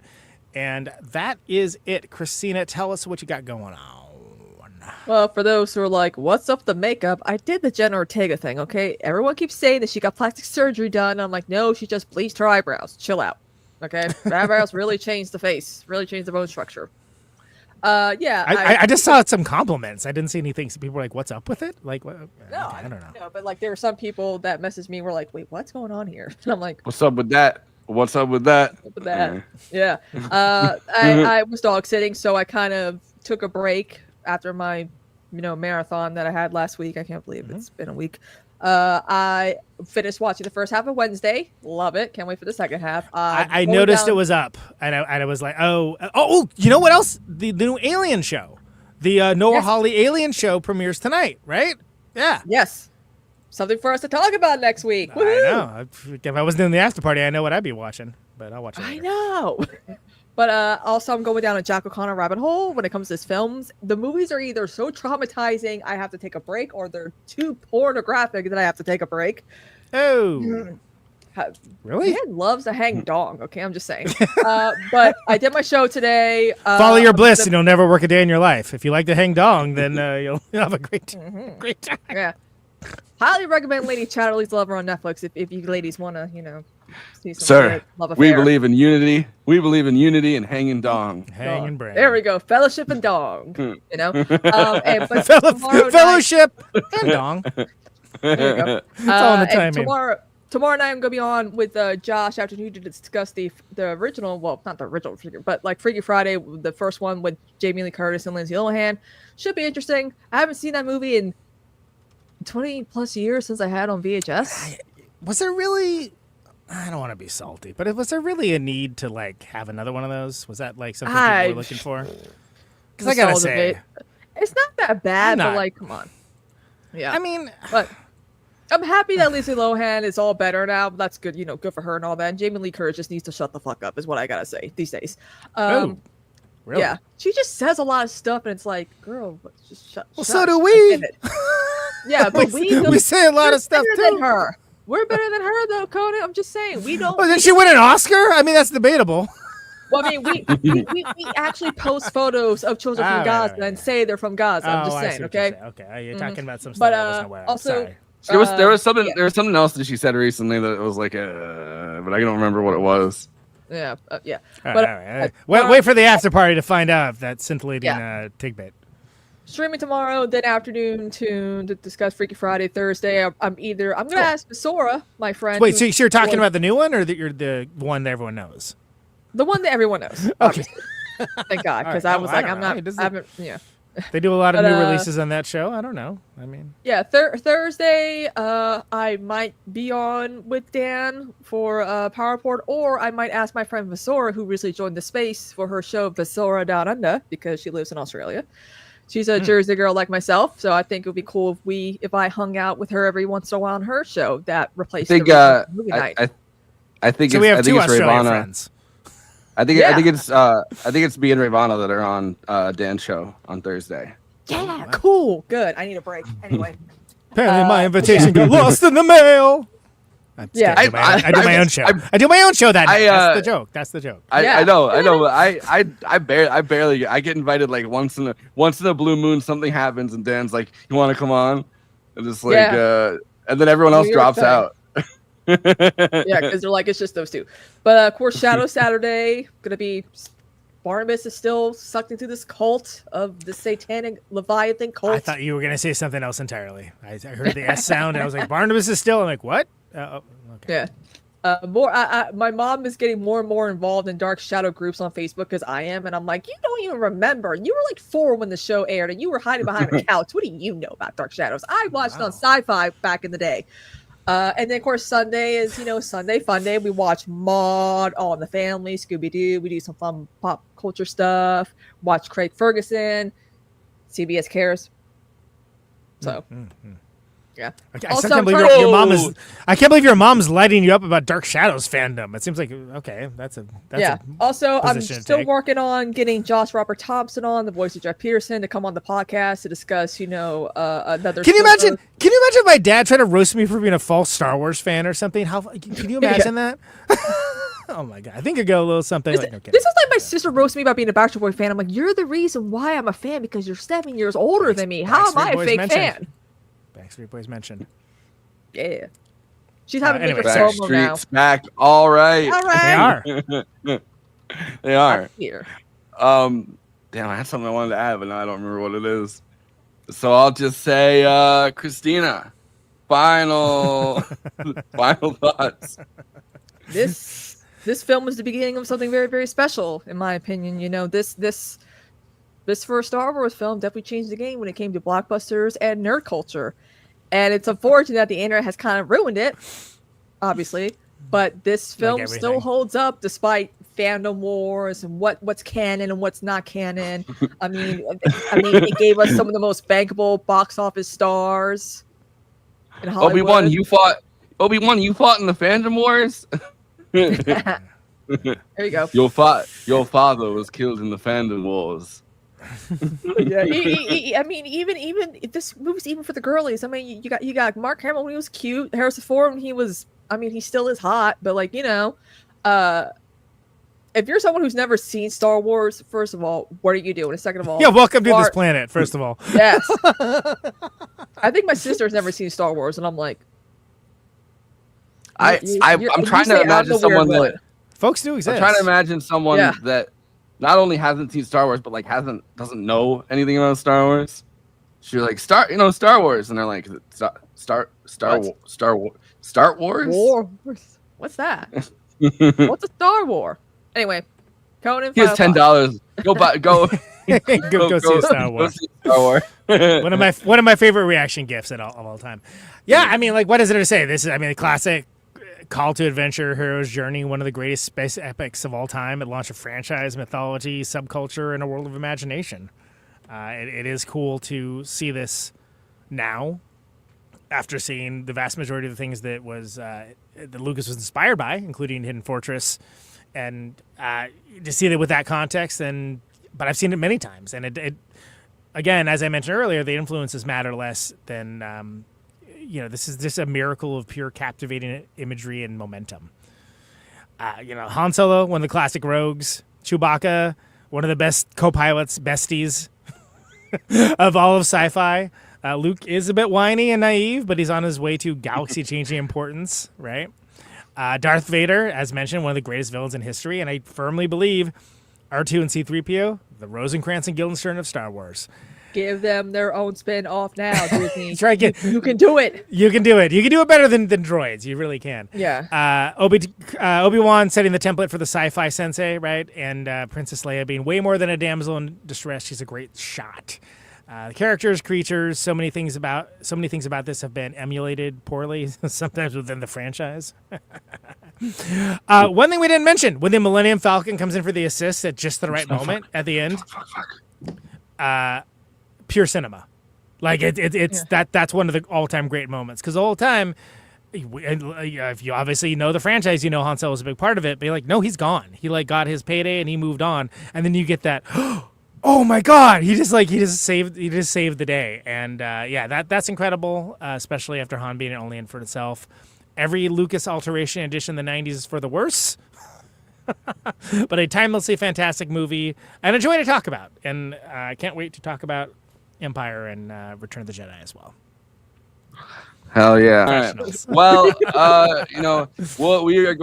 And that is it. Kristina, tell us what you got going on. Well, for those who are like, what's up with the makeup? I did the Jenna Ortega thing, okay? Everyone keeps saying that she got plastic surgery done. I'm like, no, she just bleached her eyebrows. Chill out, okay? Her eyebrows really changed the face, really changed the bone structure. I just saw some compliments. I didn't see anything. So people were like, what's up with it? Like, what? No, I don't know. No, but like there were some people that messaged me were like, wait, what's going on here? And I'm like, What's up with that? What's up with that? with that. Yeah. I was dog sitting, so I kind of took a break after my, marathon that I had last week. I can't believe it's been a week. I finished watching the first half of Wednesday. Love it. Can't wait for the second half. I noticed it was up, and I was like, oh, you know what else? The new Alien show, the Noah Hawley Alien show premieres tonight, right? Yeah. Yes. Something for us to talk about next week. I know. If I wasn't doing the after party, I know what I'd be watching, but I'll watch it later. I know. But also, I'm going down a Jack O'Connor rabbit hole when it comes to his films. The movies are either so traumatizing I have to take a break, or they're too pornographic that I have to take a break. Oh. Really? Man loves a hang dong. Okay, I'm just saying. But I did my show today. Follow your bliss, and you'll never work a day in your life. If you like to hang dong, then you'll have a great time. Yeah. Highly recommend Lady Chatterley's Lover on Netflix if you ladies want to, see some Sir, love affair. we believe in unity. We believe in unity and hanging dong. Hanging brain. There we go. Fellowship and dong. But Fellowship and dong. There you go. It's all in the timing. Tomorrow night I'm gonna be on with Josh Afternoon to discuss the original, well, not the original, but like Freaky Friday, the first one with Jamie Lee Curtis and Lindsay Lohan. Should be interesting. I haven't seen that movie in 20 plus years since I had on VHS. Was there really? I don't want to be salty, but was there really a need to like have another one of those? Was that like something people were looking for? Because I gotta say, it's not that bad, but like, come on. Yeah, I mean, but I'm happy that Lindsay Lohan is all better now. That's good, good for her and all that. And Jamie Lee Curtis just needs to shut the fuck up, is what I gotta say these days. Really? Yeah, she just says a lot of stuff, and it's like, girl, just shut. Well, so do we. Yeah, but we say a lot of stuff too. Than her. We're better than her, though, Conan. I'm just saying, we don't. Oh, did she win an Oscar? I mean, that's debatable. Well, I mean, we actually post photos of children from Gaza and say they're from Gaza. I'm just saying, okay? Okay, you're talking about some stuff that wasn't aware of. Also, sorry. There was something else that she said recently that it was like, but I don't remember what it was. Yeah, yeah. All right. Wait for the after party to find out if that's scintillating tidbit. Streaming tomorrow, then afternoon to discuss Freaky Friday. Thursday, I'm gonna ask Sora, my friend. Wait, so you're talking about the new one, or you're the one that everyone knows? The one that everyone knows. Okay. Thank God, because right. I was I haven't. Yeah. They do a lot of new releases on that show. I don't know. I mean, yeah, Thursday, I might be on with Dan for PowerPort, or I might ask my friend Vasora, who recently joined the space, for her show Vasora Down Under, because she lives in Australia. She's a Jersey girl like myself, so I think it would be cool if I hung out with her every once in a while on her show that replaced the movie night. I think so we have two Australian friends. I think it's me and Ravana that are on Dan's show on Thursday. Yeah, cool, good. I need a break anyway. Apparently, my invitation got lost in the mail. I do my own show. I do my own show that night. That's the joke. That's the joke. I know. I barely get invited like once in a blue moon. Something happens and Dan's like, "You want to come on?" And it's like, and then everyone else drops out. Yeah, because they're like, it's just those two. But of course, Shadow Saturday gonna be. Barnabas is still sucked into this cult of the satanic Leviathan cult. I thought you were gonna say something else entirely. I heard the S sound and I was like, Barnabas is still. I'm like, what? Okay. Yeah. My mom is getting more and more involved in dark shadow groups on Facebook because I am, and I'm like, you don't even remember. You were like 4 when the show aired, and you were hiding behind a couch. What do you know about dark shadows? I watched on Sci-Fi back in the day. And then of course Sunday is Sunday Fun Day. We watch Maude, All in the Family, Scooby Doo. We do some fun pop culture stuff. Watch Craig Ferguson. CBS cares. So, yeah. I still can't believe your mom is. I can't believe your mom's lighting you up about Dark Shadows fandom. It seems like okay, that's yeah. Also, I'm position to still take. working on getting Josh Robert Thompson on, the voice of Jeff Peterson, to come on the podcast to discuss, another. Can you imagine? Can you imagine my dad trying to roast me for being a false Star Wars fan or something? How can you imagine that? Oh my god! I think it'd go a little something This, like okay. this is like my sister roasting me about being a Backstreet Boy fan. I'm like, you're the reason why I'm a fan because you're 7 years older than me. How am I a fake fan? Backstreet Boys mentioned. Yeah. She's having Anyway, bigger promo now. Backstreet's back. All right. All right. They are. They are. Here. Damn, I had something I wanted to add, but now I don't remember what it is. So I'll just say, Kristina, final thoughts. This film was the beginning of something very, very special, in my opinion. This first Star Wars film definitely changed the game when it came to blockbusters and nerd culture. And it's unfortunate that the internet has kind of ruined it, obviously. But this film still holds up despite fandom wars and what's canon and what's not canon. I mean, it gave us some of the most bankable box office stars in Hollywood. Obi-Wan, you fought in the fandom wars. There you go. Your father was killed in the fandom wars. Yeah, I mean, even this movie's even for the girlies. I mean, you got Mark Hamill when he was cute, Harrison Ford when he was. I mean, he still is hot, but like if you're someone who's never seen Star Wars, first of all, what are you doing? And second of all, Yeah, welcome to this planet. First of all, yes. I think my sister's never seen Star Wars, and I'm like, I'm trying to imagine someone that folks do exist. I'm trying to imagine someone that not only hasn't seen Star Wars, but like doesn't know anything about Star Wars. She's like Star Wars, and they're like Star Wars. War? What's that? What's a Star War? Anyway, Conan. Here's $10. Go see a Star Wars. Go see Star Wars. one of my favorite reaction gifs of all time. Yeah, I mean, like, what is it to say? This is, I mean, a classic call to adventure, hero's journey, one of the greatest space epics of all time. It launched a franchise, mythology, subculture, and a world of imagination. It is cool to see this now, after seeing the vast majority of the things that Lucas was inspired by, including Hidden Fortress, and to see it with that context. But I've seen it many times, and it again, as I mentioned earlier, the influences matter less than. This is just a miracle of pure captivating imagery and momentum. Han Solo, one of the classic rogues. Chewbacca, one of the best co-pilots, besties of all of sci-fi. Luke is a bit whiny and naive, but he's on his way to galaxy-changing importance, right? Darth Vader, as mentioned, one of the greatest villains in history, and I firmly believe R2 and C-3PO, the Rosencrantz and Guildenstern of Star Wars. Give them their own spin-off now, Disney. That's right. You can do it. You can do it. You can do it better than droids. You really can. Yeah. Obi-Wan setting the template for the sci-fi sensei, right? And Princess Leia being way more than a damsel in distress. She's a great shot. The characters, creatures, so many things about this have been emulated poorly, sometimes within the franchise. One thing we didn't mention, when the Millennium Falcon comes in for the assist at just the right moment at the end. Pure cinema, like that's one of the all-time great moments, because the whole time, if you obviously know the franchise, Han Solo was a big part of it, but you're like, no, he's gone. He got his payday and he moved on, and then you get that, oh my god, he just saved the day, and that's incredible, especially after Han being only in for itself. Every Lucas alteration edition in the 90s is for the worse. But a timelessly fantastic movie and a joy to talk about, and I can't wait to talk about Empire and Return of the Jedi as well. Hell yeah! Right. Well, we are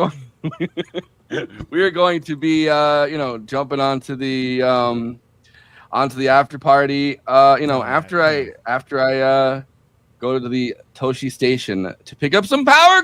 going to be jumping onto the after party. After I go to the Toshi station to pick up some power.